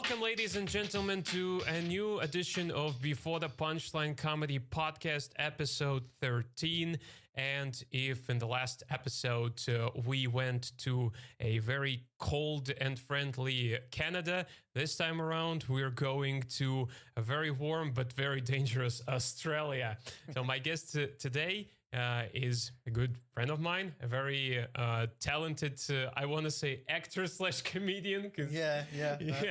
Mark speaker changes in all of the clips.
Speaker 1: Welcome, ladies and gentlemen, to a new edition of Before the Punchline Comedy Podcast, episode 13. And if in the last episode we went to a very cold and friendly Canada, this time around we're going to a very warm but very dangerous Australia. So my guest today is a good friend of mine, a very talented, I want to say actor slash comedian.
Speaker 2: Yeah,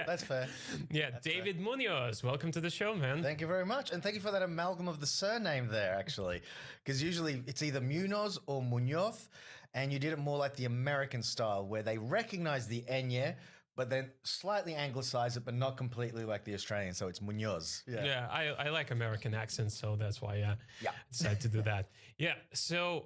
Speaker 2: that's fair.
Speaker 1: Yeah, that's David fair. Muñoz, welcome to the show, man.
Speaker 2: Thank you very much. And thank you for that amalgam of the surname there, actually. Because usually it's either Muñoz or Muñoz, and you did it more like the American style, where they recognize the N, but then slightly anglicize it, but not completely like the Australian. So it's Muñoz.
Speaker 1: Yeah, I like American accents, so that's why I decided to do that. Yeah, so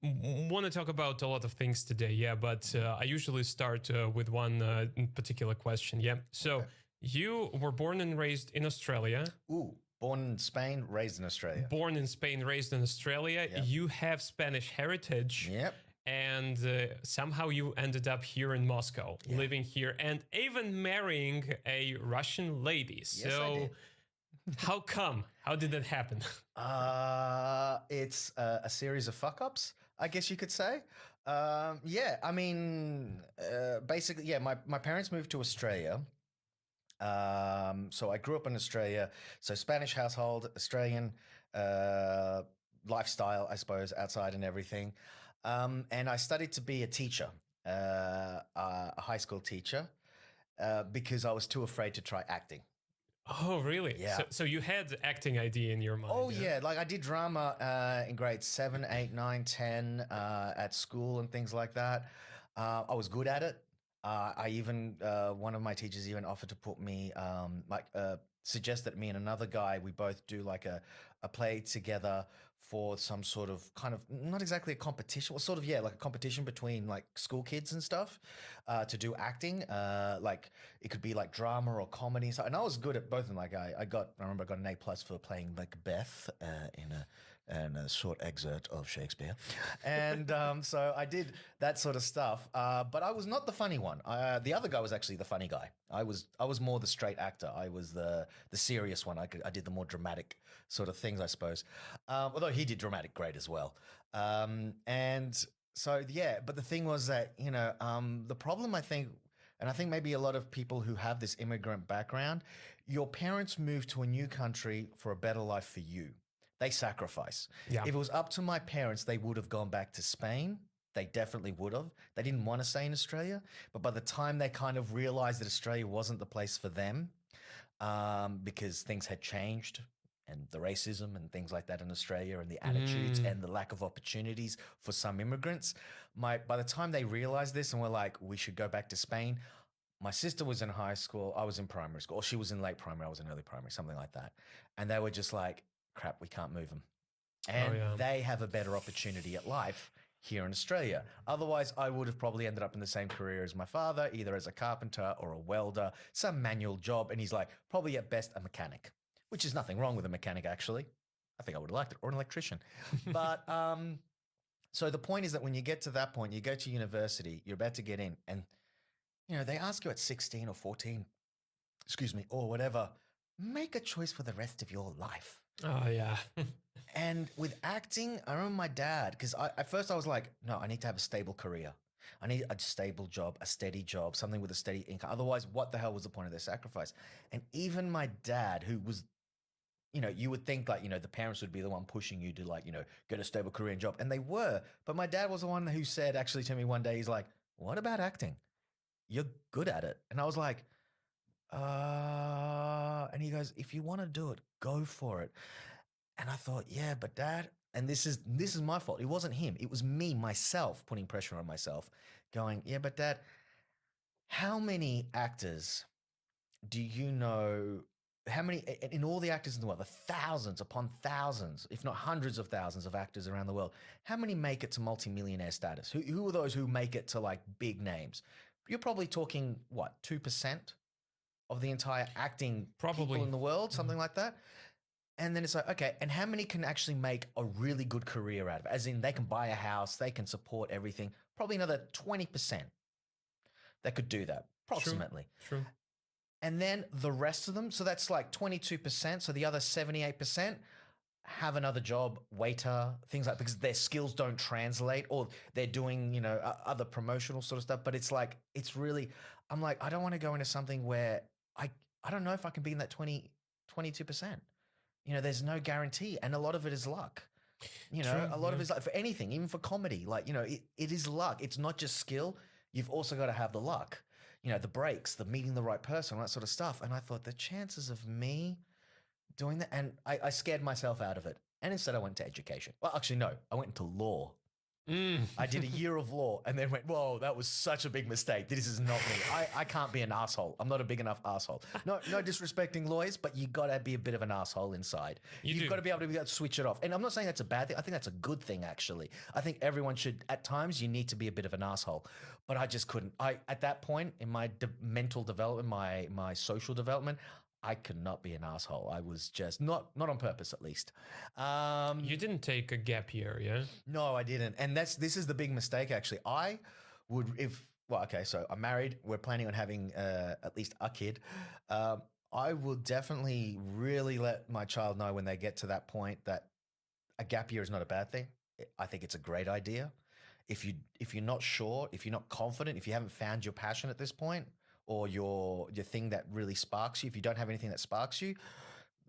Speaker 1: want to talk about a lot of things today, but I usually start with one particular question, So you were born and raised in Australia.
Speaker 2: Ooh, born in Spain, raised in Australia.
Speaker 1: Born in Spain, raised in Australia. Yep. You have Spanish heritage.
Speaker 2: Yep.
Speaker 1: And somehow you ended up here in Moscow, living here, and even marrying a Russian lady.
Speaker 2: Yes, I did.
Speaker 1: How come? How did that happen?
Speaker 2: It's a series of fuck-ups, I guess you could say. Basically, my parents moved to Australia. So I grew up in Australia. So Spanish household, Australian lifestyle, I suppose, outside and everything. And I studied to be a teacher, a high school teacher, because I was too afraid to try acting.
Speaker 1: Oh, really?
Speaker 2: Yeah.
Speaker 1: So you had acting idea in your mind?
Speaker 2: Oh, yeah. Like I did drama in grades 7, 8, 9, 10 at school and things like that. I was good at it. I even, one of my teachers even offered to put me, suggested me and another guy, we both do like a play together for some sort of kind of, not exactly a competition, well, sort of, like a competition between like school kids and stuff to do acting. Like it could be like drama or comedy. So, and I was good at both of them. Like I remember I got an A+ for playing Macbeth in a short excerpt of Shakespeare. And so I did that sort of stuff. But I was not the funny one. The other guy was actually the funny guy. I was more the straight actor. I was the serious one. I did the more dramatic sort of things, I suppose. Although he did dramatic great as well. And so, but the thing was that, the problem I think, and I think maybe a lot of people who have this immigrant background, your parents moved to a new country for a better life for you. They sacrifice.
Speaker 1: Yeah.
Speaker 2: If it was up to my parents, they would have gone back to Spain. They definitely would have. They didn't want to stay in Australia. But by the time they kind of realized that Australia wasn't the place for them, because things had changed and the racism and things like that in Australia and the attitudes and the lack of opportunities for some immigrants, by the time they realized this and were like, we should go back to Spain, my sister was in high school. I was in primary school. Or she was in late primary. I was in early primary, something like that. And they were just like, crap, we can't move them. And they have a better opportunity at life here in Australia. Otherwise, I would have probably ended up in the same career as my father, either as a carpenter or a welder, some manual job. And he's like, probably at best a mechanic, which is nothing wrong with a mechanic, actually. I think I would have liked it, or an electrician. But so the point is that when you get to that point, you go to university, you're about to get in, and they ask you at 16 or 14, or whatever, make a choice for the rest of your life.
Speaker 1: Oh, yeah.
Speaker 2: And with acting, I remember my dad, because at first I was like, no, I need to have a stable career. I need a stable job, a steady job, something with a steady income. Otherwise, what the hell was the point of their sacrifice? And even my dad, who was, you would think like, the parents would be the one pushing you to like, get a stable career and job. And they were. But my dad was the one who said actually to me one day, he's like, what about acting? You're good at it. And I was like, and he goes, if you want to do it, go for it. And I thought, yeah, but Dad, and this is my fault. It wasn't him. It was me, myself, putting pressure on myself, going, yeah, but Dad, how many actors do you know? How many, in all the actors in the world, the thousands upon thousands, if not hundreds of thousands of actors around the world, how many make it to multimillionaire status? Who are those who make it to like big names? You're probably talking, what, 2% of the entire acting people in the world, something like that? And then it's like, okay, and how many can actually make a really good career out of it? As in they can buy a house, they can support everything. Probably another 20% that could do that, approximately.
Speaker 1: True.
Speaker 2: And then the rest of them, so that's like 22%. So the other 78% have another job, waiter, things like, because their skills don't translate, or they're doing, other promotional sort of stuff. But it's like, it's really, I'm like, I don't want to go into something where I don't know if I can be in that 22%. There's no guarantee. And a lot of it is luck.
Speaker 1: True,
Speaker 2: A lot of
Speaker 1: yeah.
Speaker 2: it's like for anything, even for comedy, like, it is luck. It's not just skill. You've also got to have the luck, the breaks, the meeting the right person, all that sort of stuff. And I thought the chances of me doing that, and I scared myself out of it. And instead I went to education. Well, actually, no, I went into law. I did a year of law and then went, whoa, that was such a big mistake. This is not me. I can't be an asshole. I'm not a big enough asshole. No disrespecting lawyers, but you got to be a bit of an asshole inside. You've got to be able to switch it off. And I'm not saying that's a bad thing. I think that's a good thing, actually. I think everyone should, at times, you need to be a bit of an asshole. But I just couldn't. At that point in my mental development, my social development, I could not be an asshole. I was just not on purpose, at least.
Speaker 1: You didn't take a gap year, yeah?
Speaker 2: No, I didn't. And this is the big mistake, actually. So I'm married. We're planning on having at least a kid. I will definitely really let my child know when they get to that point that a gap year is not a bad thing. I think it's a great idea. If you're not sure, if you're not confident, if you haven't found your passion at this point, or your thing that really sparks you, if you don't have anything that sparks you,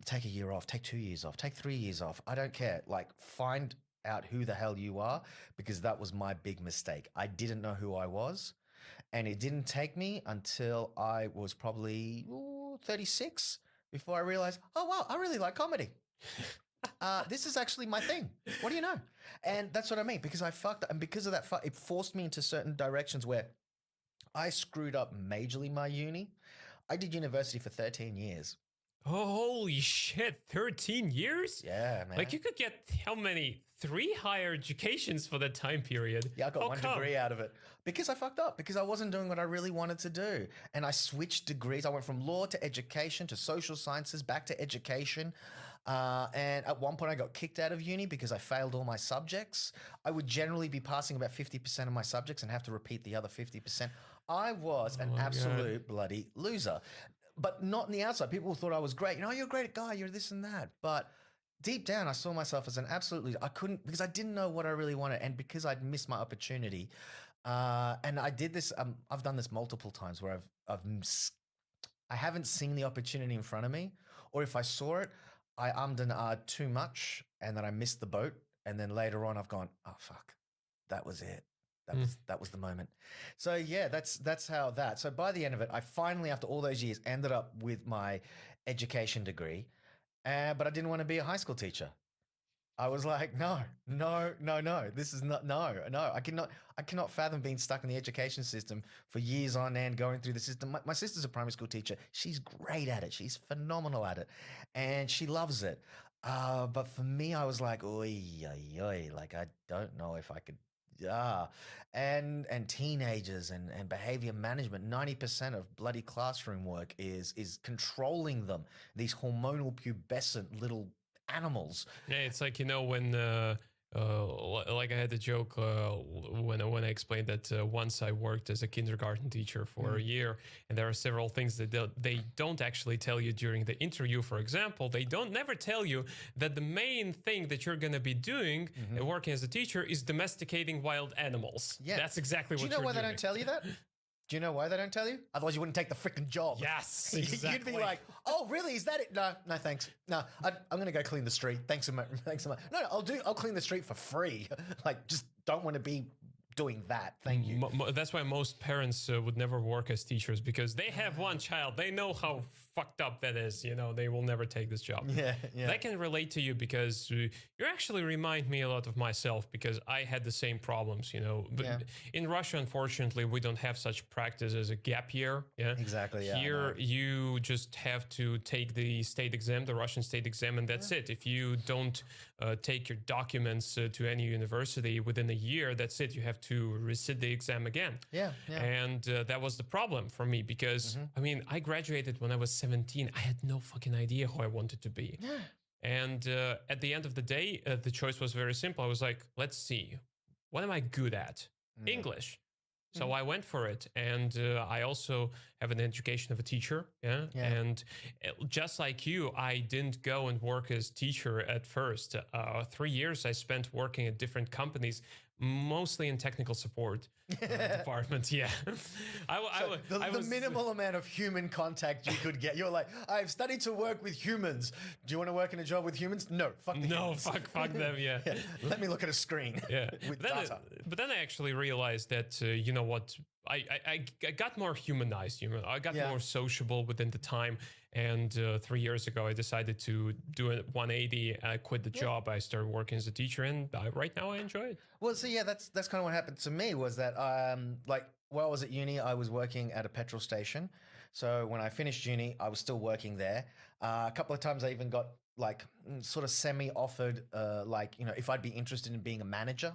Speaker 2: take a year off, take 2 years off, take 3 years off. I don't care. Like, find out who the hell you are, because that was my big mistake. I didn't know who I was, and it didn't take me until I was probably 36 before I realized, oh, wow, I really like comedy. This is actually my thing. What do you know? And that's what I mean, because I fucked up, and because of that, it forced me into certain directions where I screwed up majorly my uni. I did university for 13 years.
Speaker 1: Oh, holy shit, 13 years?
Speaker 2: Yeah, man.
Speaker 1: Like, you could get how many? 3 higher educations for that time period.
Speaker 2: Yeah, I got one degree out of it because I fucked up, because I wasn't doing what I really wanted to do. And I switched degrees. I went from law to education to social sciences, back to education. And at one point I got kicked out of uni because I failed all my subjects. I would generally be passing about 50% of my subjects and have to repeat the other 50%. I was an absolute bloody loser, but not on the outside. People thought I was great. You're a great guy. You're this and that. But deep down, I saw myself as an absolute loser. I couldn't, because I didn't know what I really wanted, and because I'd missed my opportunity. And I did this. I've done this multiple times where I haven't seen the opportunity in front of me, or if I saw it, I ummed and ahed too much, and then I missed the boat. And then later on, I've gone, oh fuck, that was it. That was the moment. So yeah, that's how that. So by the end of it, I finally, after all those years, ended up with my education degree, but I didn't want to be a high school teacher. I was like, no. This is not, no. I cannot fathom being stuck in the education system for years on end, going through the system. My sister's a primary school teacher. She's great at it. She's phenomenal at it, and she loves it. But for me, I was like, oy, like, I don't know if I could. And teenagers and behavior management, 90% of bloody classroom work is controlling them, these hormonal pubescent little animals.
Speaker 1: Yeah, it's like, when like I had a joke when I explained that once I worked as a kindergarten teacher for a year, and there are several things that they don't actually tell you during the interview. For example, they never tell you that the main thing that you're going to be doing working as a teacher is domesticating wild animals.
Speaker 2: Yeah,
Speaker 1: that's exactly what you're doing.
Speaker 2: Do you know why they don't tell you that? Do you know why they don't tell you? Otherwise, you wouldn't take the freaking job.
Speaker 1: Yes, exactly.
Speaker 2: You'd be like, oh, really? Is that it? No, thanks. No, I'm going to go clean the street. Thanks so much. No, I'll clean the street for free. Like, just don't want to be doing that. Thank you.
Speaker 1: That's why most parents would never work as teachers, because they have one child. They know how fucked up that is. They will never take this job.
Speaker 2: Yeah.
Speaker 1: I can relate to you, because you actually remind me a lot of myself, because I had the same problems, But in Russia, unfortunately, we don't have such practice as a gap year. Yeah,
Speaker 2: exactly. Yeah,
Speaker 1: here, you just have to take the state exam, the Russian state exam, and that's it. If you don't take your documents to any university within a year, that's it. You have to resit the exam again.
Speaker 2: Yeah.
Speaker 1: And that was the problem for me, because I graduated when I was 17. I had no fucking idea who I wanted to be.
Speaker 2: Yeah.
Speaker 1: And at the end of the day, the choice was very simple. I was like, let's see, what am I good at? English. So I went for it. And I also have an education of a teacher. Yeah.
Speaker 2: Yeah.
Speaker 1: And just like you, I didn't go and work as teacher at first. 3 years I spent working at different companies, mostly in technical support department. Yeah. I
Speaker 2: The
Speaker 1: was
Speaker 2: minimal amount of human contact you could get. You're like, I've studied to work with humans. Do you want to work in a job with humans? No, fuck the humans.
Speaker 1: fuck them. Yeah.
Speaker 2: Yeah, let me look at a screen.
Speaker 1: Yeah.
Speaker 2: With
Speaker 1: But then,
Speaker 2: data.
Speaker 1: but then I actually realized that, you know what, I got more humanized. I got
Speaker 2: Yeah.
Speaker 1: more sociable within the time. And 3 years ago, I decided to do a 180. I quit the job. I started working as a teacher, and right now I enjoy it.
Speaker 2: Well, so yeah, that's kind of what happened to me was that like while I was at uni, I was working at a petrol station. So when I finished uni, I was still working there. A couple of times I even got like sort of semi-offered, like, you know, if I'd be interested in being a manager.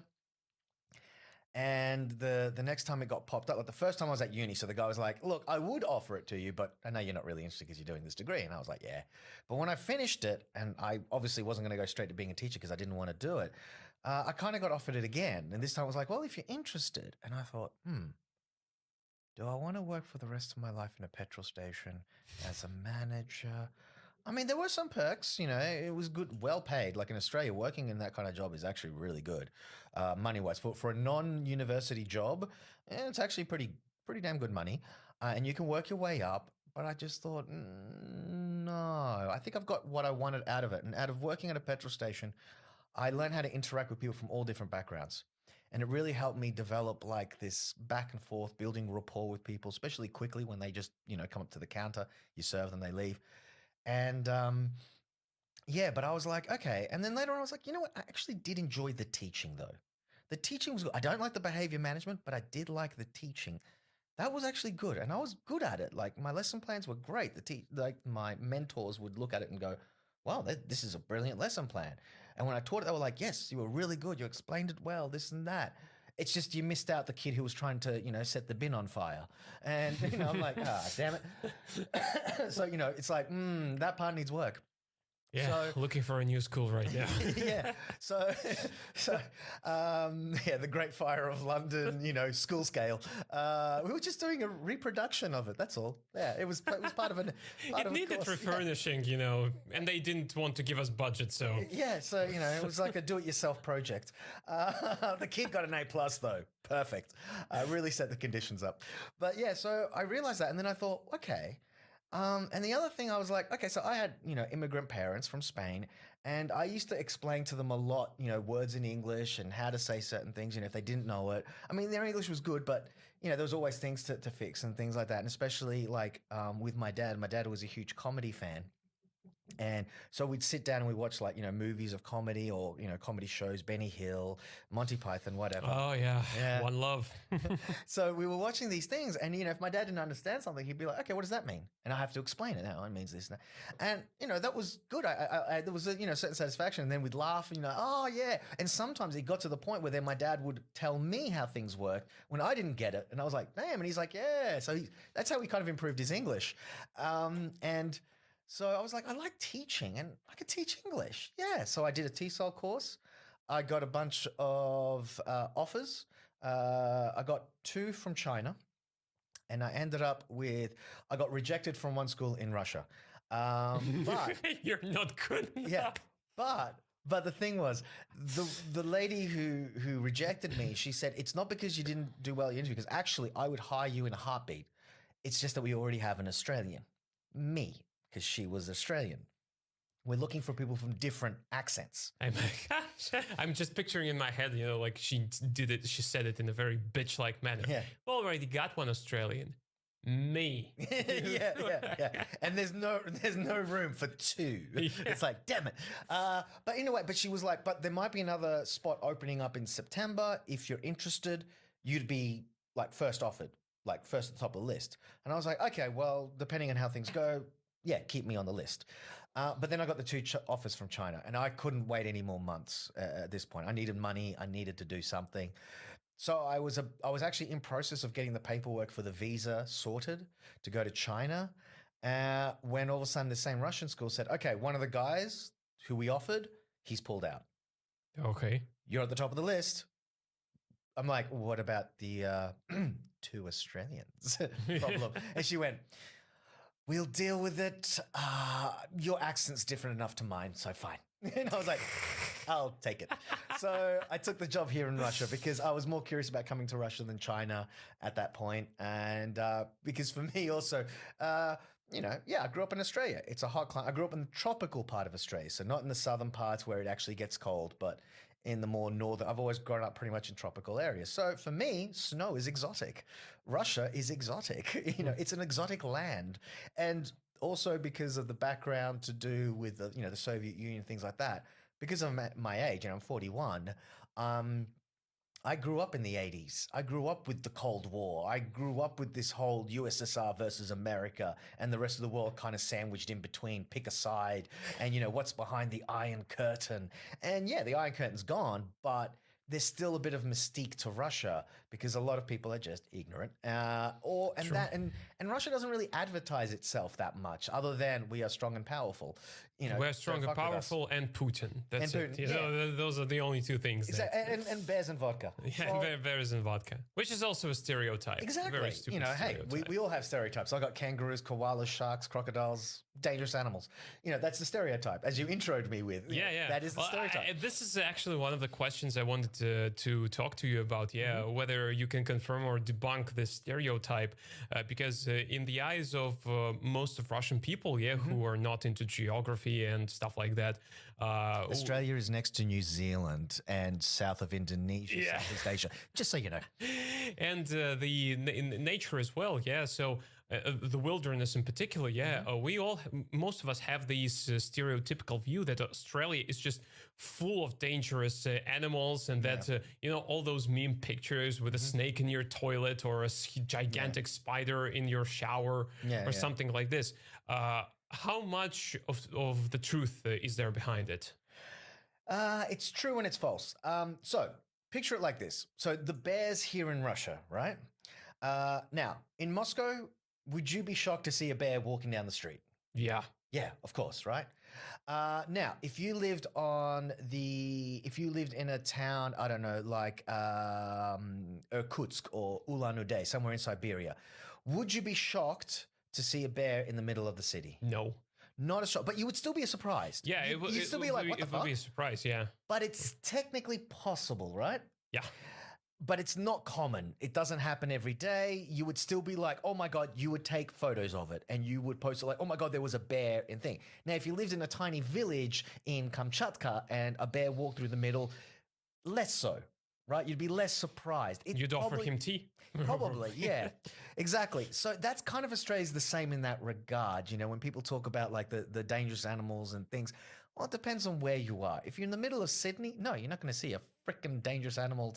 Speaker 2: And the next time it got popped up, like the first time I was at uni, so the guy was like, look, I would offer it to you, but I know you're not really interested because you're doing this degree. And I was like, yeah. But when I finished it, and I obviously wasn't going to go straight to being a teacher because I didn't want to do it, I kind of got offered it again. And this time I was like, well, if you're interested. And I thought, do I want to work for the rest of my life in a petrol station as a manager? I mean, there were some perks, you know, it was good, well paid. Like in Australia, working in that kind of job is actually really good, money-wise. For a non-university job, it's actually pretty damn good money. And you can work your way up. But I just thought, no, I think I've got what I wanted out of it. And out of working at a petrol station, I learned how to interact with people from all different backgrounds. And it really helped me develop like this back and forth, building rapport with people, especially quickly when they just, you know, come up to the counter, you serve them, they leave. And yeah, but I was like, okay. And then later on, I was like, you know what? I actually did enjoy the teaching though. The teaching was good. I don't like the behavior management, but I did like the teaching. That was actually good. And I was good at it. Like my lesson plans were great. Like my mentors would look at it and go, wow, this is a brilliant lesson plan. And when I taught it, they were like, yes, you were really good. You explained it well, this and that. It's just you missed out the kid who was trying to, you know, set the bin on fire. And, you know, I'm like, damn it. So, you know, it's like, that part needs work.
Speaker 1: Yeah,
Speaker 2: So,
Speaker 1: looking for a new school right now.
Speaker 2: yeah. So, yeah, the Great Fire of London, you know, school scale. We were just doing a reproduction of it. That's all. Yeah, it was part of an.
Speaker 1: It needed refurnishing, you know, and they didn't want to give us budget, so.
Speaker 2: Yeah, so you know, it was like a do-it-yourself project. The kid got an A+ though, perfect. Really set the conditions up. But yeah, so I realized that, and then I thought, okay. And the other thing I was like, okay, so I had, you know, immigrant parents from Spain, and I used to explain to them a lot, you know, words in English and how to say certain things, you know, if they didn't know it. I mean, their English was good, but, you know, there was always things to fix and things like that. And especially like with my dad was a huge comedy fan. And so we'd sit down and we'd watch like, you know, movies of comedy or, you know, comedy shows, Benny Hill, Monty Python, whatever.
Speaker 1: Oh, yeah.
Speaker 2: Yeah.
Speaker 1: One love.
Speaker 2: So we were watching these things, and, you know, if my dad didn't understand something, he'd be like, okay, what does that mean? And I have to explain it. Now it means this and that. And, you know, that was good. There was a, you know, certain satisfaction. And then we'd laugh and, you know, oh, yeah. And sometimes it got to the point where then my dad would tell me how things worked when I didn't get it. And I was like, damn. And he's like, yeah. So that's how he kind of improved his English. And so I was like, I like teaching and I could teach English. Yeah. So I did a TESOL course. I got a bunch of offers. I got 2 from China, and I ended up I got rejected from one school in Russia. But
Speaker 1: You're not good enough.
Speaker 2: yeah, but the thing was, the lady who rejected me, she said, it's not because you didn't do well in the interview, because actually I would hire you in a heartbeat. It's just that we already have an Australian. Me, because she was Australian. We're looking for people from different accents.
Speaker 1: I'm just picturing in my head, you know, like she said it in a very bitch-like manner.
Speaker 2: Yeah.
Speaker 1: We already got one Australian. Me.
Speaker 2: yeah. And there's no room for 2. Yeah. It's like, damn it. But anyway, but she was like, but there might be another spot opening up in September. If you're interested, you'd be like first offered, like first at the top of the list. And I was like, okay, well, depending on how things go, yeah, keep me on the list. But then I got the 2 offers from China, and I couldn't wait any more months at this point. I needed money. I needed to do something. So I was actually in process of getting the paperwork for the visa sorted to go to China, when all of a sudden the same Russian school said, okay, one of the guys who we offered, he's pulled out.
Speaker 1: Okay.
Speaker 2: You're at the top of the list. I'm like, what about the 2 Australians problem. And she went, we'll deal with it. Your accent's different enough to mine, so fine. And I was like, I'll take it. So I took the job here in Russia because I was more curious about coming to Russia than China at that point. And because for me also, I grew up in Australia. It's a hot climate. I grew up in the tropical part of Australia. So not in the southern parts where it actually gets cold, but in the more northern. I've always grown up pretty much in tropical areas. So for me, snow is exotic. Russia is exotic. It's an exotic land. And also because of the background to do with the Soviet Union, things like that, because of my age, I'm 41, I grew up in the 80s. I grew up with the Cold War. I grew up with this whole USSR versus America and the rest of the world kind of sandwiched in between, pick a side, and what's behind the Iron Curtain. And yeah, the Iron Curtain's gone, but there's still a bit of mystique to Russia because a lot of people are just ignorant. And Russia doesn't really advertise itself that much, other than we are strong and powerful.
Speaker 1: We're strong and powerful, and Putin. That's it. Those are the only two things.
Speaker 2: Exactly. And bears and vodka.
Speaker 1: Yeah, and bears and vodka, which is also a stereotype.
Speaker 2: Exactly.
Speaker 1: Very stupid stereotype.
Speaker 2: We all have stereotypes. I got kangaroos, koalas, sharks, crocodiles, dangerous animals. That's the stereotype, as you introed me with.
Speaker 1: Yeah.
Speaker 2: That is the stereotype.
Speaker 1: This is actually one of the questions I wanted to talk to you about. Yeah, whether you can confirm or debunk this stereotype, because in the eyes of most of Russian people, who are not into geography and stuff like that,
Speaker 2: Australia is next to New Zealand and south of Indonesia, Southeast Asia, just so you know.
Speaker 1: And in nature as well, so the wilderness in particular, most of us have these stereotypical view that Australia is just full of dangerous animals, and that all those meme pictures with a snake in your toilet or a gigantic spider in your shower or something like this. How much of the truth is there behind it?
Speaker 2: It's true and it's false. So picture it like this. So the bears here in Russia, right? Now, in Moscow, would you be shocked to see a bear walking down the street?
Speaker 1: Yeah.
Speaker 2: Yeah, of course, right? Now, if you lived in a town, I don't know, like Irkutsk or Ulan-Ude, somewhere in Siberia, would you be shocked to see a bear in the middle of the city?
Speaker 1: No.
Speaker 2: Not a shock, but you would still be surprised.
Speaker 1: Yeah,
Speaker 2: you'd still be like, what the fuck?
Speaker 1: It would be a surprise, yeah.
Speaker 2: But it's technically possible, right?
Speaker 1: Yeah.
Speaker 2: But it's not common. It doesn't happen every day. You would still be like, oh my God, you would take photos of it and you would post it like, oh my God, there was a bear and thing. Now, if you lived in a tiny village in Kamchatka and a bear walked through the middle, less so, right? You'd be less surprised.
Speaker 1: You'd offer him tea?
Speaker 2: Probably, yeah, exactly. So that's kind of Australia's the same in that regard. When people talk about like the dangerous animals and things, well, it depends on where you are. If you're in the middle of Sydney, no, you're not going to see a freaking dangerous animal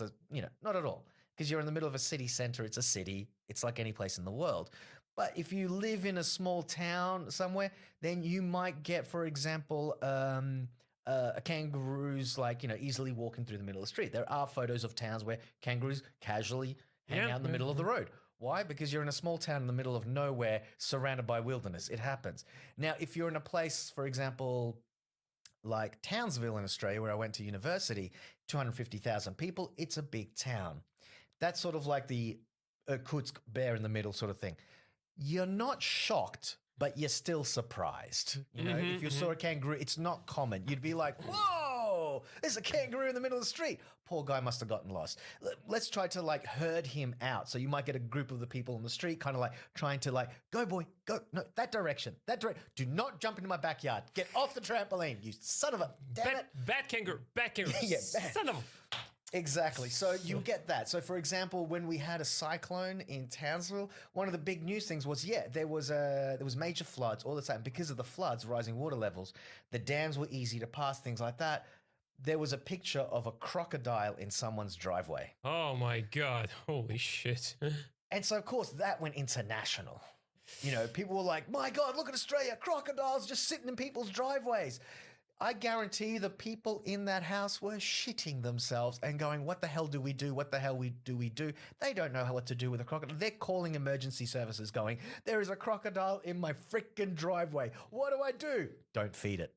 Speaker 2: not at all. Because you're in the middle of a city center. It's a city. It's like any place in the world. But if you live in a small town somewhere, then you might get, for example, a kangaroo's easily walking through the middle of the street. There are photos of towns where kangaroos casually hang out in the middle of the road. Why? Because you're in a small town in the middle of nowhere surrounded by wilderness. It happens. Now, if you're in a place, for example, like Townsville in Australia, where I went to university, 250,000 people, it's a big town. That's sort of like the Irkutsk bear in the middle sort of thing. You're not shocked, but you're still surprised. If you saw a kangaroo, it's not common. You'd be like, whoa, there's a kangaroo in the middle of the street. Poor guy must have gotten lost. Let's try to herd him out. So you might get a group of the people on the street kind of trying to go boy, go. No, that direction. Do not jump into my backyard. Get off the trampoline, you son of a, damn it.
Speaker 1: Bad kangaroo. Yeah, son of a.
Speaker 2: Exactly. So you get that. So, for example, when we had a cyclone in Townsville, one of the big news things was, there was major floods all the time. Because of the floods, rising water levels, the dams were easy to pass, things like that. There was a picture of a crocodile in someone's driveway.
Speaker 1: Oh, my God. Holy shit.
Speaker 2: And so, of course, that went international. People were like, my God, look at Australia. Crocodiles just sitting in people's driveways. I guarantee the people in that house were shitting themselves and going, what the hell do we do? What the hell do we do? They don't know what to do with a crocodile. They're calling emergency services going, there is a crocodile in my freaking driveway. What do I do? Don't feed it.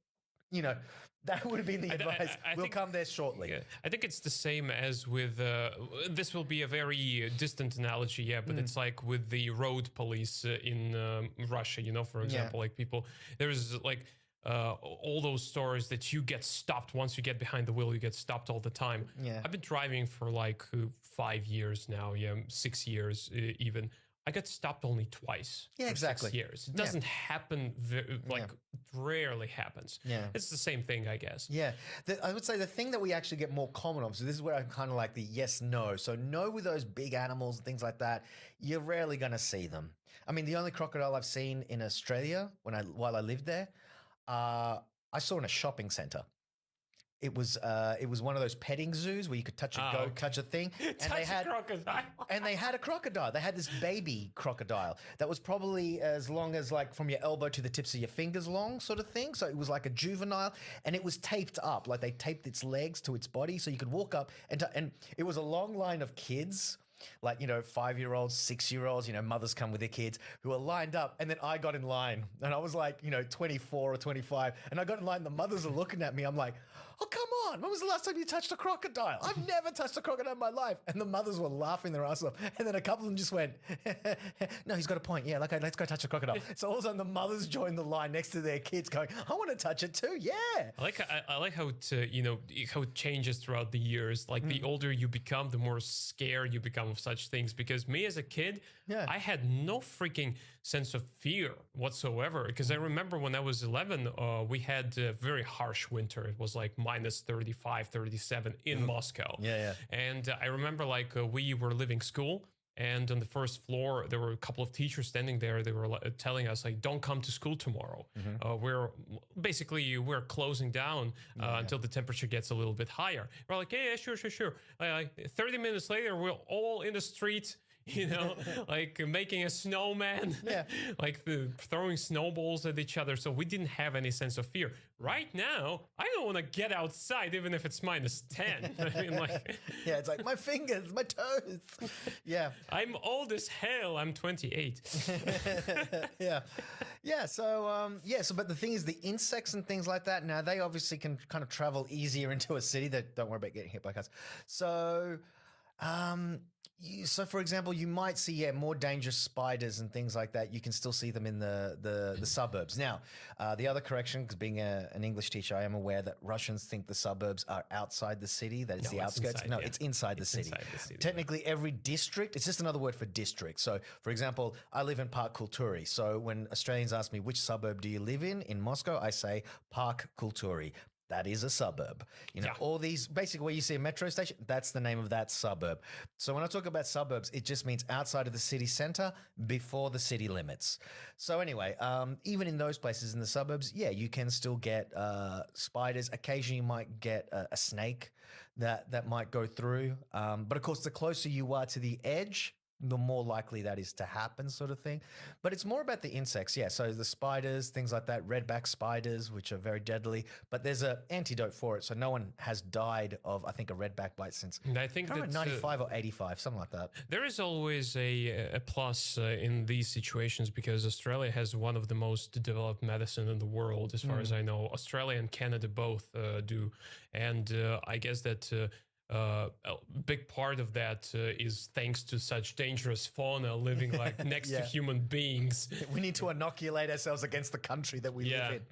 Speaker 2: That would have been the advice. We'll come there shortly.
Speaker 1: Yeah, I think it's the same as with, this will be a very distant analogy, yeah, but it's like with the road police in Russia, for example, like people, there's like all those stories that you get stopped once you get behind the wheel, you get stopped all the time.
Speaker 2: Yeah.
Speaker 1: I've been driving for like 5 years now, 6 years even. I got stopped only twice.
Speaker 2: Yeah,
Speaker 1: for
Speaker 2: exactly.
Speaker 1: 6 years. It doesn't happen, rarely happens.
Speaker 2: Yeah.
Speaker 1: It's the same thing, I guess.
Speaker 2: Yeah. I would say the thing that we actually get more common of, so this is where I'm kind of like the yes, no. So no with those big animals and things like that, you're rarely going to see them. I mean, the only crocodile I've seen in Australia while I lived there, I saw in a shopping center. It was one of those petting zoos where you could touch a goat, touch a thing, and
Speaker 1: Touch a crocodile.
Speaker 2: and they had a crocodile. They had this baby crocodile that was probably as long as like from your elbow to the tips of your fingers long, sort of thing. So it was like a juvenile, and it was taped up, like they taped its legs to its body, so you could walk up and it was a long line of kids. Like, 5-year-olds, 6-year-olds, mothers come with their kids who are lined up. And then I got in line and I was like, 24 or 25. And I got in line and the mothers are looking at me. I'm like, oh, come on. When was the last time you touched a crocodile? I've never touched a crocodile in my life. And the mothers were laughing their ass off. And then a couple of them just went, no, he's got a point. Yeah, okay, let's go touch a crocodile. So all of a sudden the mothers joined the line next to their kids going, I want to touch it too. Yeah.
Speaker 1: I like how it, how it changes throughout the years. Like the older you become, the more scared you become of such things. Because me as a kid, I had no freaking sense of fear whatsoever. Because I remember when I was 11, we had a very harsh winter. It was like minus 35, 37 in Moscow.
Speaker 2: Yeah.
Speaker 1: And I remember we were leaving school. And on the first floor, there were a couple of teachers standing there. They were telling us, like, don't come to school tomorrow. We're closing down until the temperature gets a little bit higher. We're like, yeah, sure. 30 minutes later, we're all in the street, like making a snowman, like throwing snowballs at each other. So we didn't have any sense of fear. Right now, I don't want to get outside, even if it's minus 10. I mean, like,
Speaker 2: yeah, it's like my fingers, my toes. Yeah,
Speaker 1: I'm old as hell. I'm 28.
Speaker 2: Yeah. So, but the thing is, the insects and things like that. Now they obviously can kind of travel easier into a city. That don't worry about getting hit by cars. So, so for example, you might see more dangerous spiders and things like that. You can still see them in the suburbs. Now, the other correction, because being an English teacher, I am aware that Russians think the suburbs are outside the city. That it's the outskirts. It's inside the city. Technically, every district. It's just another word for district. So, for example, I live in Park Kulturi. So when Australians ask me which suburb do you live in Moscow, I say Park Kulturi. That is a suburb. All these, basically where you see a metro station, that's the name of that suburb. So when I talk about suburbs, it just means outside of the city center, before the city limits. So anyway, even in those places in the suburbs, you can still get spiders. Occasionally you might get a snake that might go through. But of course, the closer you are to the edge, the more likely that is to happen, sort of thing. But it's more about the insects, So the spiders, things like that, redback spiders, which are very deadly. But there's an antidote for it, so no one has died of, I think, a redback bite since
Speaker 1: I think
Speaker 2: that's 95 or 85, something like that.
Speaker 1: There is always a plus in these situations because Australia has one of the most developed medicine in the world, as far as I know. Australia and Canada both do, and I guess that. A big part of that is thanks to such dangerous fauna living like next to human beings.
Speaker 2: We need to inoculate ourselves against the country that we live
Speaker 1: in.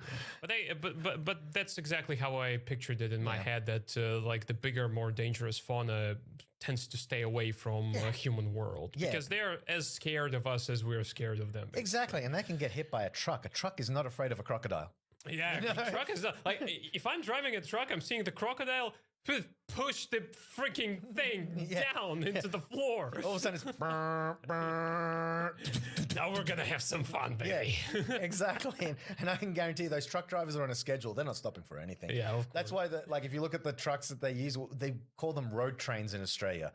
Speaker 1: But that's exactly how I pictured it in my head. That like the bigger, more dangerous fauna tends to stay away from human world because they're as scared of us as we're scared of them. Basically.
Speaker 2: Exactly, and they can get hit by a truck. A truck is not afraid of a crocodile.
Speaker 1: Yeah, a truck is not, like if I'm driving a truck, I'm seeing the crocodile. Push the freaking thing down into the floor.
Speaker 2: All of a sudden it's brr, brr.
Speaker 1: Now we're gonna have some fun, baby.
Speaker 2: Yeah, exactly. And I can guarantee those truck drivers are on a schedule. They're not stopping for anything.
Speaker 1: Yeah, of course.
Speaker 2: That's why if you look at the trucks that they use, they call them road trains in Australia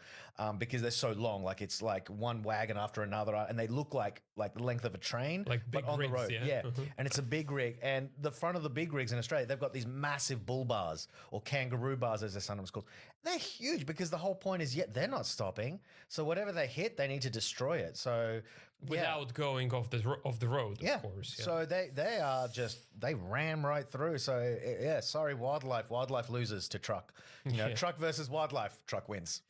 Speaker 2: because they're so long. Like it's like one wagon after another, and they look like the length of a train,
Speaker 1: like big
Speaker 2: but on
Speaker 1: rigs,
Speaker 2: the road. And it's a big rig. And the front of the big rigs in Australia, they've got these massive bull bars or kangaroo bars, as they're sometimes called. They're huge because the whole point is, they're not stopping. So whatever they hit, they need to destroy it. So
Speaker 1: without going off the road, of course. Yeah.
Speaker 2: So they are they ram right through. So sorry, wildlife. Wildlife loses to truck. Truck versus wildlife. Truck wins.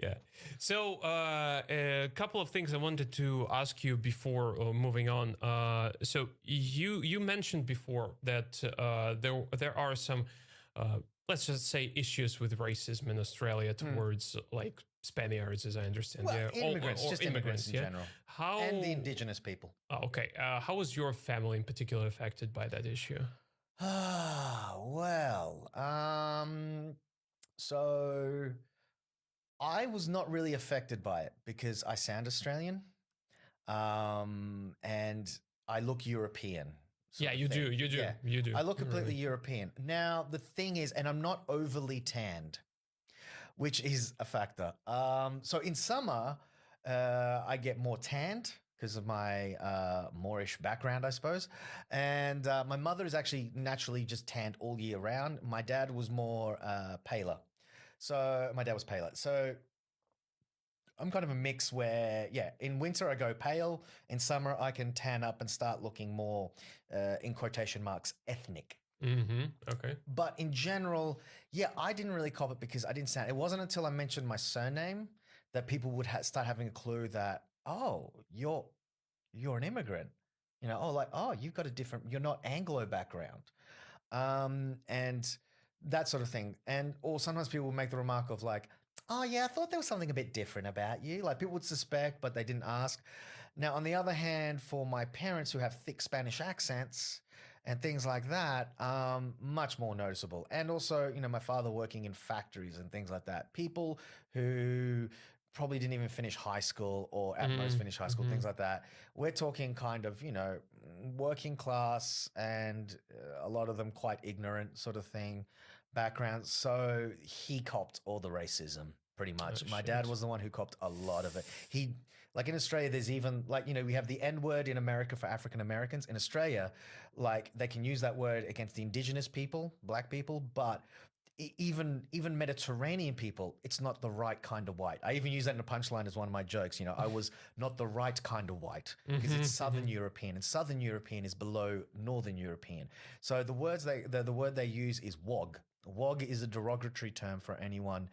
Speaker 1: Yeah. So a couple of things I wanted to ask you before moving on. So you mentioned before that there are some let's just say issues with racism in Australia towards like Spaniards, as I understand.
Speaker 2: Well, immigrants, just immigrants in general.
Speaker 1: How
Speaker 2: and the indigenous people.
Speaker 1: Oh, okay. How was your family in particular affected by that issue?
Speaker 2: Well, so I was not really affected by it because I sound Australian, and I look European.
Speaker 1: Yeah, you do.
Speaker 2: Yeah.
Speaker 1: You do.
Speaker 2: I look completely European. Now, the thing is, and I'm not overly tanned, which is a factor. So in summer, I get more tanned because of my Moorish background, I suppose. And my mother is actually naturally just tanned all year round. My dad was more paler. So my dad was paler. So I'm kind of a mix where, in winter I go pale. In summer I can tan up and start looking more, in quotation marks, ethnic.
Speaker 1: Mm-hmm. Okay.
Speaker 2: But in general, I didn't really cop it because I didn't sound. It wasn't until I mentioned my surname that people would start having a clue that, oh, you're an immigrant. You've got a different. You're not Anglo background, and that sort of thing. Or sometimes people would make the remark of like, oh yeah, I thought there was something a bit different about you. Like people would suspect, but they didn't ask. Now, on the other hand, for my parents who have thick Spanish accents and things like that, much more noticeable. And also, my father working in factories and things like that. People who probably didn't even finish high school or at most finish high school, things like that. We're talking kind of, working class and a lot of them quite ignorant sort of thing backgrounds. So he copped all the racism pretty much. My dad was the one who copped a lot of it. Like in Australia, there's even we have the N word in America for African Americans. In Australia, they can use that word against the indigenous people, black people, but even Mediterranean people, it's not the right kind of white. I even use that in a punchline as one of my jokes. I was not the right kind of white because it's Southern European, and Southern European is below Northern European. So the word they use is wog. Wog is a derogatory term for anyone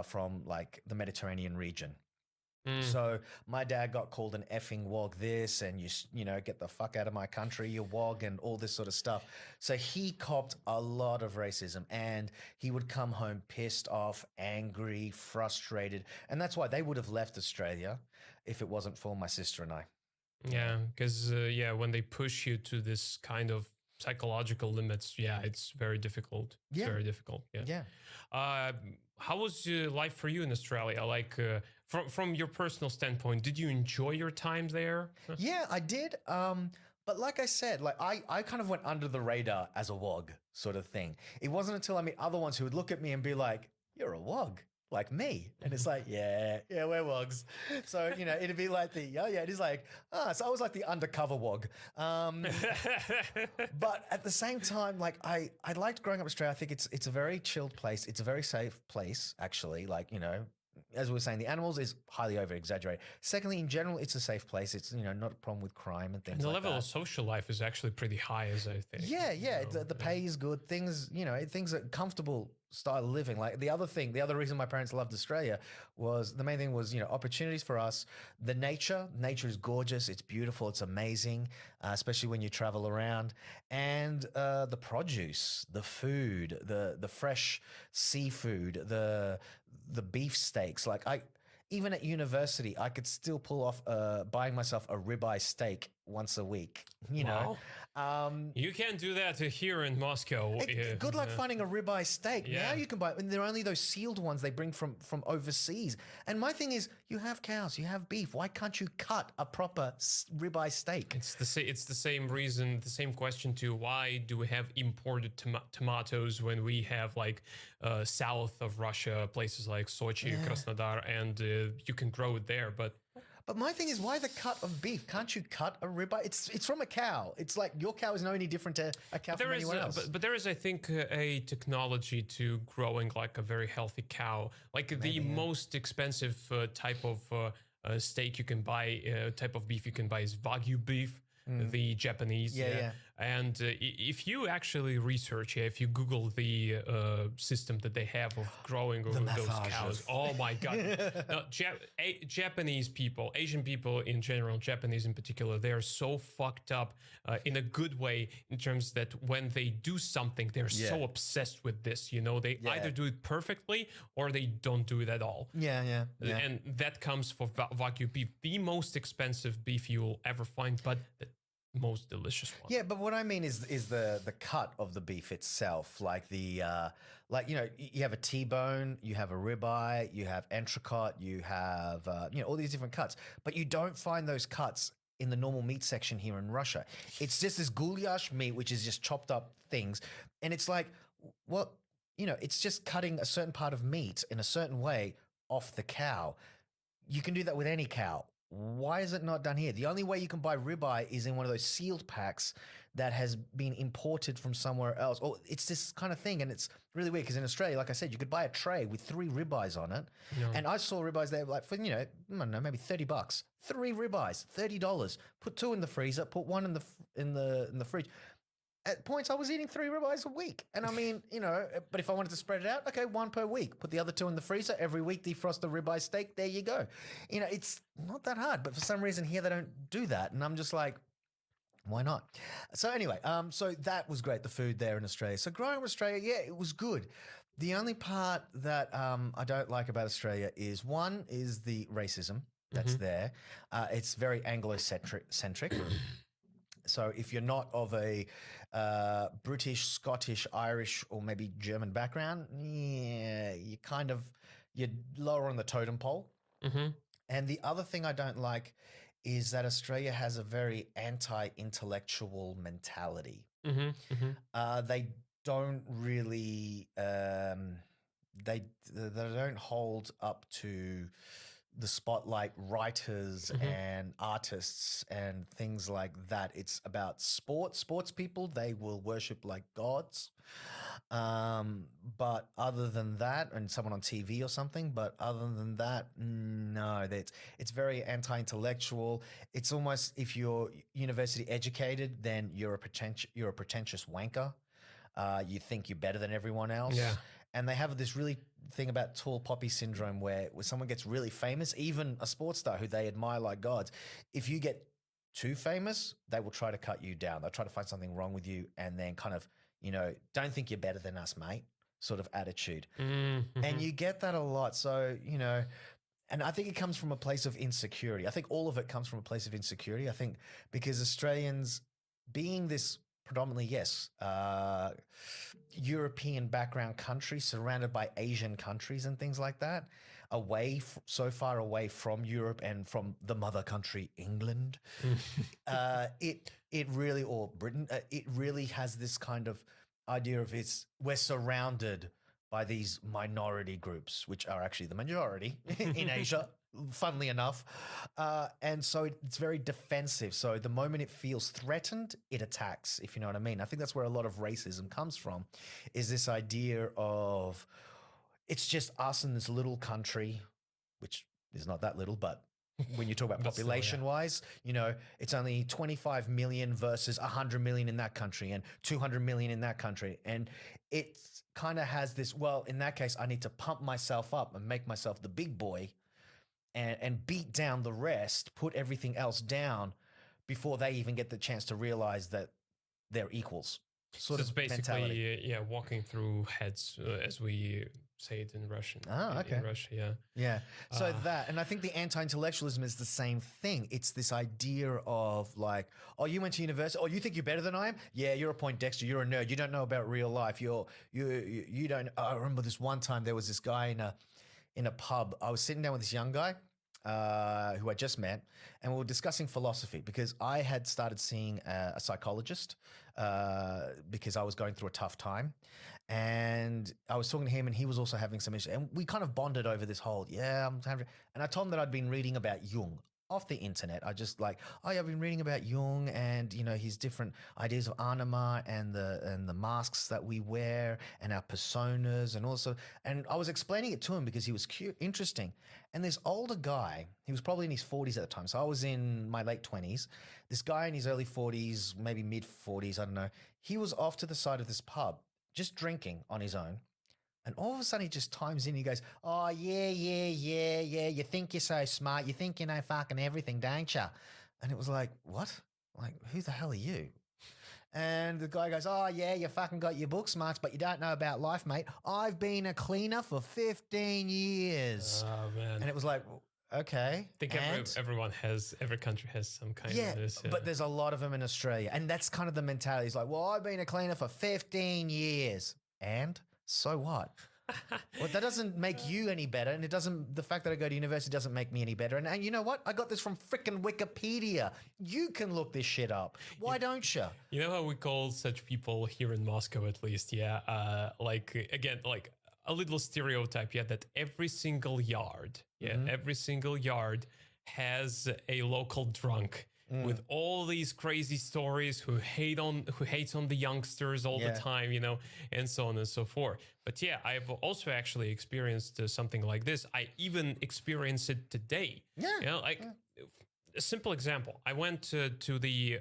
Speaker 2: from like the Mediterranean region. So my dad got called an effing wog this, and you get the fuck out of my country, you wog, and all this sort of stuff. So he copped a lot of racism, and he would come home pissed off, angry, frustrated. And that's why they would have left Australia if it wasn't for my sister and I.
Speaker 1: Yeah, because when they push you to this kind of psychological limits, it's very difficult. It's very difficult. Yeah. How was life for you in Australia? Like from your personal standpoint, did you enjoy your time there?
Speaker 2: Yeah, I did. But like I said, I kind of went under the radar as a wog sort of thing. It wasn't until I meet other ones who would look at me and be like, "You're a wog." Like me. And it's like, yeah, we're wogs. So, it'd be like it is like, so I was like the undercover wog. But at the same time, like I liked growing up in Australia. I think it's a very chilled place. It's a very safe place, actually. Like, as we were saying, the animals is highly over exaggerated. Secondly, in general, it's a safe place. It's, not a problem with crime and things like that.
Speaker 1: And the level of social life is actually pretty high, as I think.
Speaker 2: Yeah. The pay is good. Things are comfortable style of living. Like the other reason my parents loved Australia was the main thing was, opportunities for us. The nature is gorgeous. It's beautiful. It's amazing, especially when you travel around. And the produce, the food, the fresh seafood, the beef steaks. Like even at university, I could still pull off buying myself a ribeye steak once a week.
Speaker 1: Wow. You can't do that here in Moscow.
Speaker 2: Good luck finding a ribeye steak.
Speaker 1: Yeah.
Speaker 2: Now you can buy, and they're only those sealed ones they bring from overseas. And my thing is, you have cows, you have beef. Why can't you cut a proper ribeye steak?
Speaker 1: It's the same reason, the same question to why do we have imported tomatoes when we have south of Russia, places like Sochi, Krasnodar, and you can grow it there. But
Speaker 2: But my thing is, why the cut of beef? Can't you cut a ribeye? It's from a cow. It's like your cow is no any different to a cow from anyone else.
Speaker 1: But there is, I think, a technology to growing like a very healthy cow. Like the most expensive type of steak you can buy, type of beef you can buy is Wagyu beef. The Japanese, and if you actually research, if you Google the system that they have of growing those cows, oh my god! No, Japanese people, Asian people in general, Japanese in particular, they are so fucked up in a good way in terms that when they do something, they're so obsessed with this. You know, they either do it perfectly or they don't do it at all.
Speaker 2: Yeah.
Speaker 1: And that comes for Wagyu beef, the most expensive beef you will ever find, but the most delicious one.
Speaker 2: Yeah, but what I mean is the cut of the beef itself, like the like, you know, you have a T-bone, you have a ribeye, you have entrecôte, you have you know, all these different cuts, but you don't find those cuts in the normal meat section here in Russia. It's just this goulash meat, which is just chopped up things, and it's like, well, you know, it's just cutting a certain part of meat in a certain way off the cow. You can do that with any cow. Why is it not done here? The only way you can buy ribeye is in one of those sealed packs that has been imported from somewhere else. Or it's this kind of thing, and it's really weird because in Australia, like I said, you could buy a tray with 3 ribeyes on it, and I saw ribeyes there like for, you know, I don't know, maybe $30. 3 ribeyes, $30. Put 2 in the freezer, put 1 in the fridge. At points, I was eating 3 ribeyes a week. And I mean, you know, but if I wanted to spread it out, okay, 1 per week. Put the other 2 in the freezer. Every week, defrost a ribeye steak. There you go. You know, it's not that hard. But for some reason here, they don't do that. And I'm just like, why not? So anyway, so that was great, the food there in Australia. So growing up in Australia, yeah, it was good. The only part that I don't like about Australia is, one, is the racism that's there. It's very Anglo-centric. So if you're not of a British, Scottish, Irish, or maybe German background, yeah, you're lower on the totem pole. And the other thing I don't like is that Australia has a very anti-intellectual mentality. They don't really, they don't hold up to the spotlight writers and artists and things like that. It's about sports people. They will worship like gods. But other than that, and someone on TV or something, but other than that, no, it's very anti-intellectual. It's almost, if you're university educated, then you're a pretentious wanker. You think you're better than everyone else.
Speaker 1: Yeah.
Speaker 2: And they have this really thing about tall poppy syndrome where someone gets really famous, even a sports star who they admire like gods. If you get too famous, they will try to cut you down. They'll try to find something wrong with you and then kind of, you know, don't think you're better than us, mate, sort of attitude. And you get that a lot. So, you know, and I think it comes from a place of insecurity. I think all of it comes from a place of insecurity. I think because Australians, being this predominantly, yes, European background country surrounded by Asian countries and things like that, so far away from Europe and from the mother country, England, it really, or Britain, it really has this kind of idea of we're surrounded by these minority groups, which are actually the majority in Asia, funnily enough. And so it's very defensive. So the moment it feels threatened, it attacks, if you know what I mean. I think that's where a lot of racism comes from, is this idea of it's just us in this little country, which is not that little, but when you talk about population-wise, you know, it's only 25 million versus 100 million in that country and 200 million in that country. And it kind of has this, well, in that case, I need to pump myself up and make myself the big boy and beat down the rest, put everything else down before they even get the chance to realize that they're equals.
Speaker 1: So it's basically, walking through heads, as we say it in Russian.
Speaker 2: Okay.
Speaker 1: In Russia, yeah.
Speaker 2: Yeah. So that, and I think the anti-intellectualism is the same thing. It's this idea of like, oh, you went to university. Oh, you think you're better than I am? Yeah, you're a Poindexter. You're a nerd. You don't know about real life. You don't. I remember this one time there was this guy in a pub. I was sitting down with this young guy who I just met, and we were discussing philosophy because I had started seeing a psychologist because I was going through a tough time. And I was talking to him and he was also having some issues. And we kind of bonded over this whole, and I told him that I'd been reading about Jung. off the internet. I just like, oh, yeah, I've been reading about Jung and his different ideas of anima and the masks that we wear and our personas and also. And I was explaining it to him because he was interesting. And this older guy, he was probably in his 40s at the time. So I was in my late 20s. This guy in his early 40s, maybe mid 40s, I don't know. He was off to the side of this pub, just drinking on his own. And all of a sudden he just chimes in. He goes, oh, yeah. You think you're so smart. You think you know fucking everything, don't you? And it was like, what? Like, who the hell are you? And the guy goes, oh, yeah, you fucking got your book smarts, but you don't know about life, mate. I've been a cleaner for 15 years.
Speaker 1: Oh, man.
Speaker 2: And it was like, okay.
Speaker 1: I think every country has some kind of this.
Speaker 2: Yeah, but there's a lot of them in Australia. And that's kind of the mentality. It's like, well, I've been a cleaner for 15 years. And so what? Well, that doesn't make you any better, and the fact that I go to university doesn't make me any better. And you know what? I got this from frickin' Wikipedia. You can look this shit up. Why don't you?
Speaker 1: You know how we call such people here in Moscow, at least, yeah? Like a little stereotype, yeah, that every single yard has a local drunk. With all these crazy stories, who hates on the youngsters all the time, and so on and so forth. But yeah, I've also actually experienced something like this. I even experience it today.
Speaker 2: Yeah,
Speaker 1: a simple example. I went to the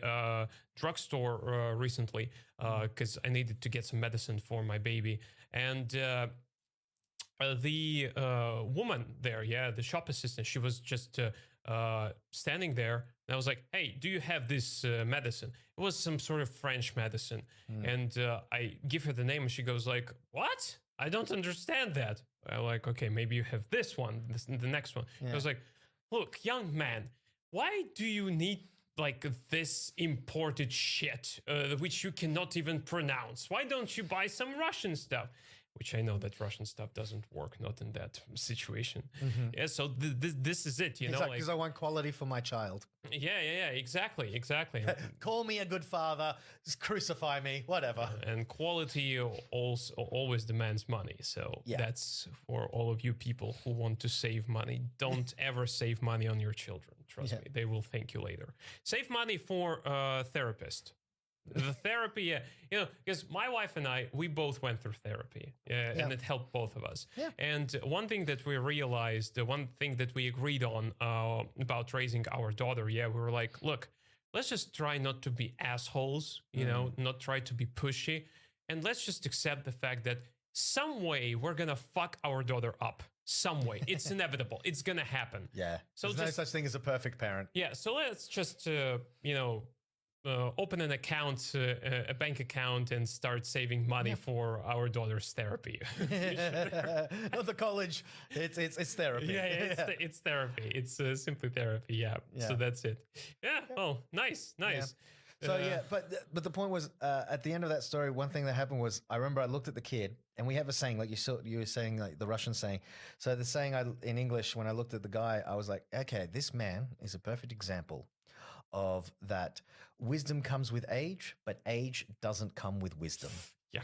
Speaker 1: drugstore recently because I needed to get some medicine for my baby, and the woman there, the shop assistant, she was just standing there. And I was like, hey, do you have this medicine? It was some sort of French medicine. And I give her the name and she goes like, what? I don't understand that. I'm like, okay, maybe you have this one, the next one. I was like, look, young man, why do you need like this imported shit, which you cannot even pronounce? Why don't you buy some Russian stuff? Which I know that Russian stuff doesn't work, not in that situation. Yeah, so this is it,
Speaker 2: because I want quality for my child.
Speaker 1: Yeah, exactly.
Speaker 2: Call me a good father, just crucify me, whatever.
Speaker 1: And quality also always demands money. So that's for all of you people who want to save money. Don't ever save money on your children. Trust me, they will thank you later. Save money for a therapist. The therapy, because my wife and I, we both went through therapy, and it helped both of us. Yeah. And one thing that we realized, the one thing that we agreed on about raising our daughter, we were like, look, let's just try not to be assholes, not try to be pushy, and let's just accept the fact that some way we're gonna fuck our daughter up. Some way, it's inevitable. It's gonna happen.
Speaker 2: Yeah. So there's no such thing as a perfect parent.
Speaker 1: Yeah. So let's just, open an account, a bank account, and start saving money for our daughter's therapy.
Speaker 2: Not the college. It's therapy.
Speaker 1: It's therapy. It's simply therapy. Yeah. So that's it. Yeah. Oh, nice.
Speaker 2: Yeah. So but the point was, at the end of that story, one thing that happened was, I remember I looked at the kid, and we have a saying, like you were saying, like the Russian saying. So the saying in English, when I looked at the guy, I was like, okay, this man is a perfect example of that. Wisdom comes with age, but age doesn't come with wisdom.
Speaker 1: Yeah.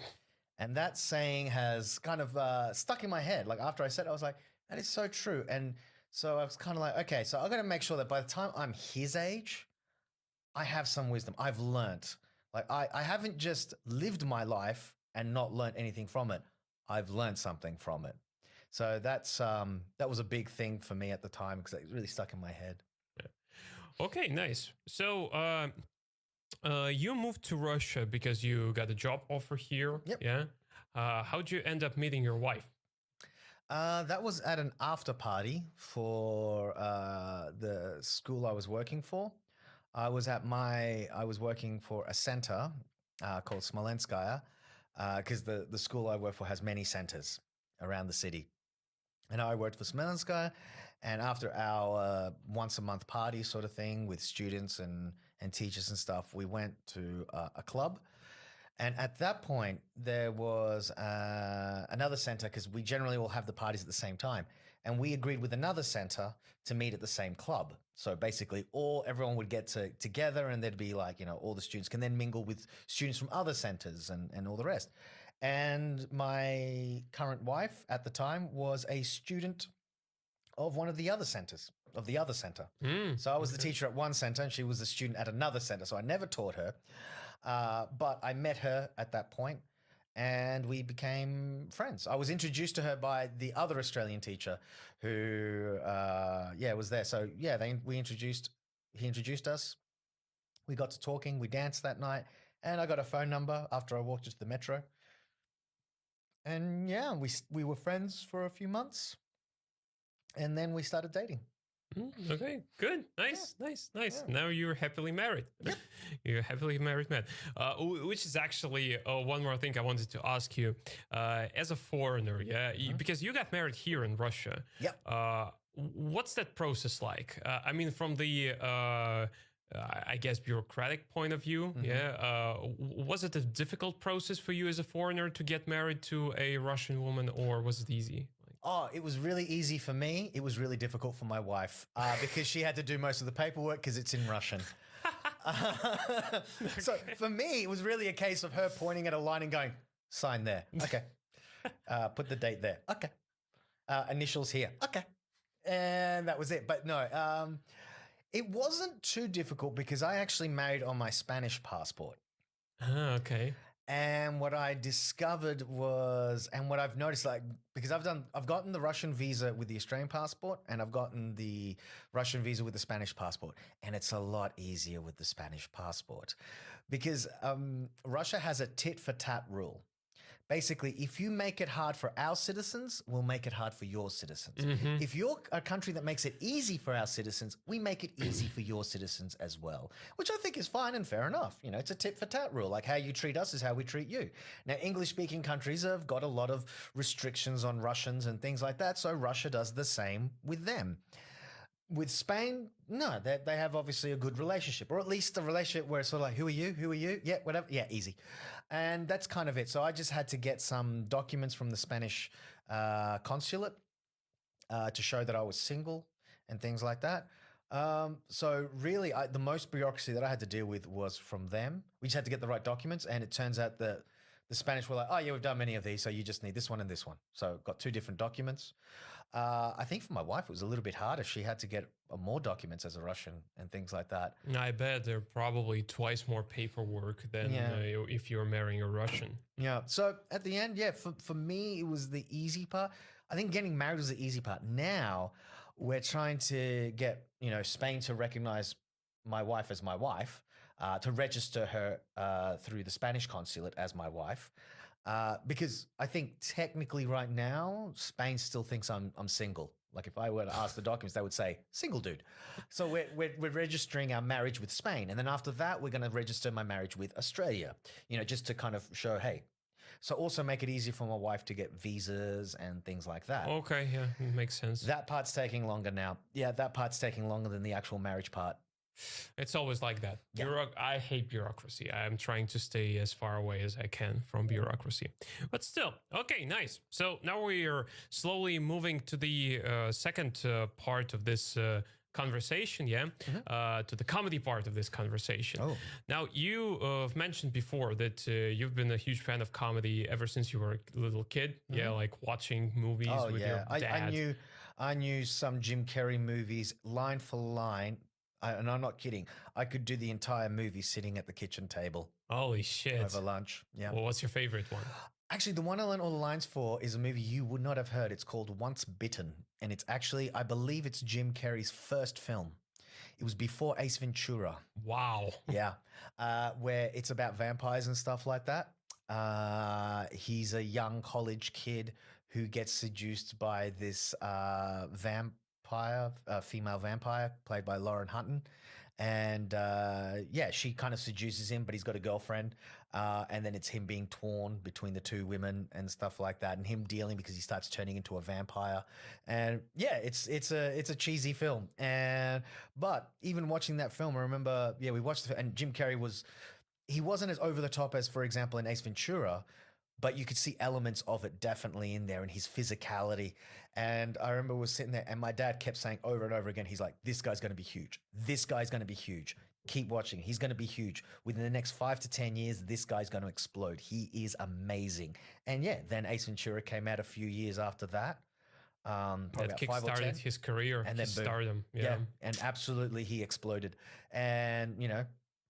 Speaker 2: And that saying has kind of stuck in my head. Like after I said it, I was like, that is so true. And so I was kind of like, okay, so I've got to make sure that by the time I'm his age, I have some wisdom. I've learnt. Like I haven't just lived my life and not learnt anything from it. I've learned something from it. So that was a big thing for me at the time because it really stuck in my head.
Speaker 1: Yeah. Okay, nice. So you moved to Russia because you got a job offer here.
Speaker 2: Yep.
Speaker 1: Yeah. How'd you end up meeting your wife?
Speaker 2: That was at an after party for the school I was working for. I was working for a center called Smolenskaya because the school I work for has many centers around the city. And I worked for Smolenskaya, and after our once a month party sort of thing with students and teachers and stuff, we went to a club. And at that point, there was another center because we generally all have the parties at the same time. And we agreed with another center to meet at the same club. So basically everyone would get together, and there'd be like, all the students can then mingle with students from other centers and all the rest. And my current wife at the time was a student of one of the other centers, of the other center. So I was the teacher at one center and she was the student at another center. So I never taught her. But I met her at that point and we became friends. I was introduced to her by the other Australian teacher who, was there. So yeah, he introduced us. We got to talking. We danced that night and I got a phone number after I walked into the metro. And yeah, we were friends for a few months. And then we started dating.
Speaker 1: Okay, good. Nice. Yeah. Now you're happily married. Yep. You're a happily married man. Which is actually one more thing I wanted to ask you. As a foreigner, because you got married here in Russia.
Speaker 2: Yep.
Speaker 1: What's that process like? I mean, from the I guess bureaucratic point of view, was it a difficult process for you as a foreigner to get married to a Russian woman, or was it easy?
Speaker 2: Oh, it was really easy for me. It was really difficult for my wife because she had to do most of the paperwork because it's in Russian. So for me, it was really a case of her pointing at a line and going, sign there. Okay. Put the date there. Okay. Initials here. Okay. And that was it. But no, it wasn't too difficult because I actually married on my Spanish passport.
Speaker 1: Okay.
Speaker 2: And what I discovered was, and what I've noticed, like, because I've gotten the Russian visa with the Australian passport and I've gotten the Russian visa with the Spanish passport. And it's a lot easier with the Spanish passport because Russia has a tit for tat rule. Basically, if you make it hard for our citizens, we'll make it hard for your citizens. If you're a country that makes it easy for our citizens, we make it easy for your citizens as well, which I think is fine and fair enough. You know, it's a tit for tat rule. Like how you treat us is how we treat you. Now, English-speaking countries have got a lot of restrictions on Russians and things like that, so Russia does the same with them. With Spain, no, they have obviously a good relationship, or at least a relationship where it's sort of like, who are you? Who are you? Yeah, whatever. Yeah, easy. And that's kind of it. So I just had to get some documents from the Spanish consulate to show that I was single and things like that. So really, the most bureaucracy that I had to deal with was from them. We just had to get the right documents, and it turns out that the Spanish were like, oh yeah, we've done many of these, so you just need this one and this one. So got two different documents. I think for my wife, it was a little bit harder. She had to get more documents as a Russian and things like that.
Speaker 1: I bet they're probably twice more paperwork than if you're marrying a Russian.
Speaker 2: Yeah. So at the end, for me, it was the easy part. I think getting married was the easy part. Now we're trying to get, Spain to recognize my wife as my wife, to register her through the Spanish consulate as my wife. Because I think technically right now, Spain still thinks I'm single. Like if I were to ask the documents, they would say single dude. So we're registering our marriage with Spain. And then after that, we're going to register my marriage with Australia, just to kind of show, hey. So also make it easier for my wife to get visas and things like that.
Speaker 1: Okay, yeah, makes sense.
Speaker 2: That part's taking longer now. Yeah, that part's taking longer than the actual marriage part.
Speaker 1: It's always like that.
Speaker 2: Yeah.
Speaker 1: I hate bureaucracy. I'm trying to stay as far away as I can from bureaucracy. But still, okay, nice. So now we are slowly moving to the second part of this conversation, to the comedy part of this conversation.
Speaker 2: Oh.
Speaker 1: Now, you have mentioned before that you've been a huge fan of comedy ever since you were a little kid. Yeah, like watching movies with your dad.
Speaker 2: I knew some Jim Carrey movies line for line. And I'm not kidding. I could do the entire movie sitting at the kitchen table.
Speaker 1: Holy shit.
Speaker 2: Over lunch. Yeah.
Speaker 1: Well, what's your favorite one?
Speaker 2: Actually, the one I learned all the lines for is a movie you would not have heard. It's called Once Bitten. And it's actually, I believe it's Jim Carrey's first film. It was before Ace Ventura.
Speaker 1: Wow.
Speaker 2: Yeah. Where it's about vampires and stuff like that. He's a young college kid who gets seduced by this female vampire played by Lauren Hutton. And she kind of seduces him, but he's got a girlfriend. And then it's him being torn between the two women and stuff like that, and him dealing because he starts turning into a vampire. And yeah, it's a cheesy film. But even watching that film, I remember, we watched it, and Jim Carrey he wasn't as over the top as, for example, in Ace Ventura, but you could see elements of it definitely in there, and his physicality. And I remember we were sitting there and my dad kept saying over and over again, he's like, this guy's going to be huge. This guy's going to be huge. Keep watching. He's going to be huge. Within the next 5 to 10 years, this guy's going to explode. He is amazing. And then Ace Ventura came out a few years after that. probably
Speaker 1: That
Speaker 2: about 5 or 10.
Speaker 1: kickstarted his career,
Speaker 2: And
Speaker 1: his
Speaker 2: then boom.
Speaker 1: stardom.
Speaker 2: Yeah, and absolutely he exploded, and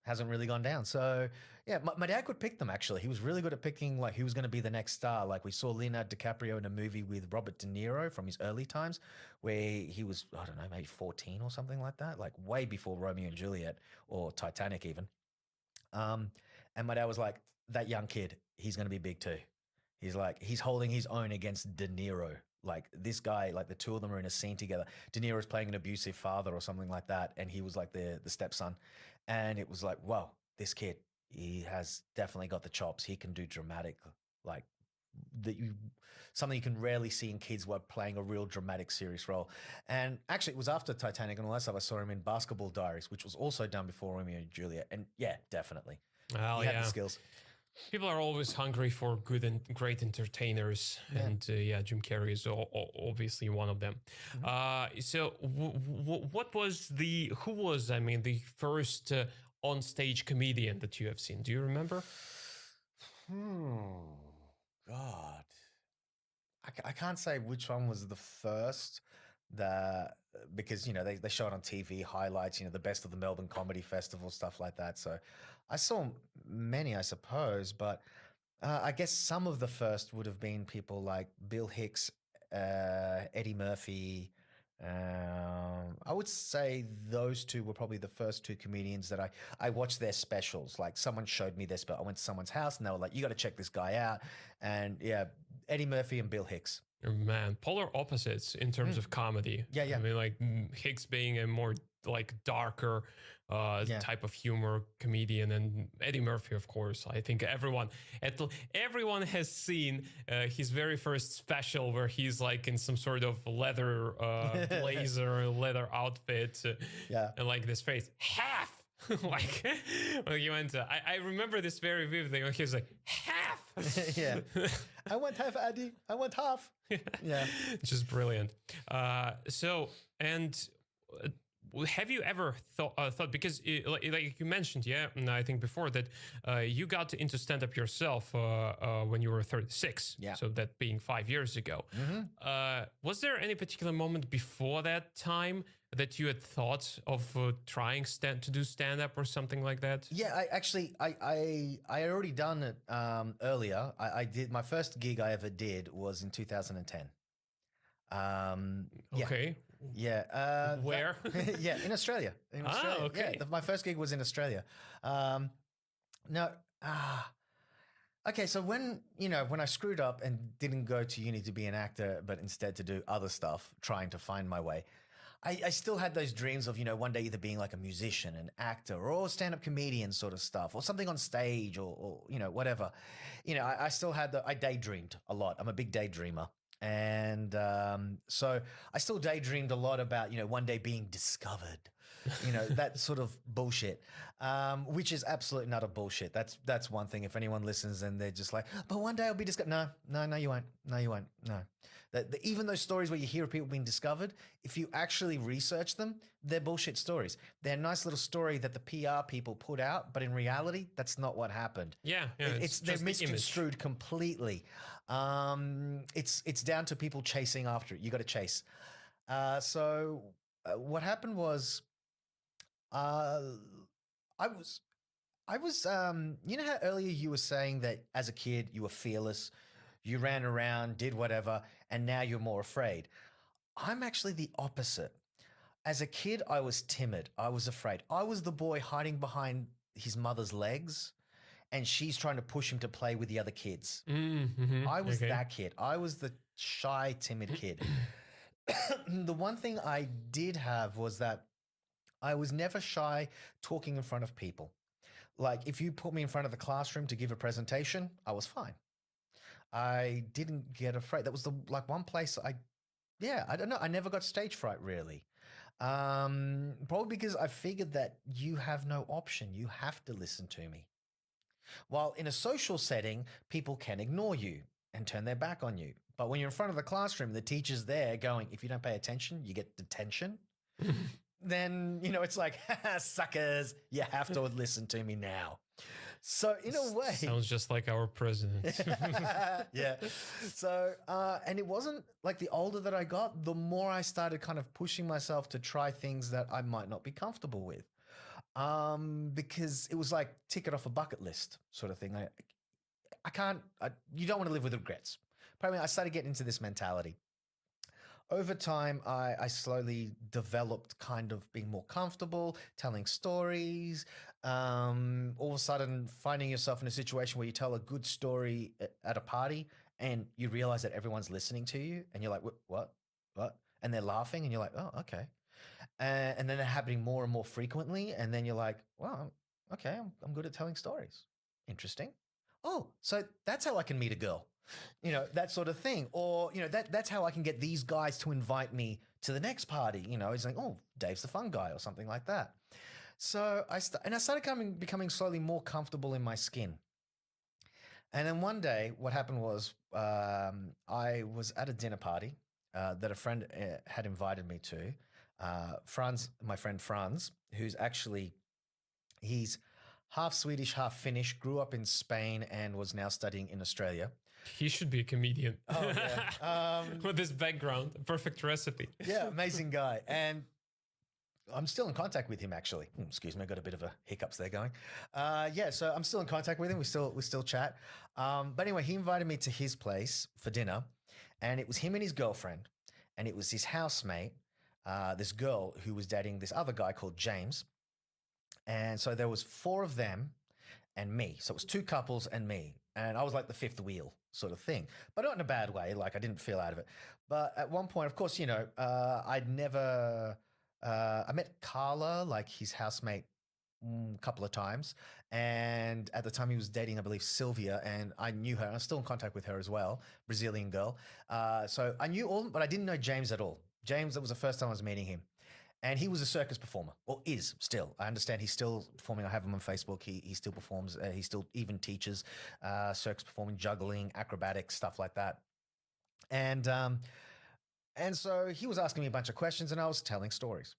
Speaker 2: hasn't really gone down. So yeah, my dad could pick them. Actually, he was really good at picking like who was going to be the next star. Like we saw Leonardo DiCaprio in a movie with Robert De Niro from his early times, where he was, I don't know, maybe 14 or something like that, like way before Romeo and Juliet or Titanic even. And my dad was like, that young kid, he's going to be big too. He's like, he's holding his own against De Niro. Like this guy, like the two of them are in a scene together. De Niro's playing an abusive father or something like that, and he was like the stepson. And it was like, wow, this kid, he has definitely got the chops. He can do dramatic, like something you can rarely see in kids who are playing a real dramatic, serious role. And actually, it was after Titanic and all that stuff. I saw him in Basketball Diaries, which was also done before Romeo and Juliet. And yeah, definitely,
Speaker 1: Well,
Speaker 2: he had the skills.
Speaker 1: People are always hungry for good and great entertainers, and Jim Carrey is obviously one of them. So, what was who was, I mean, the first on-stage comedian that you have seen? Do you remember?
Speaker 2: God, I can't say which one was the first. Because they show it on TV highlights, the best of the Melbourne Comedy Festival, stuff like that. So I saw many, I suppose, but I guess some of the first would have been people like Bill Hicks, Eddie Murphy. I would say those two were probably the first two comedians that I watched their specials. Like someone showed me their special. I went to someone's house and they were like, you got to check this guy out. And yeah, Eddie Murphy and Bill Hicks.
Speaker 1: Man, polar opposites in terms of comedy.
Speaker 2: Yeah.
Speaker 1: I mean, like Hicks being a more like darker type of humor comedian, and Eddie Murphy, of course. I think everyone has seen his very first special where he's like in some sort of leather blazer, leather outfit, and like this face half. like he went I remember this very vividly when he was like half.
Speaker 2: Yeah. I want half, Eddie. I want half. Yeah.
Speaker 1: Just brilliant. So, and have you ever thought because like you mentioned, and I think before that you got into stand-up yourself when you were 36, so that being 5 years ago. Was there any particular moment before that time that you had thought of trying to do stand-up or something like that?
Speaker 2: Yeah, I already done it earlier. I did, my first gig I ever did was in 2010.
Speaker 1: Okay.
Speaker 2: Yeah.
Speaker 1: Where?
Speaker 2: Yeah, in Australia.
Speaker 1: Okay.
Speaker 2: Yeah, my first gig was in Australia. Okay, so when I screwed up and didn't go to uni to be an actor, but instead to do other stuff, trying to find my way, I still had those dreams of, one day either being like a musician, an actor, or stand-up comedian sort of stuff, or something on stage, or whatever. I still had I daydreamed a lot. I'm a big daydreamer. And so I still daydreamed a lot about, one day being discovered, that sort of bullshit, which is absolute and utter bullshit. That's one thing. If anyone listens and they're just like, but one day I'll be discovered. No, you won't. No, you won't. No. Even those stories where you hear of people being discovered, if you actually research them, they're bullshit stories. They're a nice little story that the PR people put out, but in reality, that's not what happened.
Speaker 1: Yeah.
Speaker 2: They're misconstrued completely. It's down to people chasing after it. You got to chase. So what happened was, I was, how earlier you were saying that as a kid you were fearless, you ran around, did whatever, and now you're more afraid. I'm actually the opposite. As a kid, I was timid. I was afraid. I was the boy hiding behind his mother's legs, and she's trying to push him to play with the other kids. I was that kid. I was the shy, timid kid. The one thing I did have was that I was never shy talking in front of people. Like if you put me in front of the classroom to give a presentation, I was fine. I didn't get afraid. That was the one place I don't know. I never got stage fright really. Probably because I figured that you have no option. You have to listen to me. While in a social setting, people can ignore you and turn their back on you. But when you're in front of the classroom, the teacher's there going, if you don't pay attention, you get detention. Then, it's like, suckers, you have to listen to me now. So in a way,
Speaker 1: Sounds just like our president.
Speaker 2: yeah. So, and it wasn't like the older that I got, the more I started kind of pushing myself to try things that I might not be comfortable with. Because it was like tick it off a bucket list sort of thing. I can't, you don't want to live with regrets. Probably I started getting into this mentality. Over time, I slowly developed kind of being more comfortable telling stories. All of a sudden, finding yourself in a situation where you tell a good story at a party and you realize that everyone's listening to you and you're like, what? What? And they're laughing and you're like, oh, okay. And then they're happening more and more frequently. And then you're like, well, okay, I'm good at telling stories. Interesting. Oh, so that's how I can meet a girl, that sort of thing. Or, that's how I can get these guys to invite me to the next party. It's like, oh, Dave's the fun guy or something like that. So I started becoming slowly more comfortable in my skin. And then one day, what happened was I was at a dinner party that a friend had invited me to. Franz, my friend Franz, he's half Swedish, half Finnish, grew up in Spain and was now studying in Australia.
Speaker 1: He should be a comedian.
Speaker 2: Oh, yeah.
Speaker 1: With this background, a perfect recipe.
Speaker 2: Yeah, amazing guy. And I'm still in contact with him, actually. Excuse me, I got a bit of a hiccups there going. So I'm still in contact with him. We still chat. But anyway, he invited me to his place for dinner, and it was him and his girlfriend, and it was his housemate, this girl who was dating this other guy called James. And so there was 4 of them and me. So it was 2 couples and me. And I was like the fifth wheel sort of thing, but not in a bad way. Like I didn't feel out of it. But at one point, of course, I met Carla, like his housemate, a couple of times. And at the time he was dating, I believe, Sylvia, and I knew her. And I'm still in contact with her as well, Brazilian girl. So I knew all, but I didn't know James at all. James, that was the first time I was meeting him. And he was a circus performer, or is still. I understand he's still performing. I have him on Facebook. He still performs. He still even teaches circus performing, juggling, acrobatics, stuff like that. And so he was asking me a bunch of questions, and I was telling stories.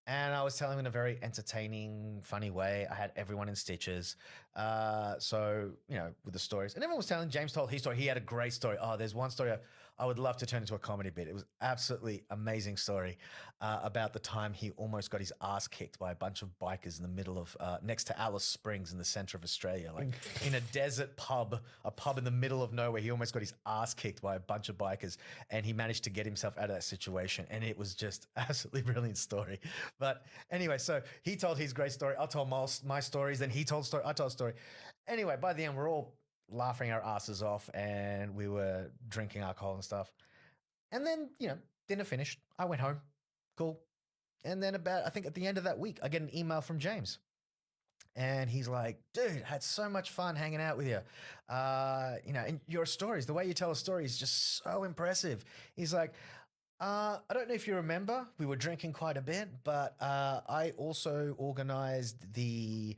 Speaker 2: And I was telling him in a very entertaining, funny way. I had everyone in stitches. With the stories. And everyone was telling, James told his story. He had a great story. Oh, there's one story I would love to turn into a comedy bit. It was absolutely amazing story about the time he almost got his ass kicked by a bunch of bikers in the middle of, next to Alice Springs in the center of Australia, like in a desert pub, a pub in the middle of nowhere. He almost got his ass kicked by a bunch of bikers, and he managed to get himself out of that situation. And it was just absolutely brilliant story. But anyway, so he told his great story. I told my stories. Then he told a story. I told a story. Anyway, by the end, we're all laughing our asses off, and we were drinking alcohol and stuff. And then, dinner finished. I went home. Cool. And then I think at the end of that week, I get an email from James. And he's like, dude, had so much fun hanging out with you. And your stories, the way you tell a story is just so impressive. He's like, I don't know if you remember, we were drinking quite a bit, but I also organized the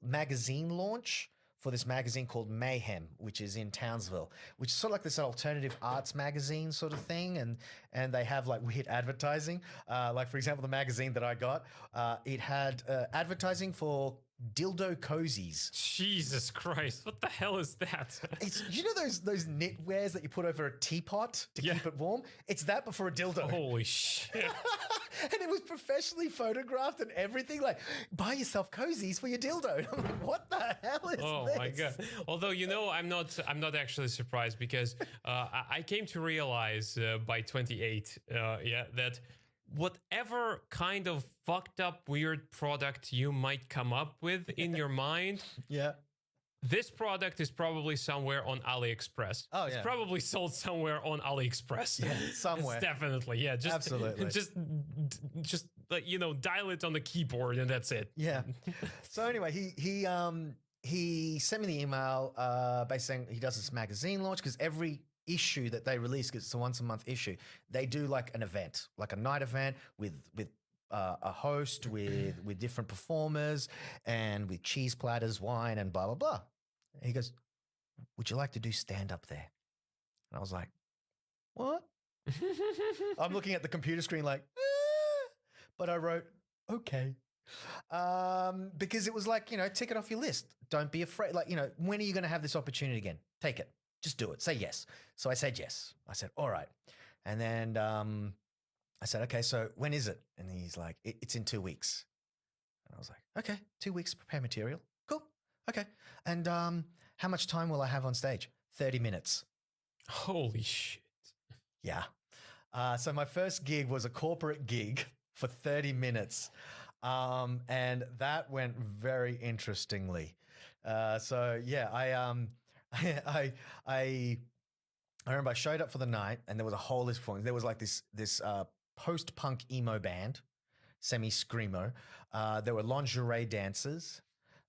Speaker 2: magazine launch for this magazine called Mayhem, which is in Townsville, which is sort of like this alternative arts magazine sort of thing. And they have like weird advertising. Like, for example, the magazine that I got, it had advertising for dildo cozies.
Speaker 1: Jesus Christ, what the hell is that?
Speaker 2: It's those knitwears that you put over a teapot to keep it warm? It's that, but for a dildo.
Speaker 1: Holy shit.
Speaker 2: And it was professionally photographed and everything. Like, buy yourself cozies for your dildo. I'm like, what the hell is this?
Speaker 1: Oh my god! Although I'm not actually surprised, because I came to realize by 28, that whatever kind of fucked up weird product you might come up with in your mind, this product is probably somewhere on AliExpress.
Speaker 2: Oh, yeah.
Speaker 1: It's probably sold somewhere on AliExpress.
Speaker 2: Yeah, somewhere.
Speaker 1: It's definitely, just
Speaker 2: absolutely.
Speaker 1: Just like, dial it on the keyboard and that's it.
Speaker 2: Yeah. So anyway, he sent me the email basically saying he does this magazine launch, because every issue that they release, because it's a once a month issue, they do like an event, like a night event with a host, with different performers, and with cheese platters, wine, and blah blah blah. And he goes, "Would you like to do stand up there?" And I was like, "What?" I'm looking at the computer screen like, but I wrote, "Okay." Because it was like, tick it off your list. Don't be afraid. Like, when are you going to have this opportunity again? Take it. Just do it. Say yes. So I said yes. I said, all right. And then I said, okay, so when is it? And he's like, it's in 2 weeks. And I was like, okay, 2 weeks to prepare material. Cool. Okay. And how much time will I have on stage? 30 minutes.
Speaker 1: Holy shit.
Speaker 2: Yeah. So my first gig was a corporate gig for 30 minutes. And that went very interestingly. So yeah, I remember I showed up for the night and there was a whole list of performances. There was like this post-punk emo band, semi-screamo. There were lingerie dancers.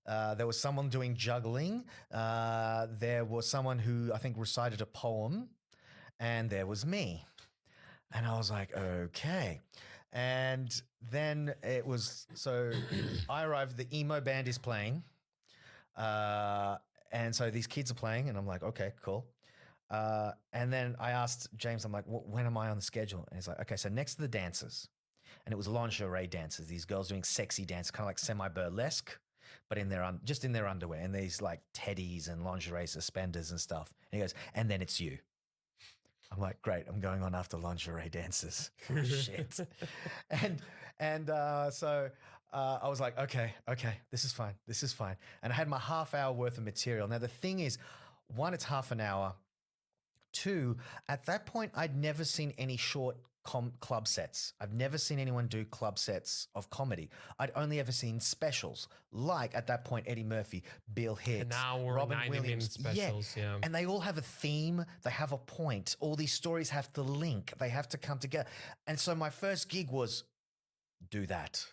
Speaker 2: There was someone doing juggling. There was someone who I think recited a poem, and there was me. And I was like, okay. And then it was, so I arrived, the emo band is playing. And so these kids are playing, and I'm like, okay, cool. And then I asked James, I'm like, when am I on the schedule? And he's like, okay, so next to the dancers, and it was lingerie dancers, these girls doing sexy dance, kind of like semi-burlesque, but just in their underwear, and these like teddies and lingerie suspenders and stuff. And he goes, and then it's you. I'm like, great, I'm going on after lingerie dancers. Oh, shit. So I was like, okay, this is fine. And I had my half-hour worth of material. Now, the thing is, one, it's half an hour. Two, at that point, I'd never seen any short club sets. I've never seen anyone do club sets of comedy. I'd only ever seen specials, like at that point, Eddie Murphy, Bill Hicks,
Speaker 1: An hour,
Speaker 2: Robin
Speaker 1: 90-minute
Speaker 2: Williams.
Speaker 1: specials, yeah.
Speaker 2: And they all have a theme. They have a point. All these stories have to link. They have to come together. And so my first gig was do that.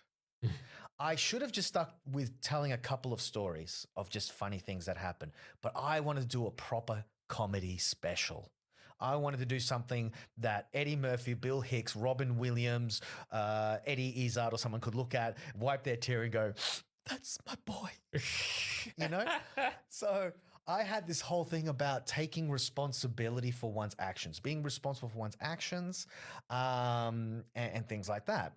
Speaker 2: I should have just stuck with telling a couple of stories of just funny things that happen. But I wanted to do a proper comedy special. I wanted to do something that Eddie Murphy, Bill Hicks, Robin Williams, Eddie Izzard or someone could look at, wipe their tear and go, that's my boy, So I had this whole thing about taking responsibility for one's actions, being responsible for one's actions, and things like that.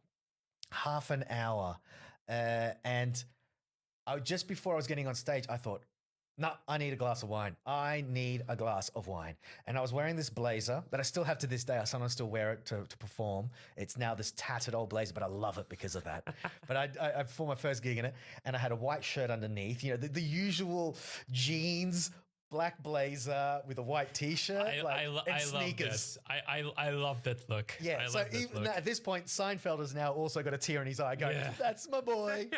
Speaker 2: Half an hour. And just before I was getting on stage, I thought, no, I need a glass of wine. And I was wearing this blazer that I still have to this day. I sometimes still wear it to perform. It's now this tattered old blazer, but I love it because of that. But I performed my first gig in it, and I had a white shirt underneath, the usual jeans, black blazer with a white t-shirt, and sneakers.
Speaker 1: I love that look.
Speaker 2: Yeah, so even at this point, Seinfeld has now also got a tear in his eye going, that's my boy.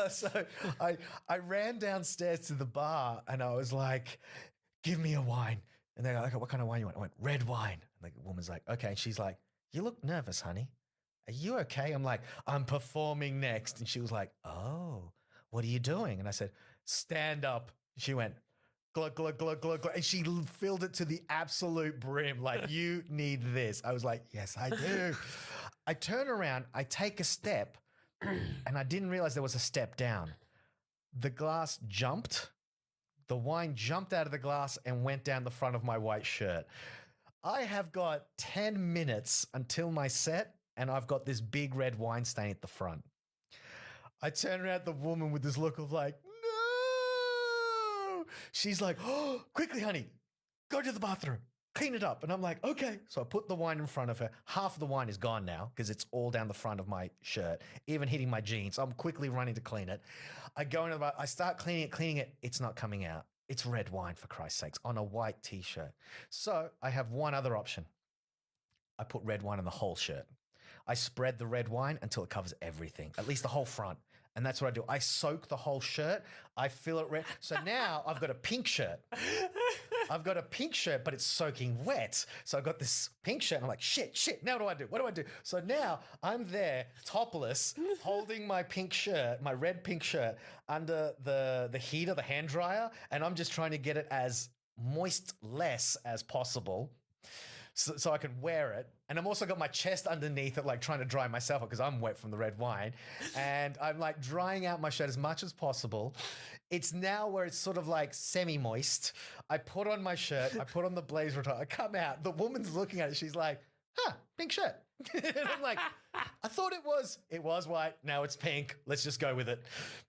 Speaker 2: So I ran downstairs to the bar and I was like, give me a wine. And they're like, okay, what kind of wine you want? I went, red wine. And the woman's like, okay. And she's like, you look nervous, honey. Are you okay? I'm like, I'm performing next. And she was like, oh, what are you doing? And I said, stand up. She went, glug, glug, glug, glug, glug. And she filled it to the absolute brim. Like, you need this. I was like, yes, I do. I turn around, I take a step, and I didn't realize there was a step down. The glass jumped. The wine jumped out of the glass and went down the front of my white shirt. I have got 10 minutes until my set, and I've got this big red wine stain at the front. I turn around at the woman with this look of like, no. She's like, oh, quickly, honey, go to the bathroom, clean it up. And I'm like, okay. So I put the wine in front of her. Half of the wine is gone now because it's all down the front of my shirt, even hitting my jeans. So I'm quickly running to clean it. I go into the bath, I start cleaning it. It's not coming out. It's red wine, for Christ's sakes, on a white t-shirt. So I have one other option. I put red wine on the whole shirt. I spread the red wine until it covers everything, at least the whole front. And that's what I do. I soak the whole shirt. I fill it red. So now I've got a pink shirt. But it's soaking wet. So I've got this pink shirt. And I'm like, shit. Now what do I do? So now I'm there topless, holding my pink shirt, my red pink shirt under the heat of the hand dryer. And I'm just trying to get it as moist-less as possible. So I can wear it. And I'm also got my chest underneath it, like trying to dry myself up because I'm wet from the red wine. And I'm like drying out my shirt as much as possible. It's now where it's sort of like semi-moist. I put on my shirt. I put on the blazer. I come out. The woman's looking at it. She's like, pink shirt. And I'm like, I thought it was white. Now it's pink. Let's just go with it.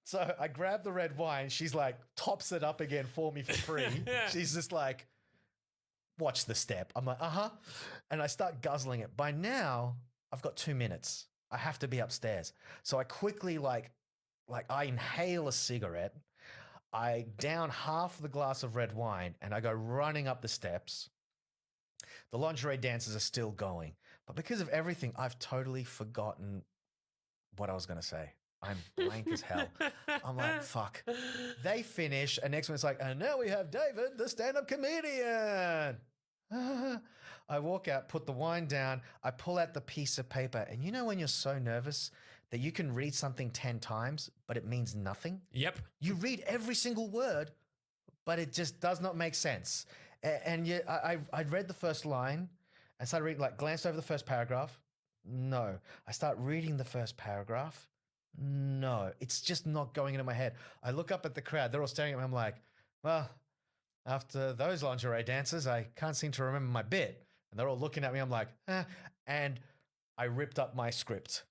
Speaker 2: So I grab the red wine. She's like, tops it up again for me for free. She's just like, watch the step. I'm like, and I start guzzling it. By now, I've got 2 minutes. I have to be upstairs. So I quickly like I inhale a cigarette. I down half the glass of red wine and I go running up the steps. The lingerie dances are still going. But because of everything, I've totally forgotten what I was going to say. I'm blank as hell. I'm like, fuck. They finish, and next one's like, and now we have David, the stand-up comedian. I walk out, put the wine down, I pull out the piece of paper, and you know when you're so nervous that you can read something 10 times, but it means nothing?
Speaker 1: Yep.
Speaker 2: You read every single word, but it just does not make sense. And yet I'd read the first line, I started reading, like, glanced over the first paragraph. No. I start reading the first paragraph. No. It's just not going into my head. I look up at the crowd. They're all staring at me. I'm like, well, after those lingerie dances, I can't seem to remember my bit. And they're all looking at me. I'm like, And I ripped up my script.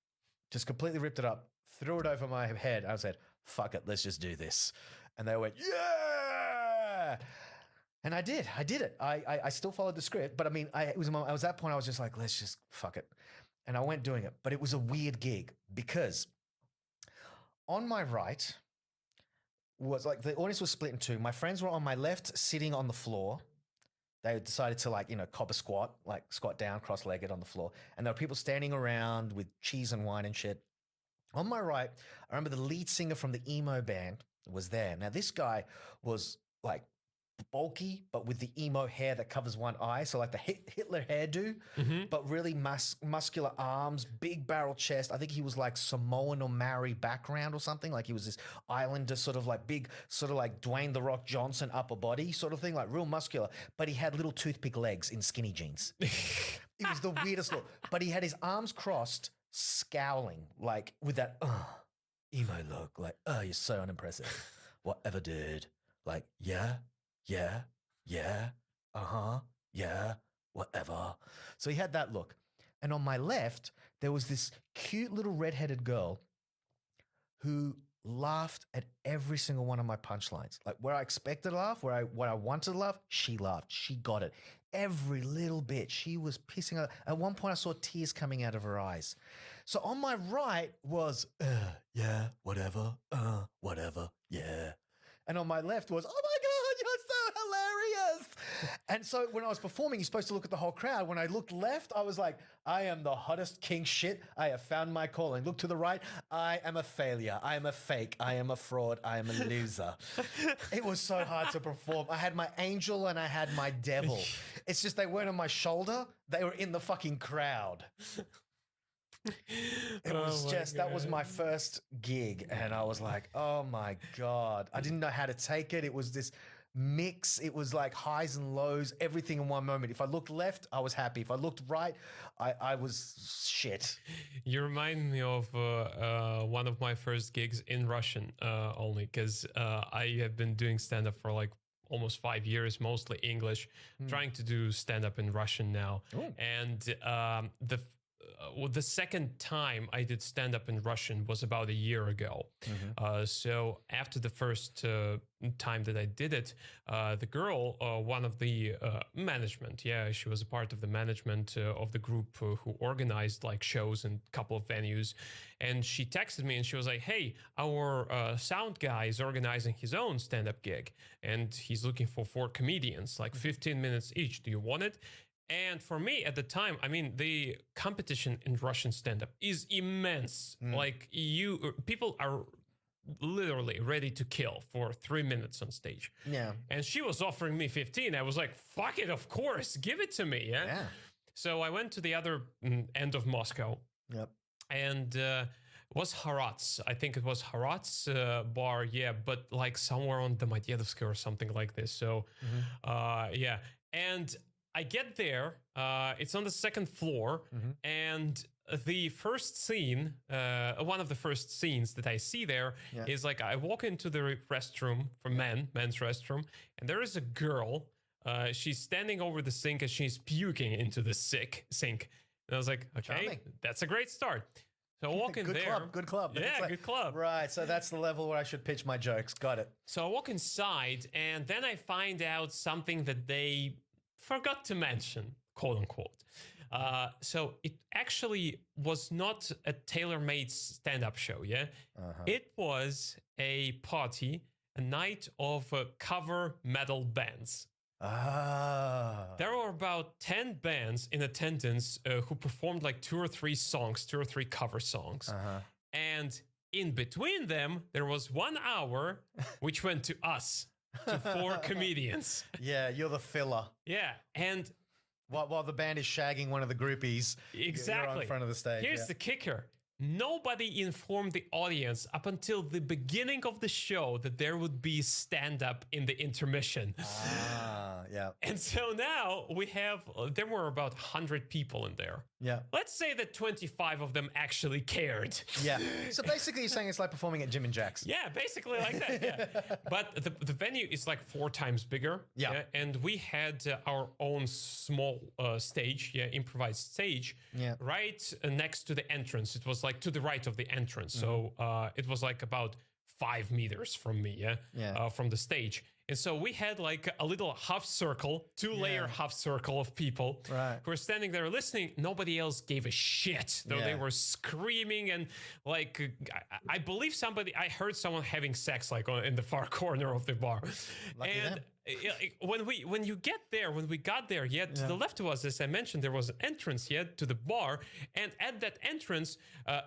Speaker 2: Just completely ripped it up, threw it over my head. I said, fuck it, let's just do this. And they went, yeah! And I did it. I still followed the script, but I mean, I was at that point, I was just like, let's just fuck it. And I went doing it, but it was a weird gig because on my right was like, the audience was split in two. My friends were on my left, sitting on the floor. They decided to cop a squat, like squat down, cross-legged on the floor. And there were people standing around with cheese and wine and shit. On my right, I remember the lead singer from the emo band was there. Now, this guy was like bulky, but with the emo hair that covers one eye. So like the Hitler hairdo, but really muscular arms, big barrel chest. I think he was like Samoan or Maori background or something. Like he was this islander sort of like big, sort of like Dwayne "The Rock" Johnson upper body sort of thing, like real muscular. But he had little toothpick legs in skinny jeans. It was the weirdest look. But he had his arms crossed, scowling, like with that emo look, like, oh, you're so unimpressive. Whatever, dude. Like, yeah, yeah, whatever. So he had that look. And on my left, there was this cute little redheaded girl who laughed at every single one of my punchlines. Like where I expected to laugh, what I wanted to laugh, she laughed. She got it. Every little bit. She was pissing out. At one point, I saw tears coming out of her eyes. So on my right was, yeah, whatever, yeah. And on my left was, oh my God, you're so hilarious. And so when I was performing, you're supposed to look at the whole crowd. When I looked left, I was like, I am the hottest king shit. I have found my calling. Look to the right. I am a failure. I am a fake. I am a fraud. I am a loser. It was so hard to perform. I had my angel and I had my devil. It's just they weren't on my shoulder. They were in the fucking crowd. It was that was my first gig, and I was like, oh my God. I didn't know how to take it. It was this mix. It was like highs and lows, everything in one moment. If I looked left, I was happy. If I looked right, I was shit.
Speaker 1: You remind me of one of my first gigs in Russian, only because I have been doing stand-up for like almost 5 years, mostly English, trying to do stand-up in Russian now. Ooh. And the second time I did stand-up in Russian was about a year ago. So after the first time that I did it, the girl, one of the management, she was a part of the management of the group who organized like shows in a couple of venues. And she texted me and she was like, hey, our sound guy is organizing his own stand-up gig. And he's looking for 4 comedians, like 15 minutes each. Do you want it? And for me at the time, I mean, the competition in Russian stand-up is immense. Like people are literally ready to kill for 3 minutes on stage. Yeah. And she was offering me 15. I was like, fuck it, of course, give it to me. Yeah. So I went to the other end of Moscow. Yep. And was Harats. I think it was Harats bar. Yeah. But like somewhere on the Domodedovo or something like this. So, yeah. And I get there, it's on the 2nd floor, and the first scene, one of the first scenes that I see there is like I walk into the restroom for men's restroom, and there is a girl, she's standing over the sink and she's puking into the sink. And I was like, okay, that's a great start. So I walk in
Speaker 2: Good
Speaker 1: there.
Speaker 2: club, good club.
Speaker 1: Yeah,
Speaker 2: It's like-
Speaker 1: good club.
Speaker 2: Right, so that's the level where I should pitch my jokes. Got it.
Speaker 1: So I walk inside, and then I find out something that they forgot to mention, quote unquote. So it actually was not a tailor-made stand-up show, yeah? It was a party, a night of cover metal bands. There were about 10 bands in attendance who performed like 2 or 3 songs, 2 or 3 cover songs. And in between them, there was 1 hour which went to us, to 4 comedians.
Speaker 2: Yeah, you're the filler.
Speaker 1: Yeah, and
Speaker 2: While the band is shagging one of the groupies.
Speaker 1: exactly.
Speaker 2: You're in front of the stage.
Speaker 1: Here's the kicker. Nobody informed the audience up until the beginning of the show that there would be stand-up in the intermission.
Speaker 2: Yeah.
Speaker 1: And so now we have, there were about 100 people in there.
Speaker 2: Yeah.
Speaker 1: Let's say that 25 of them actually cared.
Speaker 2: Yeah. So basically you're saying it's like performing at Jim and Jack's.
Speaker 1: Yeah, basically like that, yeah. But the venue is like 4 times bigger.
Speaker 2: Yeah.
Speaker 1: And we had our own small stage, improvised stage, right next to the entrance. It was like to the right of the entrance. So it was like about 5 meters from me, from the stage. And so we had like a little half circle, 2-layer half circle of people who were standing there listening. Nobody else gave a shit, though they were screaming and like, I believe I heard someone having sex like in the far corner of the bar. And when we got there, to the left of us, as I mentioned, there was an entrance to the bar. And at that entrance,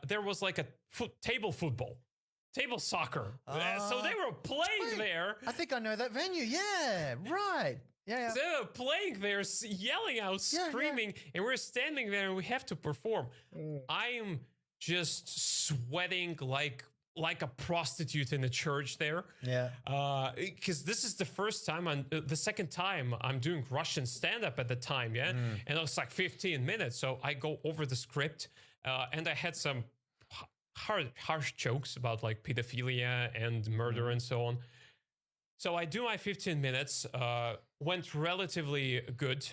Speaker 1: there was like a table soccer. So they were playing there.
Speaker 2: I think I know that venue. Yeah, right. Yeah.
Speaker 1: So they were playing there, yelling out, screaming, and we're standing there and we have to perform. I am just sweating like a prostitute in a church there. Yeah. Because this is the second time I'm doing Russian stand-up at the time, and it was like 15 minutes. So I go over the script, and I had some harsh jokes about like pedophilia and murder and so on. So I do my 15 minutes, went relatively good.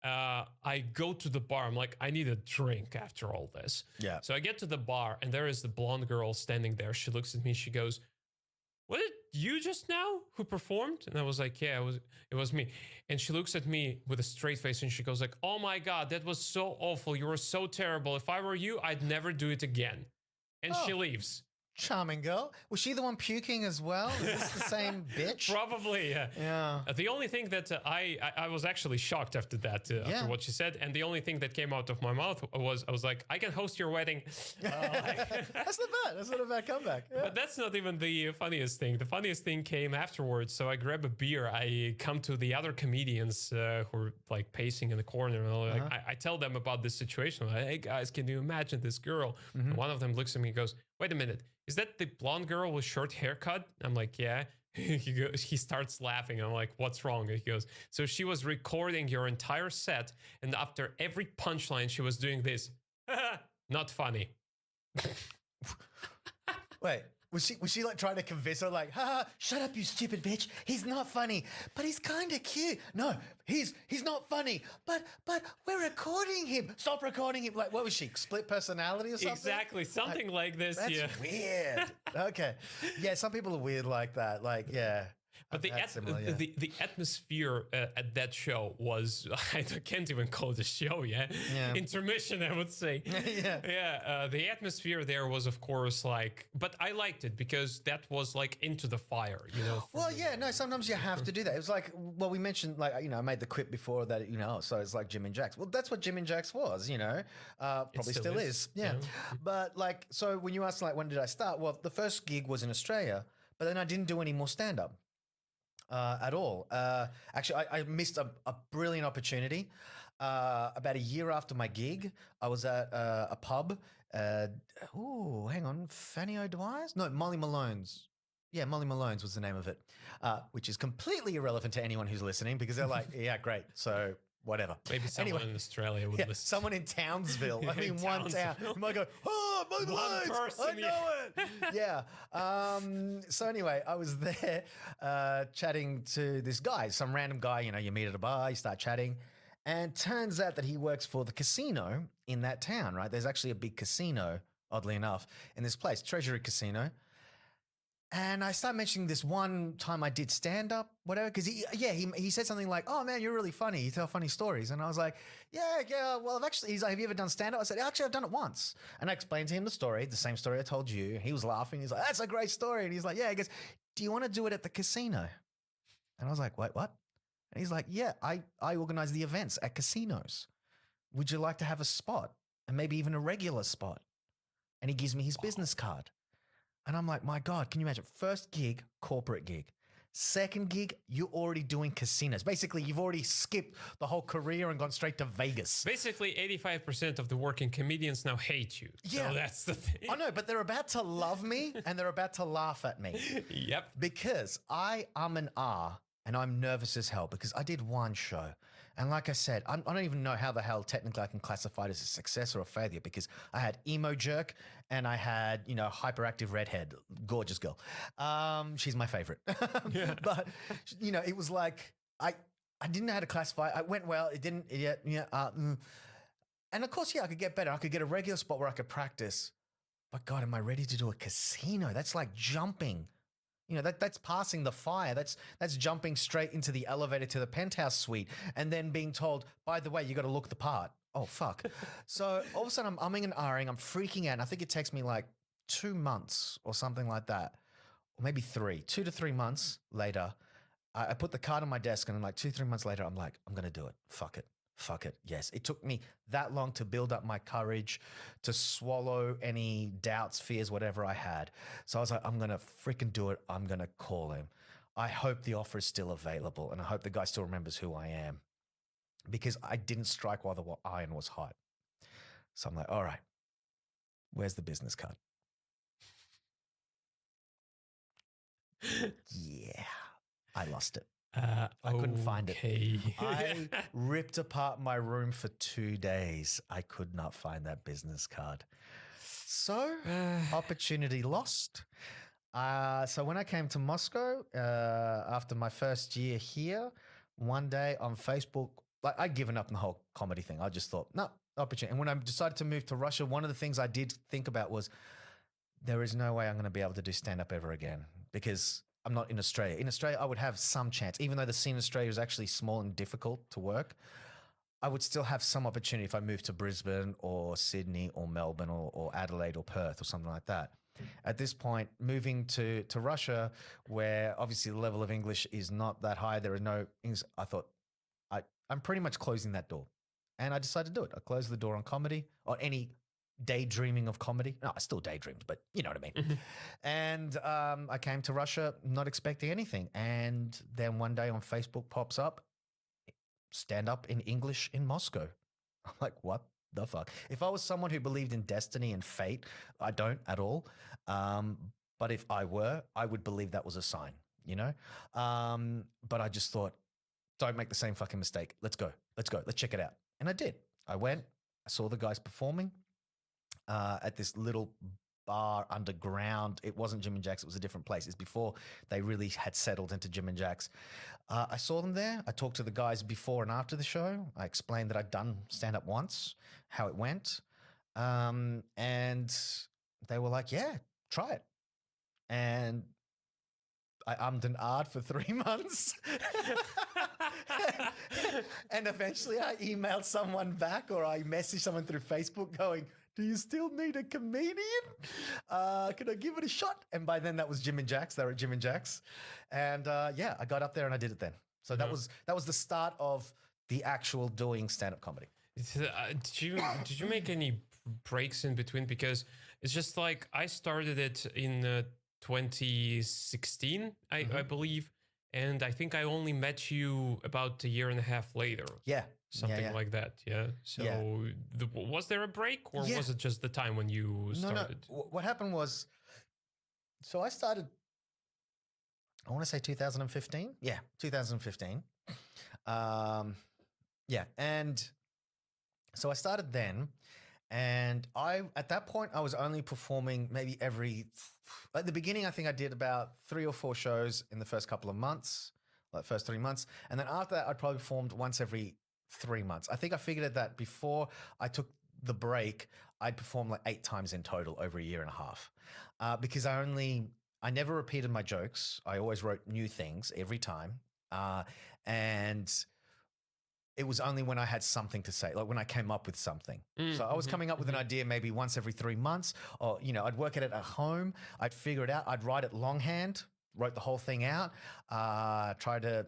Speaker 1: I go to the bar. I'm like, I need a drink after all this. Yeah. So I get to the bar and there is the blonde girl standing there. She looks at me. She goes, "Was it you just now who performed?" And I was like, "Yeah, it was me." And she looks at me with a straight face and she goes like, "Oh my God, that was so awful. You were so terrible. If I were you, I'd never do it again." And she leaves.
Speaker 2: Charming girl. Was she the one puking as well? Is this the same bitch?
Speaker 1: Probably, yeah. The only thing that I was actually shocked after that, after what she said. And the only thing that came out of my mouth was, I was like, "I can host your wedding."
Speaker 2: That's not bad. That's not a bad comeback. Yeah.
Speaker 1: But that's not even the funniest thing. The funniest thing came afterwards. So I grab a beer. I come to the other comedians who are like pacing in the corner. And I tell them about this situation. I'm like, "Hey guys, can you imagine this girl?" And one of them looks at me and goes, "Wait a minute. Is that the blonde girl with short haircut?" I'm like, "Yeah." He starts laughing. I'm like, "What's wrong?" And he goes, "So she was recording your entire set, and after every punchline, she was doing this. Not funny."
Speaker 2: Wait, was she like trying to convince her, like, "Ha, shut up, you stupid bitch. He's not funny, but he's kind of cute. No, he's not funny, but we're recording him. Stop recording him." Like, what was she? Split personality or something?
Speaker 1: Exactly, something like this.
Speaker 2: That's weird. Okay, yeah, some people are weird like that. Like, yeah.
Speaker 1: But the atmosphere at that show was, I can't even call it a show, intermission, I would say. The atmosphere there was, of course, like, but I liked it because that was like into the fire,
Speaker 2: Well, sometimes you have to do that. It was like, well, we mentioned, like, I made the quip before that, so it's like Jim and Jack's. Well, that's what Jim and Jack's was, probably still is. Yeah. But like, so when you asked, like, when did I start? Well, the first gig was in Australia, but then I didn't do any more stand-up. At all. Actually, I missed a brilliant opportunity. About a year after my gig, I was at a pub. Hang on. Fanny O'Dwyer's? No, Molly Malone's. Yeah, Molly Malone's was the name of it, which is completely irrelevant to anyone who's listening because they're like, "Yeah, great. So whatever."
Speaker 1: Maybe someone in Australia would listen.
Speaker 2: Someone in Townsville. I mean, one town. You might go, "Oh, Molly Malone's. I know it." Yeah. So anyway, I was there chatting to this guy, some random guy, you meet at a bar, you start chatting. And turns out that he works for the casino in that town, right? There's actually a big casino oddly enough, in this place, Treasury Casino. And I started mentioning this one time I did stand up, whatever, because he said something like, "Oh man, you're really funny. You tell funny stories." And I was like, "Yeah. Well, he's like, "Have you ever done stand up?" I said, "Actually, I've done it once." And I explained to him the same story I told you. He was laughing. He's like, "That's a great story." And he's like, "Yeah." He goes, "Do you want to do it at the casino?" And I was like, "Wait, what?" And he's like, "Yeah, I organize the events at casinos. Would you like to have a spot, and maybe even a regular spot?" And he gives me his business card. And I'm like, my God, can you imagine? First gig, corporate gig. Second gig, you're already doing casinos. Basically, you've already skipped the whole career and gone straight to Vegas.
Speaker 1: Basically, 85% of the working comedians now hate you.
Speaker 2: Yeah.
Speaker 1: So that's the thing.
Speaker 2: I know, but they're about to love me and they're about to laugh at me.
Speaker 1: Yep.
Speaker 2: Because I and I'm nervous as hell because I did one show. And like I said, I don't even know how the hell technically I can classify it as a success or a failure because I had emo jerk and I had, hyperactive redhead, gorgeous girl. She's my favorite.
Speaker 1: Yeah.
Speaker 2: But, it was like, I didn't know how to classify. I went well. It didn't, And of course, I could get better. I could get a regular spot where I could practice. But God, am I ready to do a casino? That's like jumping. That's passing the fire. That's jumping straight into the elevator to the penthouse suite and then being told, by the way, you got to look the part. Oh, fuck. So all of a sudden I'm umming and ahhing. I'm freaking out. And I think it takes me like 2 months or something like that. Or maybe 3, 2 to 3 months later, I put the card on my desk and I'm like 2, 3 months later, I'm like, I'm going to do it. Fuck it. Yes. It took me that long to build up my courage, to swallow any doubts, fears, whatever I had. So I was like, I'm going to freaking do it. I'm going to call him. I hope the offer is still available. And I hope the guy still remembers who I am because I didn't strike while the iron was hot. So I'm like, all right, where's the business card? Yeah, I lost it. I couldn't find it. I ripped apart my room for 2 days. I could not find that business card. So opportunity lost. So when I came to Moscow after my first year here, one day on Facebook, I'd given up on the whole comedy thing. I just thought, no, opportunity. And when I decided to move to Russia, one of the things I did think about was there is no way I'm going to be able to do stand-up ever again because I'm not in Australia. In Australia, I would have some chance. Even though the scene in Australia is actually small and difficult to work, I would still have some opportunity if I moved to Brisbane or Sydney or Melbourne or Adelaide or Perth or something like that. At this point, moving to Russia, where obviously the level of English is not that high, there are no things, I thought, I'm pretty much closing that door. And I decided to do it. I closed the door on comedy or any daydreaming of comedy. No, I still daydreamed, but you know what I mean. And I came to Russia not expecting anything. And then one day on Facebook pops up, stand up in English in Moscow. I'm like, what the fuck? If I was someone who believed in destiny and fate, I don't at all. But if I were, I would believe that was a sign, But I just thought, don't make the same fucking mistake. Let's go. Let's check it out. And I did. I went, I saw the guys performing at this little bar underground. It wasn't Jim and Jack's. It was a different place. It's before they really had settled into Jim and Jack's. I saw them there. I talked to the guys before and after the show. I explained that I'd done stand-up once, how it went. And they were like, yeah, try it. And I ummed and ahed for 3 months. And eventually I emailed someone back or I messaged someone through Facebook going, do you still need a comedian? Can I give it a shot? And by then that was Jim and Jack's. They were at Jim and Jack's. And I got up there and I did it then. So that was the start of the actual doing stand-up comedy.
Speaker 1: Did you make any breaks in between? Because it's just like I started it in 2016, I believe. And I think I only met you about a year and a half later.
Speaker 2: Yeah.
Speaker 1: Something like that. Yeah. So was there a break or was it just the time when you started?
Speaker 2: No. What happened was, so I started, I want to say 2015. Yeah, 2015. And so I started then. And at that point, I was only performing maybe at the beginning, I think I did about 3 or 4 shows in the first couple of months, like first 3 months. And then after that, I'd probably performed once every 3 months. I think I figured that before I took the break, I'd perform like 8 times in total over a year and a half, because I never repeated my jokes. I always wrote new things every time, and it was only when I had something to say, like when I came up with something. So I was coming up with an idea maybe once every 3 months, or, I'd work at it at home. I'd figure it out. I'd write it longhand, wrote the whole thing out, try to,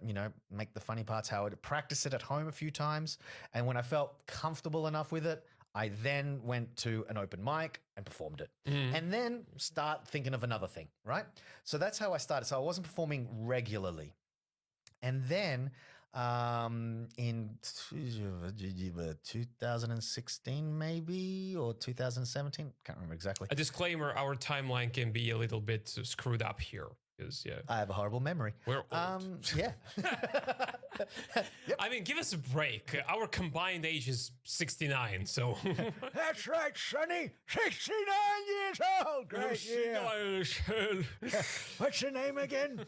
Speaker 2: make the funny parts, how I'd practice it at home a few times. And when I felt comfortable enough with it, I then went to an open mic and performed it, and then start thinking of another thing, right? So that's how I started. So I wasn't performing regularly. And then in 2016 maybe, or 2017, can't remember exactly.
Speaker 1: A disclaimer, our timeline can be a little bit screwed up here.
Speaker 2: I have a horrible memory.
Speaker 1: We're old.
Speaker 2: Yeah.
Speaker 1: Yep. I mean, give us a break. Our combined age is 69, so...
Speaker 2: That's right, Sonny. 69 years old. Great year. What's your name again?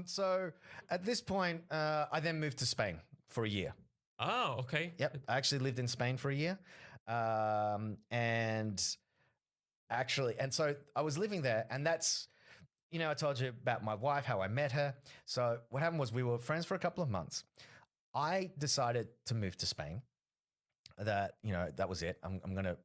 Speaker 2: So at this point, I then moved to Spain for a year.
Speaker 1: Oh, okay.
Speaker 2: Yep. I actually lived in Spain for a year. And so I was living there, and that's... I told you about my wife, how I met her. So what happened was we were friends for a couple of months. I decided to move to Spain. That was it.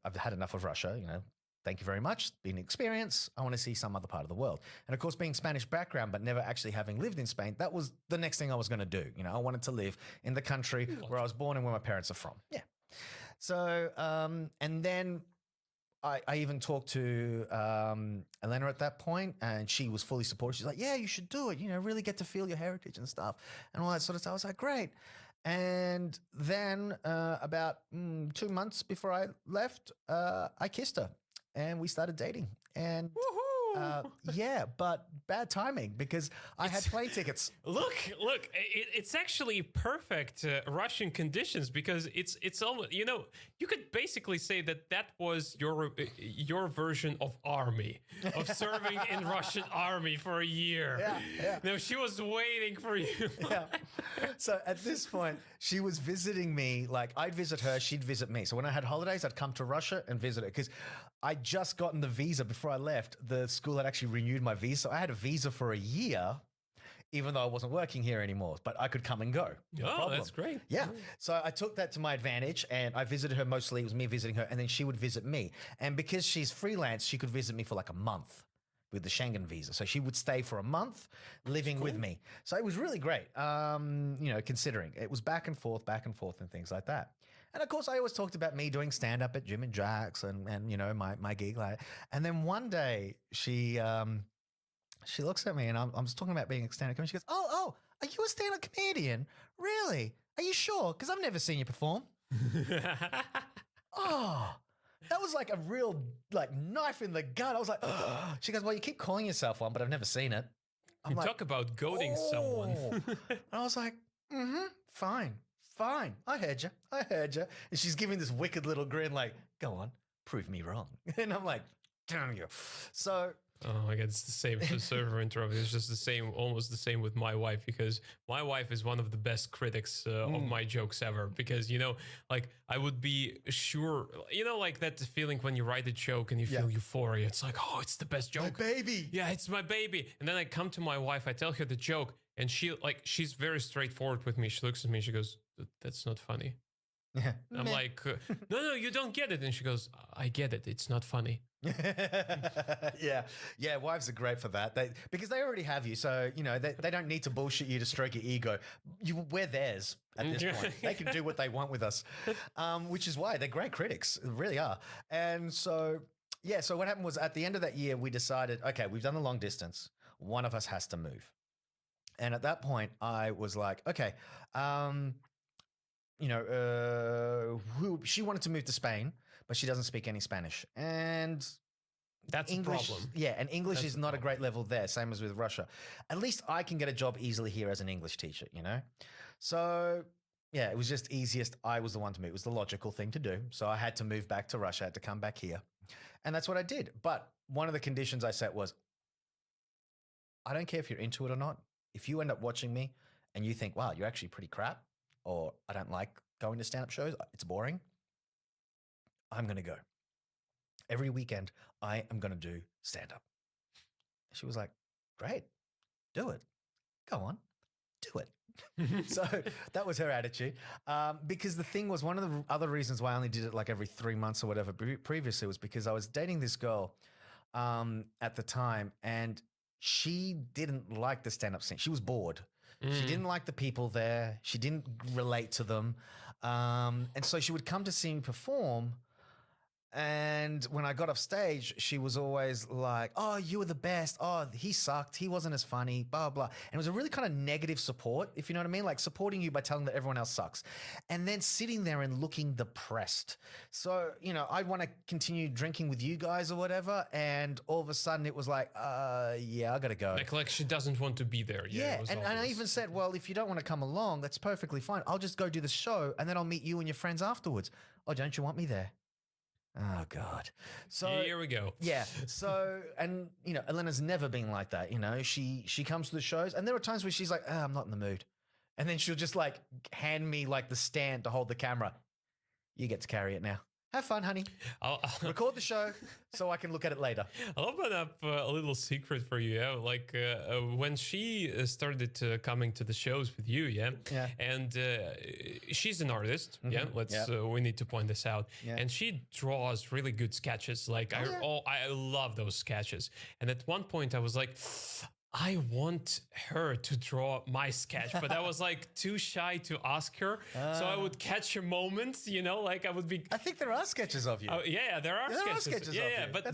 Speaker 2: I've had enough of Russia. Thank you very much. Been an experience. I want to see some other part of the world. And of course, being Spanish background, but never actually having lived in Spain, that was the next thing I was going to do. I wanted to live in the country where I was born and where my parents are from. Yeah. So, and then I even talked to Elena at that point, and she was fully supportive. She's like, yeah, you should do it. Really get to feel your heritage and stuff and all that sort of stuff. I was like, great. And then about 2 months before I left, I kissed her and we started dating. And yeah, but bad timing because I had plane tickets.
Speaker 1: Look, it's actually perfect Russian conditions because it's almost, you could basically say that was your version of army, of serving in Russian army for a year.
Speaker 2: Yeah.
Speaker 1: No, she was waiting for you.
Speaker 2: Yeah. So at this point, she was visiting me. Like I'd visit her, she'd visit me. So when I had holidays, I'd come to Russia and visit her because I'd just gotten the visa before I left. The school had actually renewed my visa. So I had a visa for a year, even though I wasn't working here anymore, but I could come and go. No problem.
Speaker 1: That's great.
Speaker 2: Yeah. So I took that to my advantage and I visited her mostly. It was me visiting her and then she would visit me. And because she's freelance, she could visit me for like a month with the Schengen visa. So she would stay for a month living with me. So it was really great, considering it was back and forth and things like that. And of course, I always talked about me doing stand-up at Jim and Jack's and my gig. And then one day she looks at me and I'm just talking about being a stand-up comedian. She goes, oh, are you a stand-up comedian? Really? Are you sure? Because I've never seen you perform. Oh, that was like a real knife in the gut. I was like, oh. She goes, well, you keep calling yourself one, but I've never seen it.
Speaker 1: You talk about goading someone.
Speaker 2: And I was like, fine. I heard you. And she's giving this wicked little grin like, go on, prove me wrong. And I'm like, damn you. So...
Speaker 1: Oh my God, it's the same. So sorry for interrupting. It's just the same, almost the same with my wife because my wife is one of the best critics of my jokes ever because, I would be sure, like that feeling when you write a joke and you feel euphoria. It's like, oh, it's the best joke.
Speaker 2: My baby.
Speaker 1: Yeah, it's my baby. And then I come to my wife, I tell her the joke and she's very straightforward with me. She looks at me and she goes, that's not funny.
Speaker 2: Yeah.
Speaker 1: I'm like, no, you don't get it. And she goes, I get it. It's not funny.
Speaker 2: Yeah. Wives are great for that. Because they already have you. So, they don't need to bullshit you to stroke your ego. We're theirs at this point. They can do what they want with us, which is why they're great critics. They really are. And so, so what happened was at the end of that year, we decided, okay, we've done the long distance. One of us has to move. And at that point, I was like, okay, she wanted to move to Spain, but she doesn't speak any Spanish. And
Speaker 1: that's
Speaker 2: English,
Speaker 1: a problem.
Speaker 2: Yeah, and English is not a great level there, same as with Russia. At least I can get a job easily here as an English teacher, So, yeah, it was just easiest. I was the one to move. It was the logical thing to do. So I had to move back to Russia. I had to come back here. And that's what I did. But one of the conditions I set was, I don't care if you're into it or not. If you end up watching me and you think, wow, you're actually pretty crap, or I don't like going to stand-up shows, it's boring, I'm going to go. Every weekend, I am going to do stand-up. She was like, great, do it. Go on, do it. So that was her attitude. Because the thing was, one of the other reasons why I only did it like every 3 months or whatever previously was because I was dating this girl at the time, and she didn't like the stand-up scene. She was bored. She didn't like the people there. She didn't relate to them. And so she would come to see me perform. And when I got off stage, she was always like, oh, you were the best. Oh, he sucked. He wasn't as funny, blah, blah. And it was a really kind of negative support, if you know what I mean? Like supporting you by telling that everyone else sucks. And then sitting there and looking depressed. So, I'd want to continue drinking with you guys or whatever. And all of a sudden it was like, yeah, I got to go.
Speaker 1: Like she doesn't want to be there.
Speaker 2: Yeah. And I even said, well, if you don't want to come along, that's perfectly fine. I'll just go do the show and then I'll meet you and your friends afterwards. Oh, don't you want me there? Oh God! So
Speaker 1: here we go.
Speaker 2: Yeah. So and Elena's never been like that. She comes to the shows, and there are times where she's like, I'm not in the mood, and then she'll just like hand me like the stand to hold the camera. You get to carry it now. Have fun, honey. I'll record the show so I can look at it later.
Speaker 1: I'll open up a little secret for you. Yeah? Like when she started coming to the shows with you, and she's an artist. Mm-hmm. We need to point this out. Yeah. And she draws really good sketches. Like I love those sketches. And at one point I was like, I want her to draw my sketch, but I was like too shy to ask her. So I would catch a moment, like I would be.
Speaker 2: I think there are sketches of you.
Speaker 1: Yeah, there are sketches. Yeah, but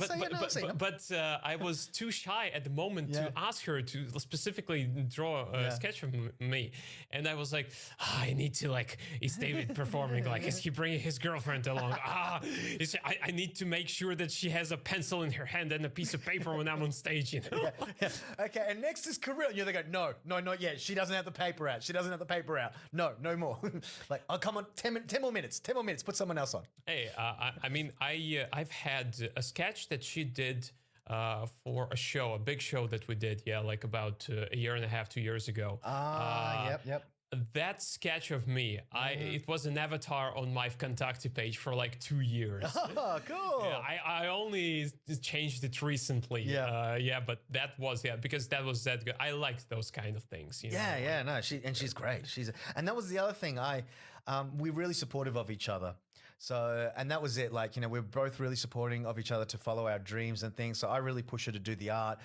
Speaker 1: I was too shy at the moment to ask her to specifically draw a sketch of me, and I was like, I need to is David performing? Like, is he bringing his girlfriend along? I need to make sure that she has a pencil in her hand and a piece of paper when I'm on stage.
Speaker 2: Yeah. Okay. And next is Kirill. And you're there going, no, not yet. She doesn't have the paper out. No more. Like, oh, come on, 10 more minutes. Put someone else on.
Speaker 1: Hey, I've had a sketch that she did for a big show that we did, like about a year and a half, 2 years ago.
Speaker 2: Yep.
Speaker 1: That sketch of me, it was an avatar on my Contacti page for like 2 years.
Speaker 2: Oh, cool.
Speaker 1: Yeah, I only changed it recently. But that was, because that was that good. I liked those kind of things.
Speaker 2: No, she's great. And that was the other thing. We're really supportive of each other. So, and that was it. Like, we're both really supporting of each other to follow our dreams and things. So I really push her to do the art.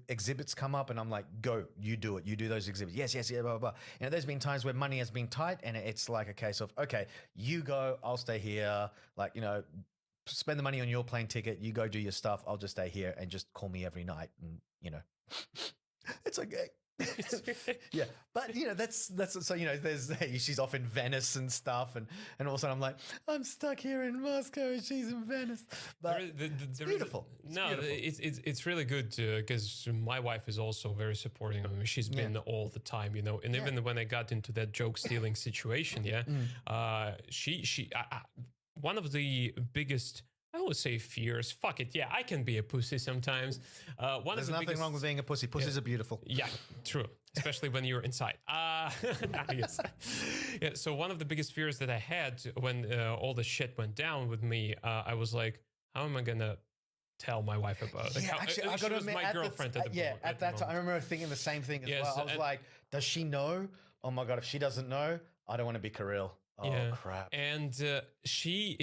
Speaker 2: Exhibits come up and I'm like, go, you do it. You do those exhibits. Yes, blah, blah, blah. There's been times where money has been tight and it's like a case of, okay, you go, I'll stay here. Like, spend the money on your plane ticket. You go do your stuff. I'll just stay here and just call me every night. And, it's okay. Yeah, but that's so there's she's off in Venice and stuff, and all of a sudden I'm like, I'm stuck here in Moscow and she's in Venice. But it's beautiful.
Speaker 1: It's really good because my wife is also very supporting of me. She's been all the time, and even when I got into that joke stealing situation, she one of the biggest, I always say fears. Fuck it. Yeah, I can be a pussy sometimes.
Speaker 2: There's nothing wrong with being a pussy. Pussies are beautiful.
Speaker 1: Yeah, true. Especially when you're inside. Yes. Yeah, so one of the biggest fears that I had when all the shit went down with me, I was like, how am I going to tell my wife about it?
Speaker 2: Actually, I got to admit,
Speaker 1: my girlfriend at the moment.
Speaker 2: At that time, I remember thinking the same thing as well. I was like, does she know? Oh my God, if she doesn't know, I don't want to be Kirill. Oh, crap.
Speaker 1: And she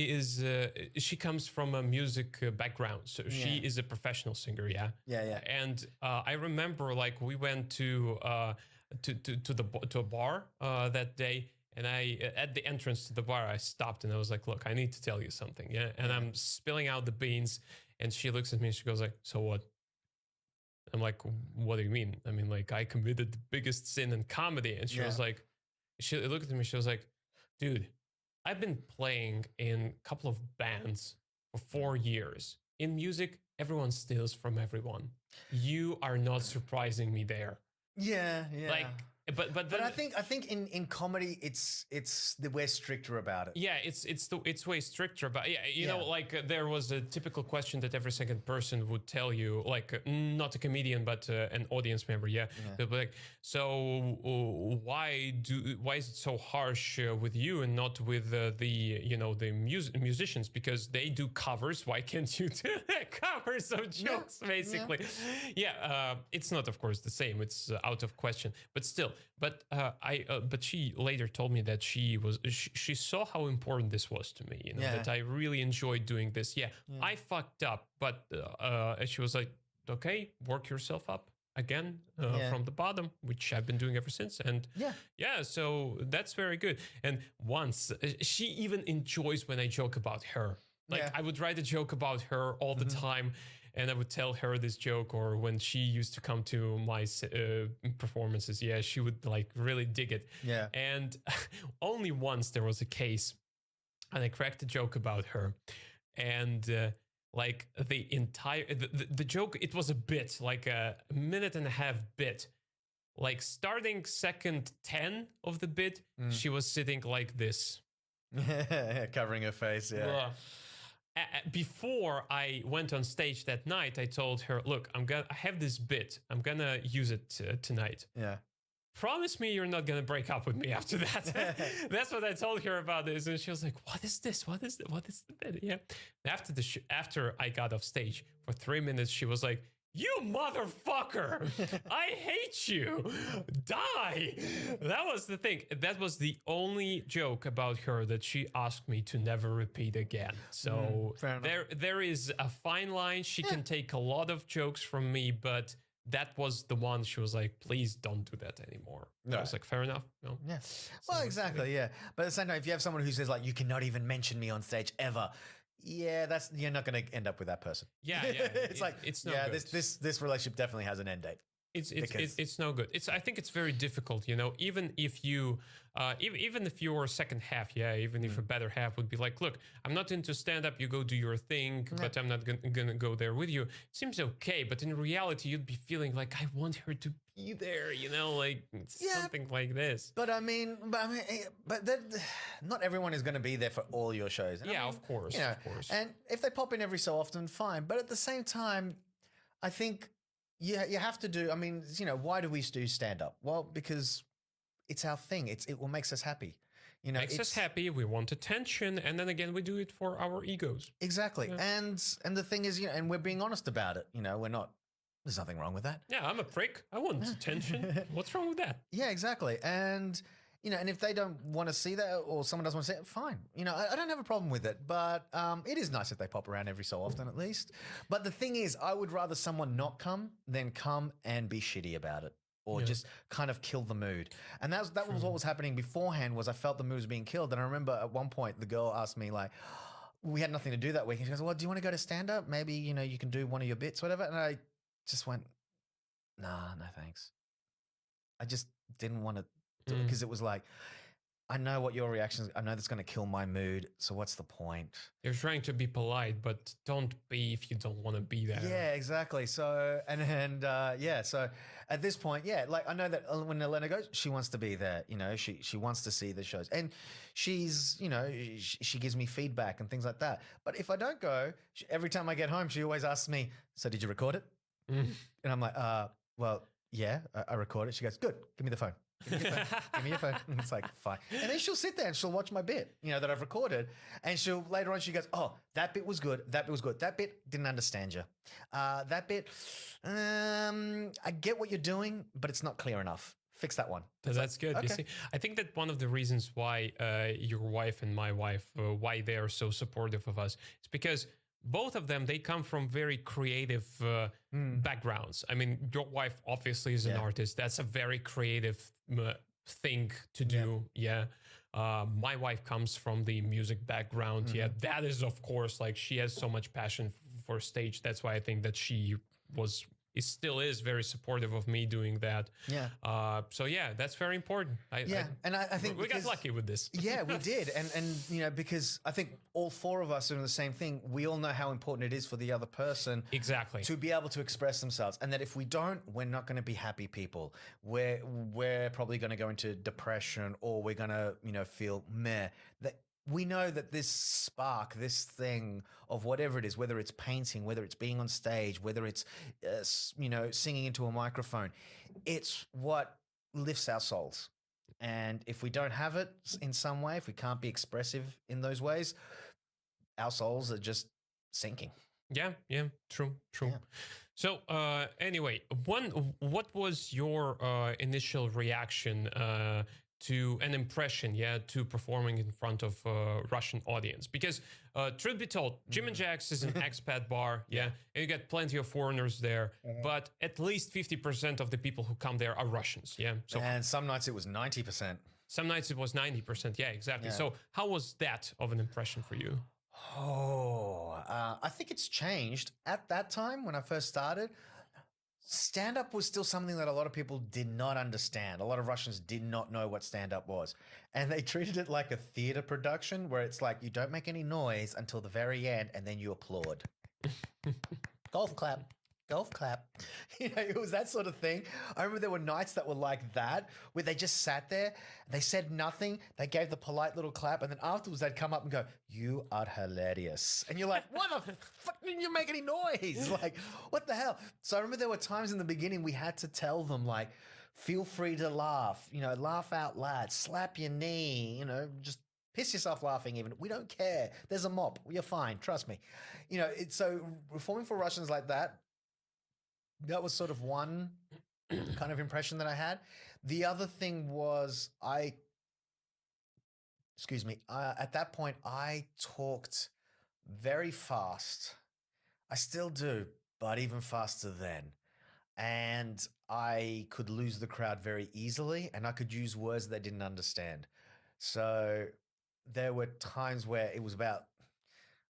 Speaker 1: comes from a music background. So she is a professional singer. Yeah. And I remember we went to a bar that day. And at the entrance to the bar, I stopped and I was like, look, I need to tell you something. Yeah. And I'm spilling out the beans and she looks at me and she goes like, so what? I'm like, what do you mean? I mean, I committed the biggest sin in comedy. And she was like, she looked at me, she was like, dude, I've been playing in a couple of bands for 4 years. In music, everyone steals from everyone. You are not surprising me there.
Speaker 2: Yeah.
Speaker 1: But
Speaker 2: But
Speaker 1: then,
Speaker 2: I think in comedy we're stricter about it.
Speaker 1: yeah, it's way stricter. But yeah, you know,
Speaker 2: Yeah.
Speaker 1: like there was a typical question that every second person would tell you, like not a comedian but an audience member. Yeah, they'll be like, so why is it so harsh with you and not with the musicians, because they do covers? Why can't you do covers of jokes? Basically, yeah. It's not, of course, the same. It's out of question. But still, but but she later told me that she saw how important this was to me. You know, that I really enjoyed doing this. Yeah, I fucked up, but she was like, okay, work yourself up again from the bottom, which I've been doing ever since. And yeah, so that's very good. And once she even enjoys when I joke about her. Like I would write a joke about her all the time, and I would tell her this joke. Or when she used to come to my performances, yeah, she would like really dig it.
Speaker 2: Yeah.
Speaker 1: And only once there was a case, and I cracked a joke about her, and like the entire the joke, it was a bit like a minute and a half bit. Like starting second 10 of the bit, she was sitting like this,
Speaker 2: covering her face. Yeah.
Speaker 1: Before I went on stage that night, I told her, "Look, I have this bit. I'm gonna use it tonight.
Speaker 2: Yeah.
Speaker 1: Promise me you're not gonna break up with me after that." That's what I told her about this, and she was like, "What is this? What is the bit?" Yeah. After after I got off stage for 3 minutes, she was like, "You motherfucker! I hate you! Die!" That was the thing. That was the only joke about her that she asked me to never repeat again. So there is a fine line. She can take a lot of jokes from me, but that was the one she was like, "Please don't do that anymore." I was like, "Fair enough." No.
Speaker 2: Yeah. Well, exactly. Yeah. But at the same time, if you have someone who says like, "You cannot even mention me on stage ever," yeah, you're not going to end up with that person.
Speaker 1: Yeah.
Speaker 2: It's like,
Speaker 1: it's no
Speaker 2: yeah,
Speaker 1: good.
Speaker 2: this relationship definitely has an end date.
Speaker 1: It's no good. I think it's very difficult, you know, even if you even if your second half, even if a better half would be like, "Look, I'm not into stand-up, you go do your thing, but I'm not gonna go there with you." It seems okay, but in reality you'd be feeling like, I want her to be there, you know, like something like this.
Speaker 2: But I mean, not everyone is going to be there for all your shows. And
Speaker 1: Of course,
Speaker 2: you know,
Speaker 1: of course.
Speaker 2: And if they pop in every so often, fine. But at the same time, I think you have to do. I mean, you know, why do we do stand up? Well, because it's our thing. It what makes us happy. You know,
Speaker 1: Makes us happy. We want attention, and then again, we do it for our egos.
Speaker 2: Exactly. And the thing is, you know, and we're being honest about it. You know, we're not. There's nothing wrong with that.
Speaker 1: Yeah, I'm a prick. I want attention. What's wrong with that?
Speaker 2: Yeah, exactly. And you know, and if they don't want to see that, or someone doesn't want to see it, fine. You know, I don't have a problem with it. But it is nice if they pop around every so often, at least. But the thing is, I would rather someone not come than come and be shitty about it, or just kind of kill the mood. And that was what was happening beforehand. Was I felt the mood was being killed. And I remember at one point the girl asked me like, we had nothing to do that week. And she goes, "Well, do you want to go to stand up? Maybe, you know, you can do one of your bits, whatever." And I just went, "Nah, no thanks." I just didn't want to do it because it was like, I know what your reactions. I know that's going to kill my mood. So what's the point?
Speaker 1: You're trying to be polite, but don't be if you don't want to be there.
Speaker 2: Yeah, exactly. So so at this point, like I know that when Elena goes, she wants to be there. You know, she wants to see the shows, and she's, you know, she gives me feedback and things like that. But if I don't go, every time I get home, she always asks me, "So did you record it?" And I'm like, well, yeah, I recorded it." She goes, "Good, give me the phone. Give me your phone. Give me your phone." And it's like, fine. And then she'll sit there and she'll watch my bit, you know, that I've recorded. And she'll later on, she goes, "Oh, that bit was good. That bit was good. That bit didn't understand you. That bit, I get what you're doing, but it's not clear enough. Fix that one."
Speaker 1: That's good. You see, I think that one of the reasons why your wife and my wife, why they are so supportive of us, is because both of them, they come from very creative backgrounds. I mean, your wife obviously is an artist. That's a very creative thing to do. Yeah. My wife comes from the music background. Yeah. That is, of course, like she has so much passion for stage. That's why I think that she was he still is very supportive of me doing that.
Speaker 2: Yeah.
Speaker 1: So yeah, that's very important.
Speaker 2: And I think
Speaker 1: we got lucky with this.
Speaker 2: Yeah, we did. And because I think all four of us are doing the same thing. We all know how important it is for the other person
Speaker 1: Exactly.
Speaker 2: to be able to express themselves. And that if we don't, we're not going to be happy people. We're probably going to go into depression, or we're going to, feel meh. That we know that this spark, this thing of whatever it is, whether it's painting, whether it's being on stage, whether it's, singing into a microphone, it's what lifts our souls. And if we don't have it in some way, if we can't be expressive in those ways, our souls are just sinking.
Speaker 1: Yeah, true.
Speaker 2: Yeah.
Speaker 1: So anyway, what was your initial reaction to an impression, to performing in front of a Russian audience? Because truth be told, Jim and Jack's is an expat bar, and you get plenty of foreigners there, but at least 50% of the people who come there are Russians, So,
Speaker 2: and some nights it was 90%.
Speaker 1: Some nights it was 90%, exactly. So how was that of an impression for you?
Speaker 2: I think it's changed. At that time, when I first started, stand-up was still something that a lot of people did not understand. A lot of Russians did not know what stand-up was. And they treated it like a theater production where it's like you don't make any noise until the very end and then you applaud. Golf clap. Golf clap. It was that sort of thing. I remember there were nights that were like that, where they just sat there, they said nothing, they gave the polite little clap, and then afterwards they'd come up and go, "You are hilarious." And you're like, what the fuck didn't you make any noise? Like, what the hell? So I remember there were times in the beginning we had to tell them, like, feel free to laugh, laugh out loud, slap your knee, just piss yourself laughing even. We don't care. There's a mop. You're fine. Trust me. So performing for Russians like that was sort of one kind of impression that I had. The other thing was at that point, I talked very fast. I still do, but even faster then. And I could lose the crowd very easily, and I could use words they didn't understand. So there were times where it was about,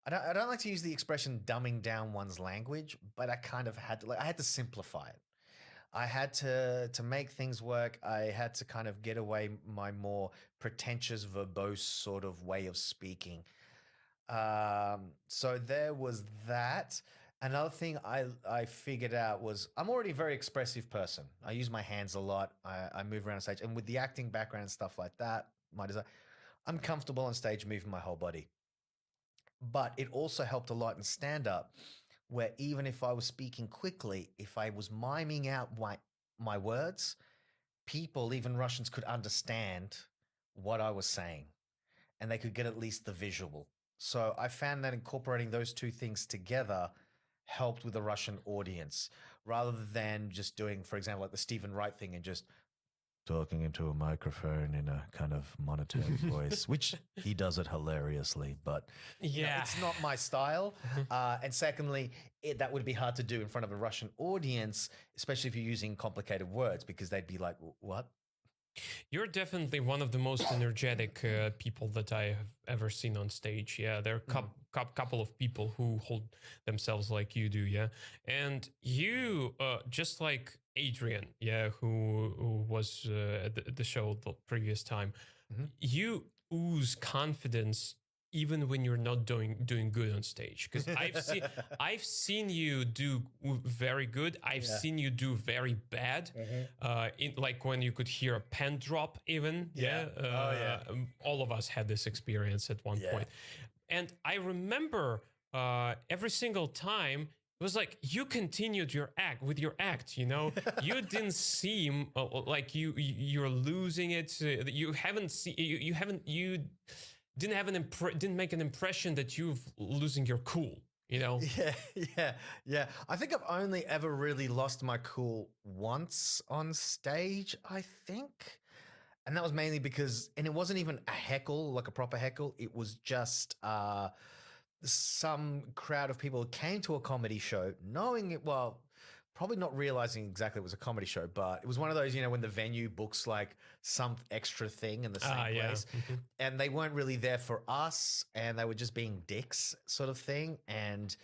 Speaker 2: I don't like to use the expression dumbing down one's language, but I kind of had to, I had to simplify it. I had to make things work. I had to kind of get away my more pretentious, verbose sort of way of speaking. So there was that. Another thing I figured out was I'm already a very expressive person. I use my hands a lot. I move around stage, and with the acting background and stuff like that, I'm comfortable on stage moving my whole body. But it also helped a lot in stand-up, where even if I was speaking quickly, if I was miming out my words, people, even Russians, could understand what I was saying, and they could get at least the visual. So I found that incorporating those two things together helped with the Russian audience, rather than just doing, for example, like the Stephen Wright thing and just talking into a microphone in a kind of monotone voice, which he does it hilariously, but it's not my style. And secondly, that would be hard to do in front of a Russian audience, especially if you're using complicated words, because they'd be like, what?
Speaker 1: You're definitely one of the most energetic people that I have ever seen on stage. Yeah, there are couple of people who hold themselves like you do. Yeah, and you, just like Adrian, who was at the show the previous time, you ooze confidence even when you're not doing good on stage. Because I've seen you do very good. I've seen you do very bad. In like when you could hear a pen drop even. All of us had this experience at one point. And I remember every single time it was like you continued your act. You didn't seem like you're losing it. You didn't make an impression that you're losing your cool.
Speaker 2: Yeah. I think I've only ever really lost my cool once on stage, I think. And that was mainly because, and it wasn't even a heckle, like a proper heckle. It was just some crowd of people came to a comedy show knowing it, well, probably not realizing exactly it was a comedy show, but it was one of those, when the venue books like some extra thing in the same place. And they weren't really there for us, and they were just being dicks sort of thing. And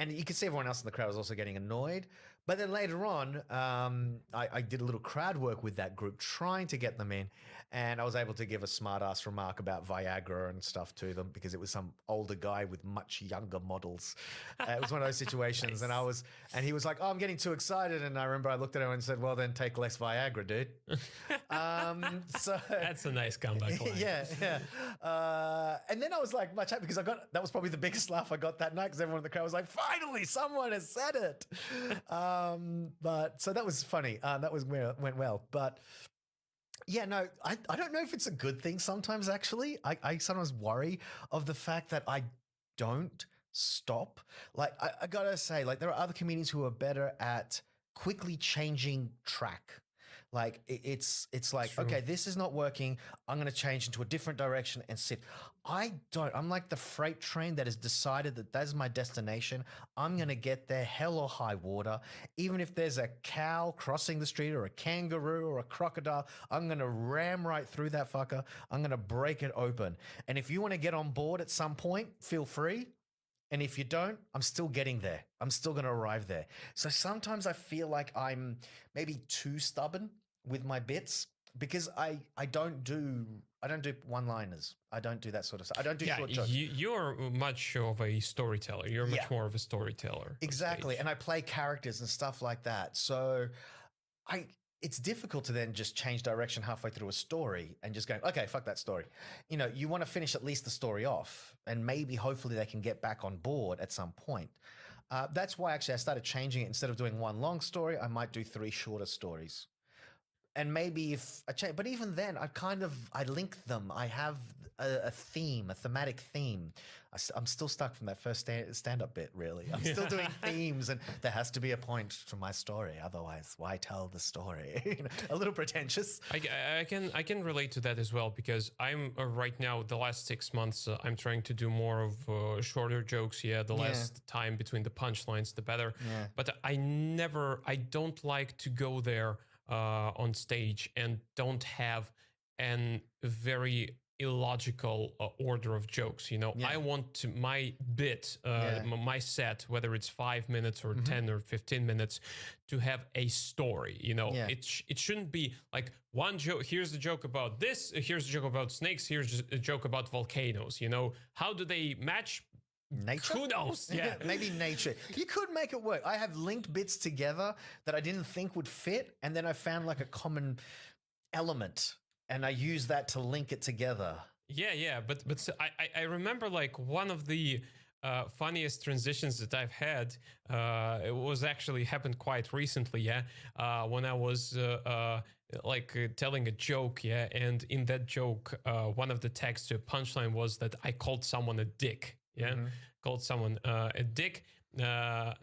Speaker 2: you could see everyone else in the crowd was also getting annoyed. But then later on, I did a little crowd work with that group, trying to get them in, and I was able to give a smart ass remark about Viagra and stuff to them because it was some older guy with much younger models. It was one of those situations,
Speaker 1: Nice.
Speaker 2: and he was like, "Oh, I'm getting too excited," and I remember I looked at him and said, "Well, then take less Viagra, dude." So
Speaker 1: That's a nice comeback line.
Speaker 2: yeah. And then I was like much happy because that was probably the biggest laugh I got that night because everyone in the crowd was like, finally, someone has said it. But so that was funny. That went well. But yeah, no, I don't know if it's a good thing sometimes, actually. I sometimes worry of the fact that I don't stop. Like, I gotta say, like, there are other comedians who are better at quickly changing track. Like it's like,
Speaker 1: True.
Speaker 2: okay, this is not working. I'm going to change into a different direction and shift. I don't. I'm like the freight train that has decided that that's my destination. I'm going to get there, hell or high water. Even if there's a cow crossing the street or a kangaroo or a crocodile, I'm going to ram right through that fucker. I'm going to break it open. And if you want to get on board at some point, feel free. And if you don't, I'm still getting there. I'm still going to arrive there. So sometimes I feel like I'm maybe too stubborn with my bits because I don't do one-liners. I don't do that sort of stuff. I don't do short jokes.
Speaker 1: You're much of a storyteller. You're much more of a storyteller.
Speaker 2: Exactly. And I play characters and stuff like that. So it's difficult to then just change direction halfway through a story and just go, okay, fuck that story. You know, you want to finish at least the story off and maybe hopefully they can get back on board at some point. That's why actually I started changing it. Instead of doing one long story, I might do 3 shorter stories. And maybe if I change, but even then, I link them. I have a theme, a thematic theme. I'm still stuck from that first stand-up bit, really. I'm still doing themes, and there has to be a point to my story. Otherwise, why tell the story? You know, a little pretentious.
Speaker 1: I can relate to that as well because I'm right now the last 6 months I'm trying to do more of shorter jokes. Yeah, the less time between the punchlines, the better.
Speaker 2: Yeah.
Speaker 1: But I don't like to go there on stage and don't have an very illogical order of jokes. You know, I want to my bit, my set, whether it's 5 minutes or 10 or 15 minutes, to have a story. You know, it shouldn't be like one joke. Here's a joke about this. Here's a joke about snakes. Here's a joke about volcanoes. You know, how do they match?
Speaker 2: Nature?
Speaker 1: Who knows? Yeah.
Speaker 2: Maybe nature. You could make it work. I have linked bits together that I didn't think would fit, and then I found like a common element, and I used that to link it together.
Speaker 1: Yeah. But so I remember like one of the funniest transitions that I've had. It was actually happened quite recently. Yeah, when I was telling a joke. Yeah, and in that joke, one of the texts to a punchline was that I called someone a dick. Yeah, called someone a dick. No,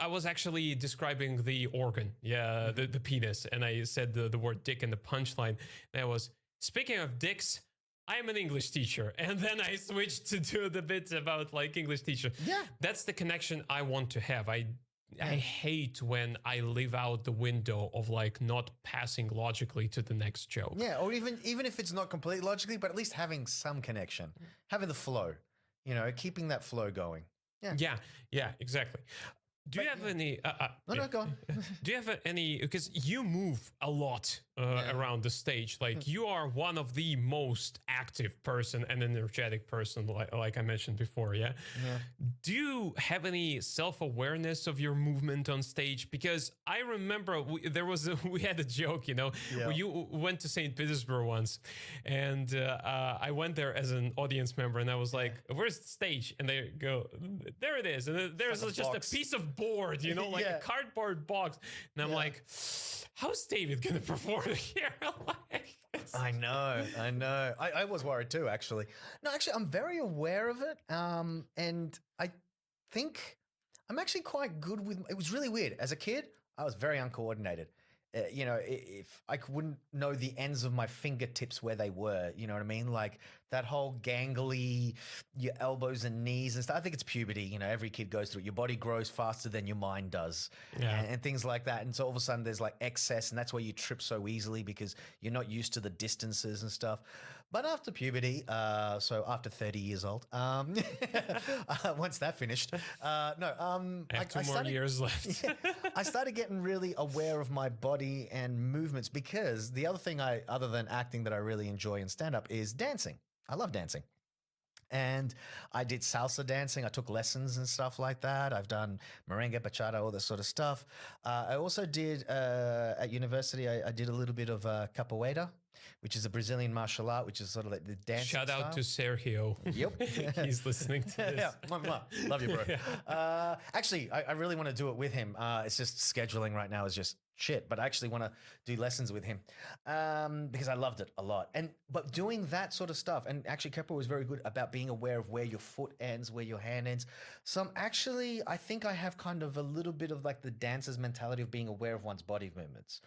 Speaker 1: I was actually describing the organ, the penis, and I said the word dick in the punchline. And I was, speaking of dicks, I'm an English teacher. And then I switched to do the bit about like English teacher.
Speaker 2: Yeah.
Speaker 1: That's the connection I want to have. I hate when I leave out the window of like not passing logically to the next joke.
Speaker 2: Yeah, or even if it's not completely logically, but at least having some connection, having the flow, you know, keeping that flow going.
Speaker 1: Yeah, exactly. Do you have any?
Speaker 2: No, go on.
Speaker 1: Do you have any? Because you move a lot around the stage. Like you are one of the most active person and energetic person, like I mentioned before. Yeah. Do you have any self-awareness of your movement on stage? Because I remember we had a joke. You know, you went to St. Petersburg once, and I went there as an audience member, and I was like, "Where's the stage?" And they go, "There it is." And there's
Speaker 2: like
Speaker 1: just
Speaker 2: box.
Speaker 1: A piece of board, you know, like a cardboard box. And I'm like, how's David gonna perform here?
Speaker 2: I know. I was worried too, actually. No, actually, I'm very aware of it. And I think I'm actually quite good with, it was really weird. As a kid, I was very uncoordinated. You know, if I wouldn't know the ends of my fingertips where they were, you know what I mean? Like that whole gangly, your elbows and knees and stuff. I think it's puberty. You know, every kid goes through it. Your body grows faster than your mind does,
Speaker 1: Yeah.
Speaker 2: and things like that. And so all of a sudden there's like excess, and that's why you trip so easily because you're not used to the distances and stuff. But after puberty, so after 30 years old, once that finished, no,
Speaker 1: I have 2 more years left.
Speaker 2: yeah, I started getting really aware of my body and movements because the other thing other than acting that I really enjoy in stand up is dancing. I love dancing. And I did salsa dancing. I took lessons and stuff like that. I've done merengue, bachata, all this sort of stuff. I also did at university. I did a little bit of capoeira, which is a Brazilian martial art, which is sort of like the dance.
Speaker 1: Shout out to Sergio.
Speaker 2: Yep.
Speaker 1: He's listening to this.
Speaker 2: Yeah, love you, bro. Actually, I really want to do it with him. It's just scheduling right now is just shit, but I actually want to do lessons with him because I loved it a lot. But doing that sort of stuff, and actually Kepler was very good about being aware of where your foot ends, where your hand ends. So I think I have kind of a little bit of like the dancer's mentality of being aware of one's body movements.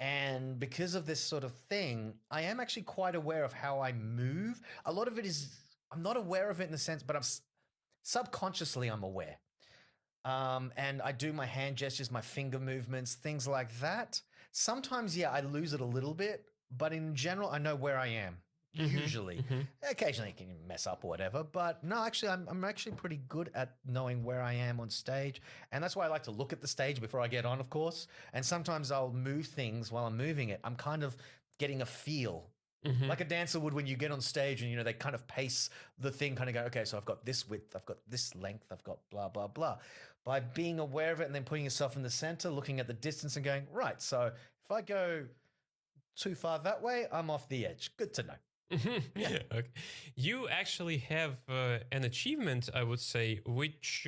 Speaker 2: And because of this sort of thing, I am actually quite aware of how I move. A lot of it is, I'm not aware of it in the sense, but subconsciously I'm aware. And I do my hand gestures, my finger movements, things like that. Sometimes, yeah, I lose it a little bit, but in general, I know where I am. Usually, occasionally you can mess up or whatever, but no, actually, I'm actually pretty good at knowing where I am on stage, and that's why I like to look at the stage before I get on, of course. And sometimes I'll move things while I'm moving it. I'm kind of getting a feel. Like a dancer would when you get on stage and, you know, they kind of pace the thing, kind of go, okay, so I've got this width, I've got this length, I've got blah, blah, blah. By being aware of it and then putting yourself in the center, looking at the distance and going, right, so if I go too far that way, I'm off the edge. Good to know.
Speaker 1: Yeah. Okay. You actually have an achievement, I would say, which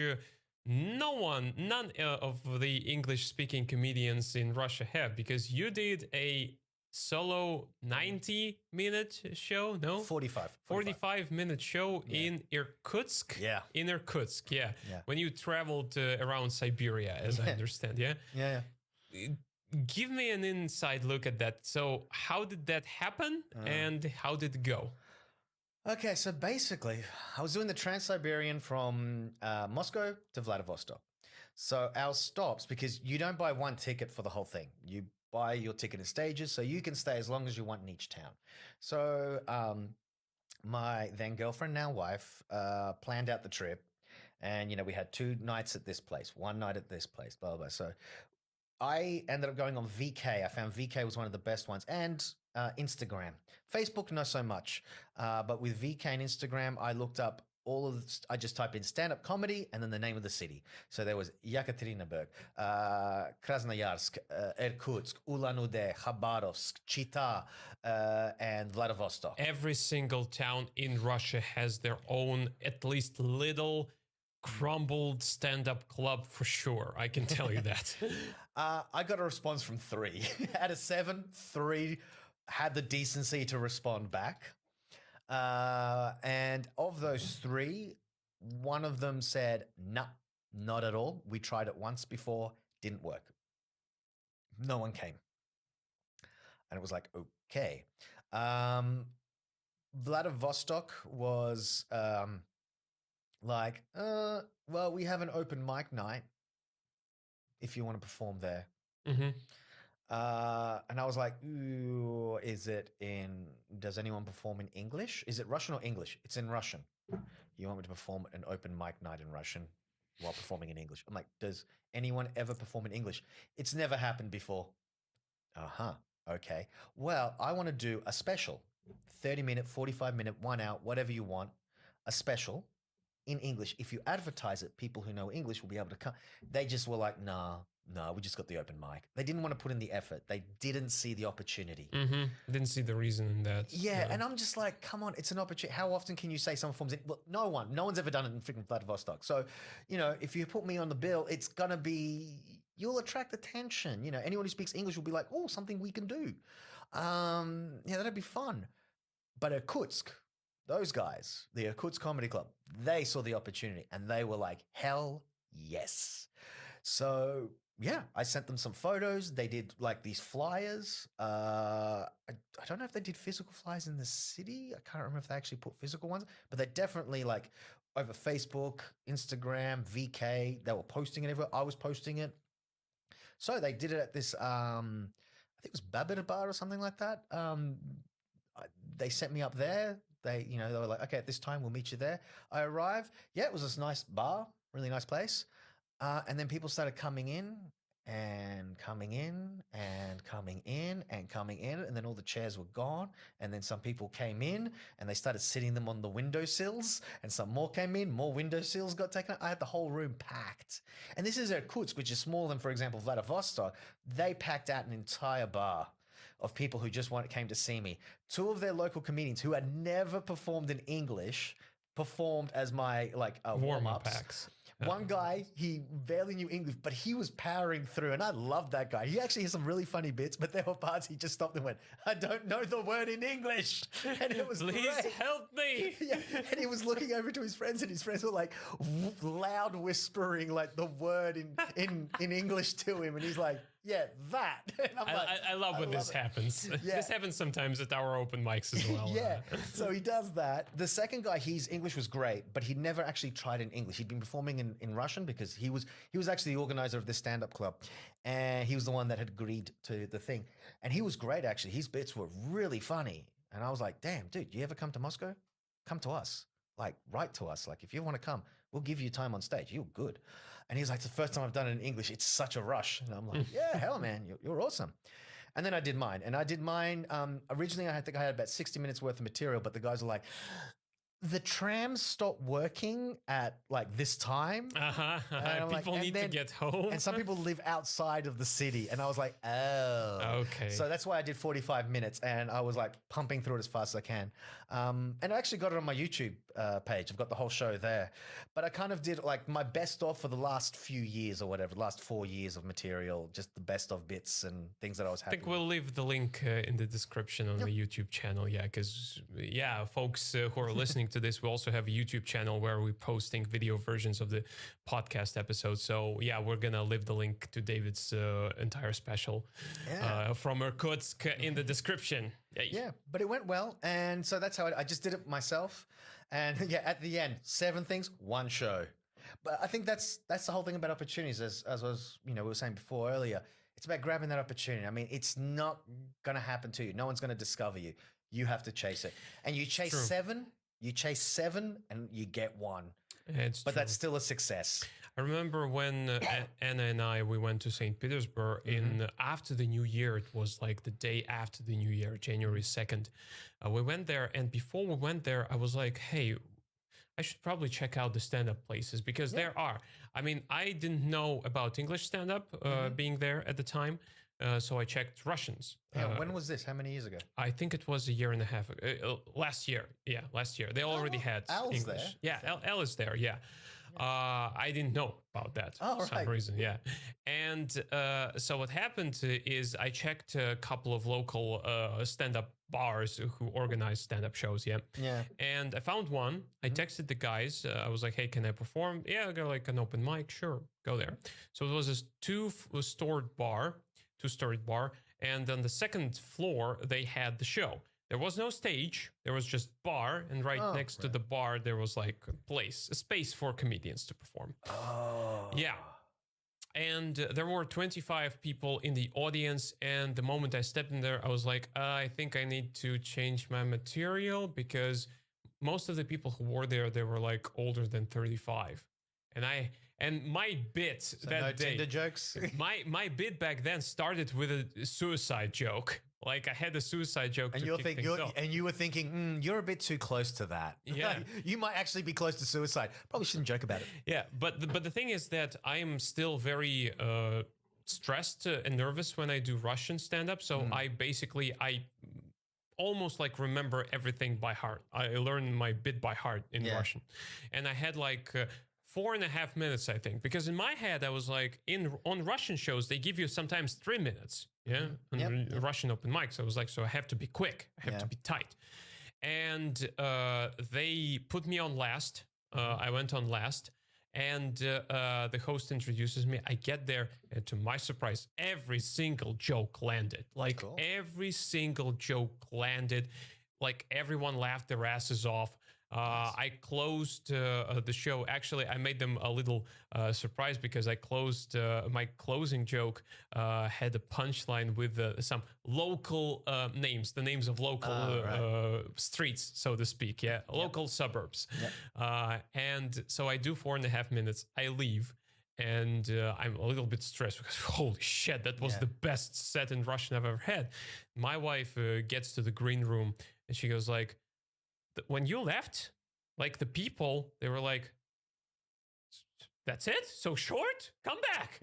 Speaker 1: none of the English-speaking comedians in Russia have, because you did a solo 90-minute show, no? 45-minute show in Irkutsk.
Speaker 2: Yeah.
Speaker 1: In Irkutsk, yeah. When you traveled around Siberia, as I understand, yeah?
Speaker 2: Yeah.
Speaker 1: Give me an inside look at that. So how did that happen and how did it go?
Speaker 2: Okay, so basically, I was doing the Trans-Siberian from Moscow to Vladivostok. So our stops, because you don't buy one ticket for the whole thing. You buy your ticket in stages, so you can stay as long as you want in each town. So my then girlfriend, now wife, planned out the trip. And, you know, we had 2 nights at this place, 1 night at this place, blah, blah, blah. So I ended up going on VK. I found VK was one of the best ones. And Instagram. Facebook, not so much. But with VK and Instagram, I looked up I just typed in stand-up comedy and then the name of the city. So there was Yekaterinburg, Krasnoyarsk, Irkutsk, Ulan-Ude, Khabarovsk, Chita, and Vladivostok.
Speaker 1: Every single town in Russia has their own, at least little crumbled stand-up club for sure. I can tell you that.
Speaker 2: I got a response from 3. Out of 7, 3 had the decency to respond back. And of those 3, one of them said, nah, not at all. We tried it once before, didn't work. No one came. And it was like, okay. Vladivostok was well, we have an open mic night if you want to perform there. And I was like, ooh, does anyone perform in English? Is it Russian or English? It's in Russian. You want me to perform an open mic night in Russian while performing in English? I'm like, does anyone ever perform in English? It's never happened before. Okay. Well, I want to do a special, 30-minute, 45-minute, 1 hour, whatever you want, a special in English. If you advertise it, people who know English will be able to come. They just were like, nah, we just got the open mic. They didn't want to put in the effort. They didn't see the opportunity.
Speaker 1: Didn't see the reason in that.
Speaker 2: Yeah, and I'm just like, come on, it's an opportunity. How often can you say someone performs it? Well, no one's ever done it in freaking Vladivostok. So, you know, if you put me on the bill, it's going to be, you'll attract attention. You know, anyone who speaks English will be like, oh, something we can do. Yeah, that'd be fun. But Irkutsk, those guys, the Irkutsk Comedy Club, they saw the opportunity and they were like, hell yes. So Yeah, I sent them some photos. They did like these flyers. I don't know if they did physical flyers in the city. I can't remember if they actually put physical ones, but they definitely like over Facebook, Instagram, VK. They were posting it everywhere. I was posting it. So they did it at this, I think it was Babbitt Bar or something like that. They sent me up there. They were like, okay, at this time we'll meet you there. I arrived. Yeah, it was this nice bar, really nice place. And then people started coming in and coming in and coming in and coming in. And then all the chairs were gone. And then some people came in and they started sitting them on the windowsills. And some more came in, more windowsills got taken. I had the whole room packed. And this is Irkutsk, which is smaller than, for example, Vladivostok. They packed out an entire bar of people who just came to see me. Two of their local comedians who had never performed in English performed as my
Speaker 1: warm-up acts.
Speaker 2: One guy, he barely knew English, but he was powering through, and I loved that guy. He actually has some really funny bits, but there were parts he just stopped and went, I don't know the word in English. And it was
Speaker 1: Please
Speaker 2: great.
Speaker 1: help me.
Speaker 2: Yeah, and he was looking over to his friends, and his friends were like loud whispering like the word in English to him, and he's like, yeah, that. And
Speaker 1: I love when this happens.
Speaker 2: Yeah.
Speaker 1: This happens sometimes at our open mics as well.
Speaker 2: Yeah, so he does that. The second guy, his English was great, but he'd never actually tried in English. He'd been performing in Russian because he was actually the organizer of this stand-up club, and he was the one that had agreed to the thing. And he was great, actually. His bits were really funny. And I was like, damn, dude, you ever come to Moscow? Come to us. Like, write to us. Like, if you want to come, we'll give you time on stage. You're good. And he's like, it's the first time I've done it in English. It's such a rush. And I'm like, yeah, hell, man, you're awesome. And then I did mine. Originally, I think I had about 60 minutes worth of material, but the guys were like, the trams stopped working at like this time.
Speaker 1: People need to get home.
Speaker 2: And some people live outside of the city. And I was like, oh.
Speaker 1: Okay.
Speaker 2: So that's why I did 45 minutes. And I was like pumping through it as fast as I can. And I actually got it on my YouTube page. I've got the whole show there. But I kind of did like my best of for the last few years or whatever, last 4 years of material, just the best of bits and things that I was happy
Speaker 1: I think we'll leave the link in the description on my YouTube channel. Yeah, because, folks who are listening to this, we also have a YouTube channel where we're posting video versions of the podcast episodes. So, we're going to leave the link to David's entire special from Irkutsk in the description.
Speaker 2: Yeah, but it went well. And so that's how I just did it myself. And at the end, 7 things, 1 show. But I think that's the whole thing about opportunities, as was, we were saying before earlier. It's about grabbing that opportunity. I mean, it's not going to happen to you. No one's going to discover you. You have to chase it. And you chase 7, and you get 1. But that's still a success.
Speaker 1: I remember when Anna and I, we went to St. Petersburg after the New Year. It was like the day after the New Year, January 2nd. We went there, and before we went there, I was like, hey, I should probably check out the stand-up places because there are. I mean, I didn't know about English stand-up being there at the time. So I checked Russians.
Speaker 2: When was this? How many years ago?
Speaker 1: I think it was a year and a half ago. Last year. Yeah, last year. They already had
Speaker 2: Al's
Speaker 1: English.
Speaker 2: there.
Speaker 1: Yeah, Al is there. Yeah. I didn't know about that for some reason. Yeah. And so what happened is I checked a couple of local stand-up bars who organize stand-up shows. Yeah.
Speaker 2: Yeah.
Speaker 1: And I found one. I texted the guys. I was like, hey, can I perform? Yeah, I got like an open mic. Sure. Go there. So it was this two-storied bar. And on the second floor, they had the show. There was no stage. There was just bar. And next to the bar, there was like a space for comedians to perform.
Speaker 2: Oh.
Speaker 1: Yeah. And there were 25 people in the audience. And the moment I stepped in there, I was like, I think I need to change my material because most of the people who were there, they were like older than 35. And my bit that day,
Speaker 2: Tinder jokes.
Speaker 1: my bit back then started with a suicide joke. Like I had a suicide joke,
Speaker 2: and you were thinking, you're a bit too close to that.
Speaker 1: Yeah,
Speaker 2: you might actually be close to suicide. Probably shouldn't joke about it.
Speaker 1: Yeah, but the thing is that I am still very stressed and nervous when I do Russian stand-up. So I almost like remember everything by heart. I learned my bit by heart in Russian, and I had like 4.5 minutes, I think, because in my head I was like, on Russian shows they give you sometimes 3 minutes, on Russian open mics. I was like, so I have to be quick, I have to be tight, and they put me on last. I went on last, and the host introduces me. I get there, and to my surprise, every single joke landed. Like
Speaker 2: cool.
Speaker 1: every single joke landed. Like everyone laughed their asses off. I closed the show. Actually, I made them a little surprised because I closed my closing joke had a punchline with some local names, the names of local streets, so to speak. Yeah, local suburbs. And so I do 4.5 minutes. I leave. And I'm a little bit stressed because holy shit, that was the best set in Russian I've ever had. My wife gets to the green room and she goes like, when you left, like the people, they were like, that's it? So short? Come back.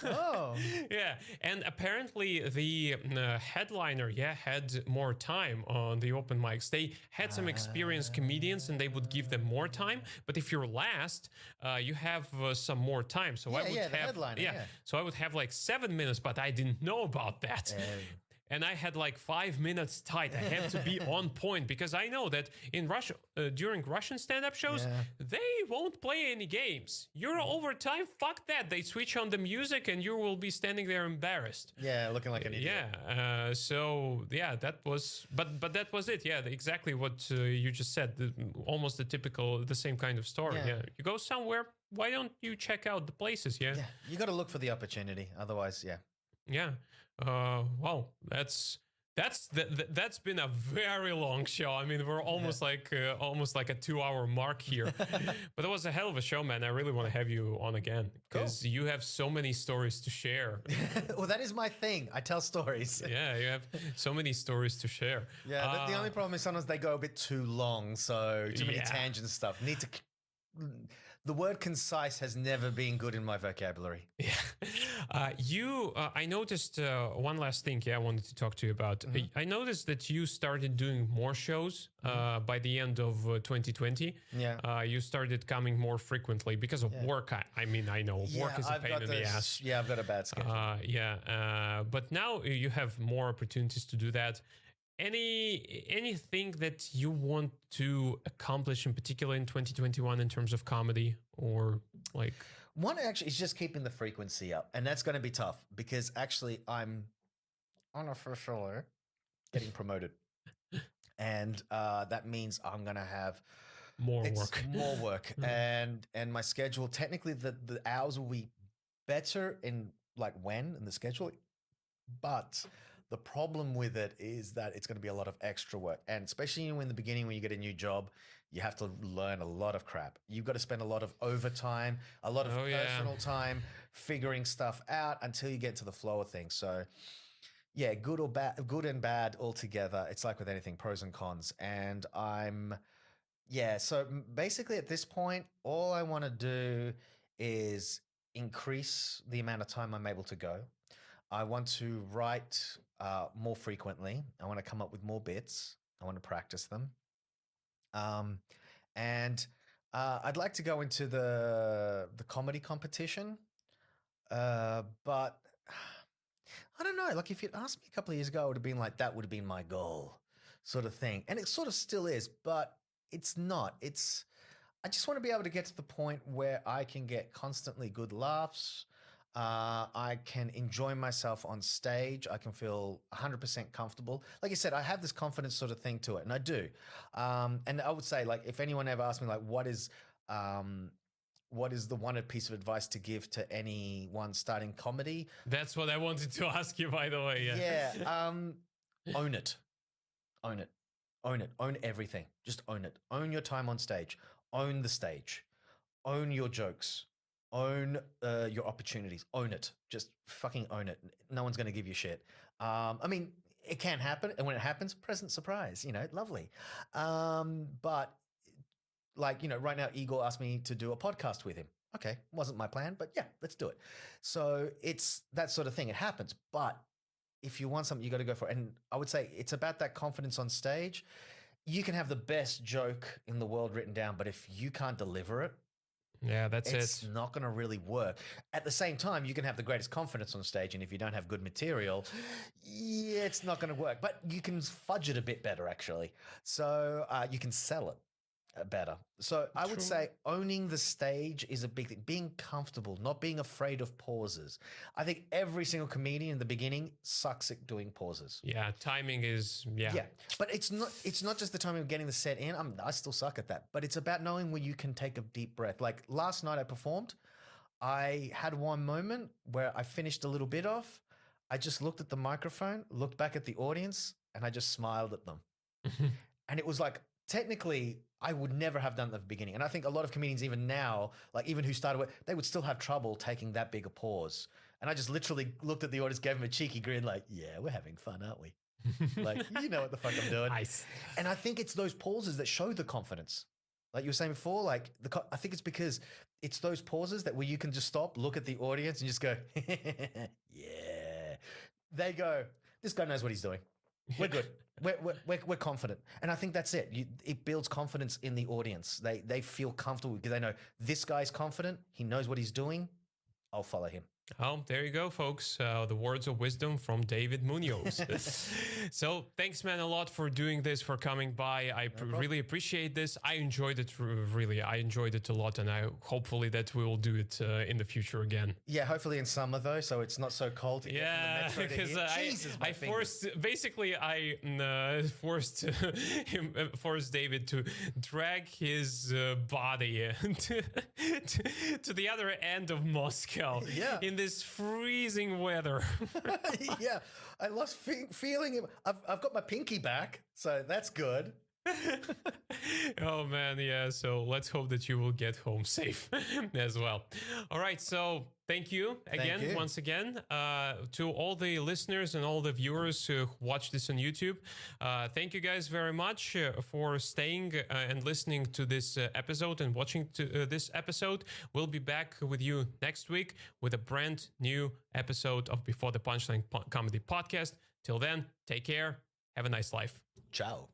Speaker 2: Oh.
Speaker 1: Yeah. And apparently the headliner, had more time on the open mics. They had some experienced comedians and they would give them more time. But if you're last, you have some more time. So I would have,
Speaker 2: headliner,
Speaker 1: so I would have like 7 minutes, but I didn't know about that. And I had like 5 minutes tight. I had to be on point because I know that in Russia, during Russian stand-up shows, they won't play any games. You're over time, fuck that. They switch on the music and you will be standing there embarrassed.
Speaker 2: Yeah, looking like an idiot.
Speaker 1: That was, but that was it. Yeah, exactly what you just said. Almost the same kind of story. Yeah. You go somewhere, why don't you check out the places? Yeah.
Speaker 2: You got to look for the opportunity. Otherwise,
Speaker 1: Yeah. Wow, that's been a very long show. I mean, we're almost like a 2-hour mark here. But it was a hell of a show, man. I really want to have you on again because you have so many stories to share.
Speaker 2: Well, that is my thing. I tell stories.
Speaker 1: Yeah, you have so many stories to share.
Speaker 2: Yeah, the only problem is sometimes they go a bit too long, so too many tangents and stuff. The word concise has never been good in my vocabulary.
Speaker 1: Yeah. I noticed one last thing I wanted to talk to you about. I noticed that you started doing more shows by the end of 2020.
Speaker 2: Yeah.
Speaker 1: You started coming more frequently because of work. I know work is a pain in the ass.
Speaker 2: Yeah, I've got a bad schedule.
Speaker 1: But now you have more opportunities to do that. Anything that you want to accomplish in particular in 2021 in terms of comedy or like?
Speaker 2: One actually is just keeping the frequency up, and that's going to be tough because actually I'm unofficially getting promoted, and that means I'm going to have more work, and my schedule. Technically, the hours will be better in like in the schedule, but the problem with it is that it's going to be a lot of extra work. And especially in the beginning when you get a new job, you have to learn a lot of crap. You've got to spend a lot of overtime, a lot of personal time figuring stuff out until you get to the flow of things. So yeah, good and bad altogether. It's like with anything, pros and cons. And so basically at this point, all I want to do is increase the amount of time I'm able to go. I want to write more frequently. I want to come up with more bits. I want to practice them. And I'd like to go into the comedy competition. But I don't know. Like if you'd asked me a couple of years ago, it would have been like, that would have been my goal sort of thing. And it sort of still is, but it's not. I just want to be able to get to the point where I can get constantly good laughs. I can enjoy myself on stage. I can feel 100% comfortable. Like I said, I have this confidence sort of thing to it, and I do. And I would say, like, if anyone ever asked me, like, what is the one piece of advice to give to anyone starting comedy?
Speaker 1: That's what I wanted to ask you, by the way.
Speaker 2: Yeah. Own it. Own it. Own it. Own everything. Just own it. Own your time on stage. Own the stage. Own your jokes. Own your opportunities. Own it. Just fucking own it. No one's going to give you shit. I mean, it can happen. And when it happens, pleasant surprise, lovely. But like, right now, Igor asked me to do a podcast with him. Okay. Wasn't my plan, but yeah, let's do it. So it's that sort of thing. It happens. But if you want something, you got to go for it. And I would say it's about that confidence on stage. You can have the best joke in the world written down, but if you can't deliver it,
Speaker 1: yeah,
Speaker 2: it's not going to really work. At the same time, you can have the greatest confidence on stage, and if you don't have good material, it's not going to work. But you can fudge it a bit better, actually. So you can sell it. better. So I would
Speaker 1: True.
Speaker 2: say owning the stage is a big thing. Being comfortable, not being afraid of pauses. I think every single comedian in the beginning sucks at doing pauses.
Speaker 1: Yeah, timing is
Speaker 2: Yeah, but it's not just the time of getting the set in. I still suck at that. But it's about knowing when you can take a deep breath. Like last night I performed, I had one moment where I finished a little bit off. I just looked at the microphone, looked back at the audience, and I just smiled at them. And it was like, technically, I would never have done that at the beginning. And I think a lot of comedians, even now, like even who started with, they would still have trouble taking that big a pause. And I just literally looked at the audience, gave them a cheeky grin, like, yeah, we're having fun, aren't we? Like, you know what the fuck I'm doing.
Speaker 1: Nice.
Speaker 2: And I think it's those pauses that show the confidence. Like you were saying before, like I think it's because it's those pauses that where you can just stop, look at the audience and just go, yeah. They go, this guy knows what he's doing. We're good. We're confident. And I think that's it. It builds confidence in the audience. They feel comfortable because they know this guy's confident. He knows what he's doing. I'll follow him.
Speaker 1: Oh, there you go, folks. The words of wisdom from David Muñoz. So thanks, man, a lot for doing this, for coming by. I really appreciate this. I enjoyed it, really. I enjoyed it a lot, and I hopefully that we will do it in the future again.
Speaker 2: Yeah, hopefully in summer, though, so it's not so cold to get from the metro to here.
Speaker 1: I forced David to drag his body to the other end of Moscow.
Speaker 2: Yeah.
Speaker 1: In this freezing weather.
Speaker 2: Yeah, I lost feeling it. I've got my pinky back, so that's good.
Speaker 1: Oh man, yeah. So let's hope that you will get home safe as well. All right, so thank you again, once again, to all the listeners and all the viewers who watch this on YouTube. Thank you guys very much for staying and listening to this episode and watching this episode. We'll be back with you next week with a brand new episode of Before the Punchline Comedy Podcast. Till then, take care. Have a nice life.
Speaker 2: Ciao.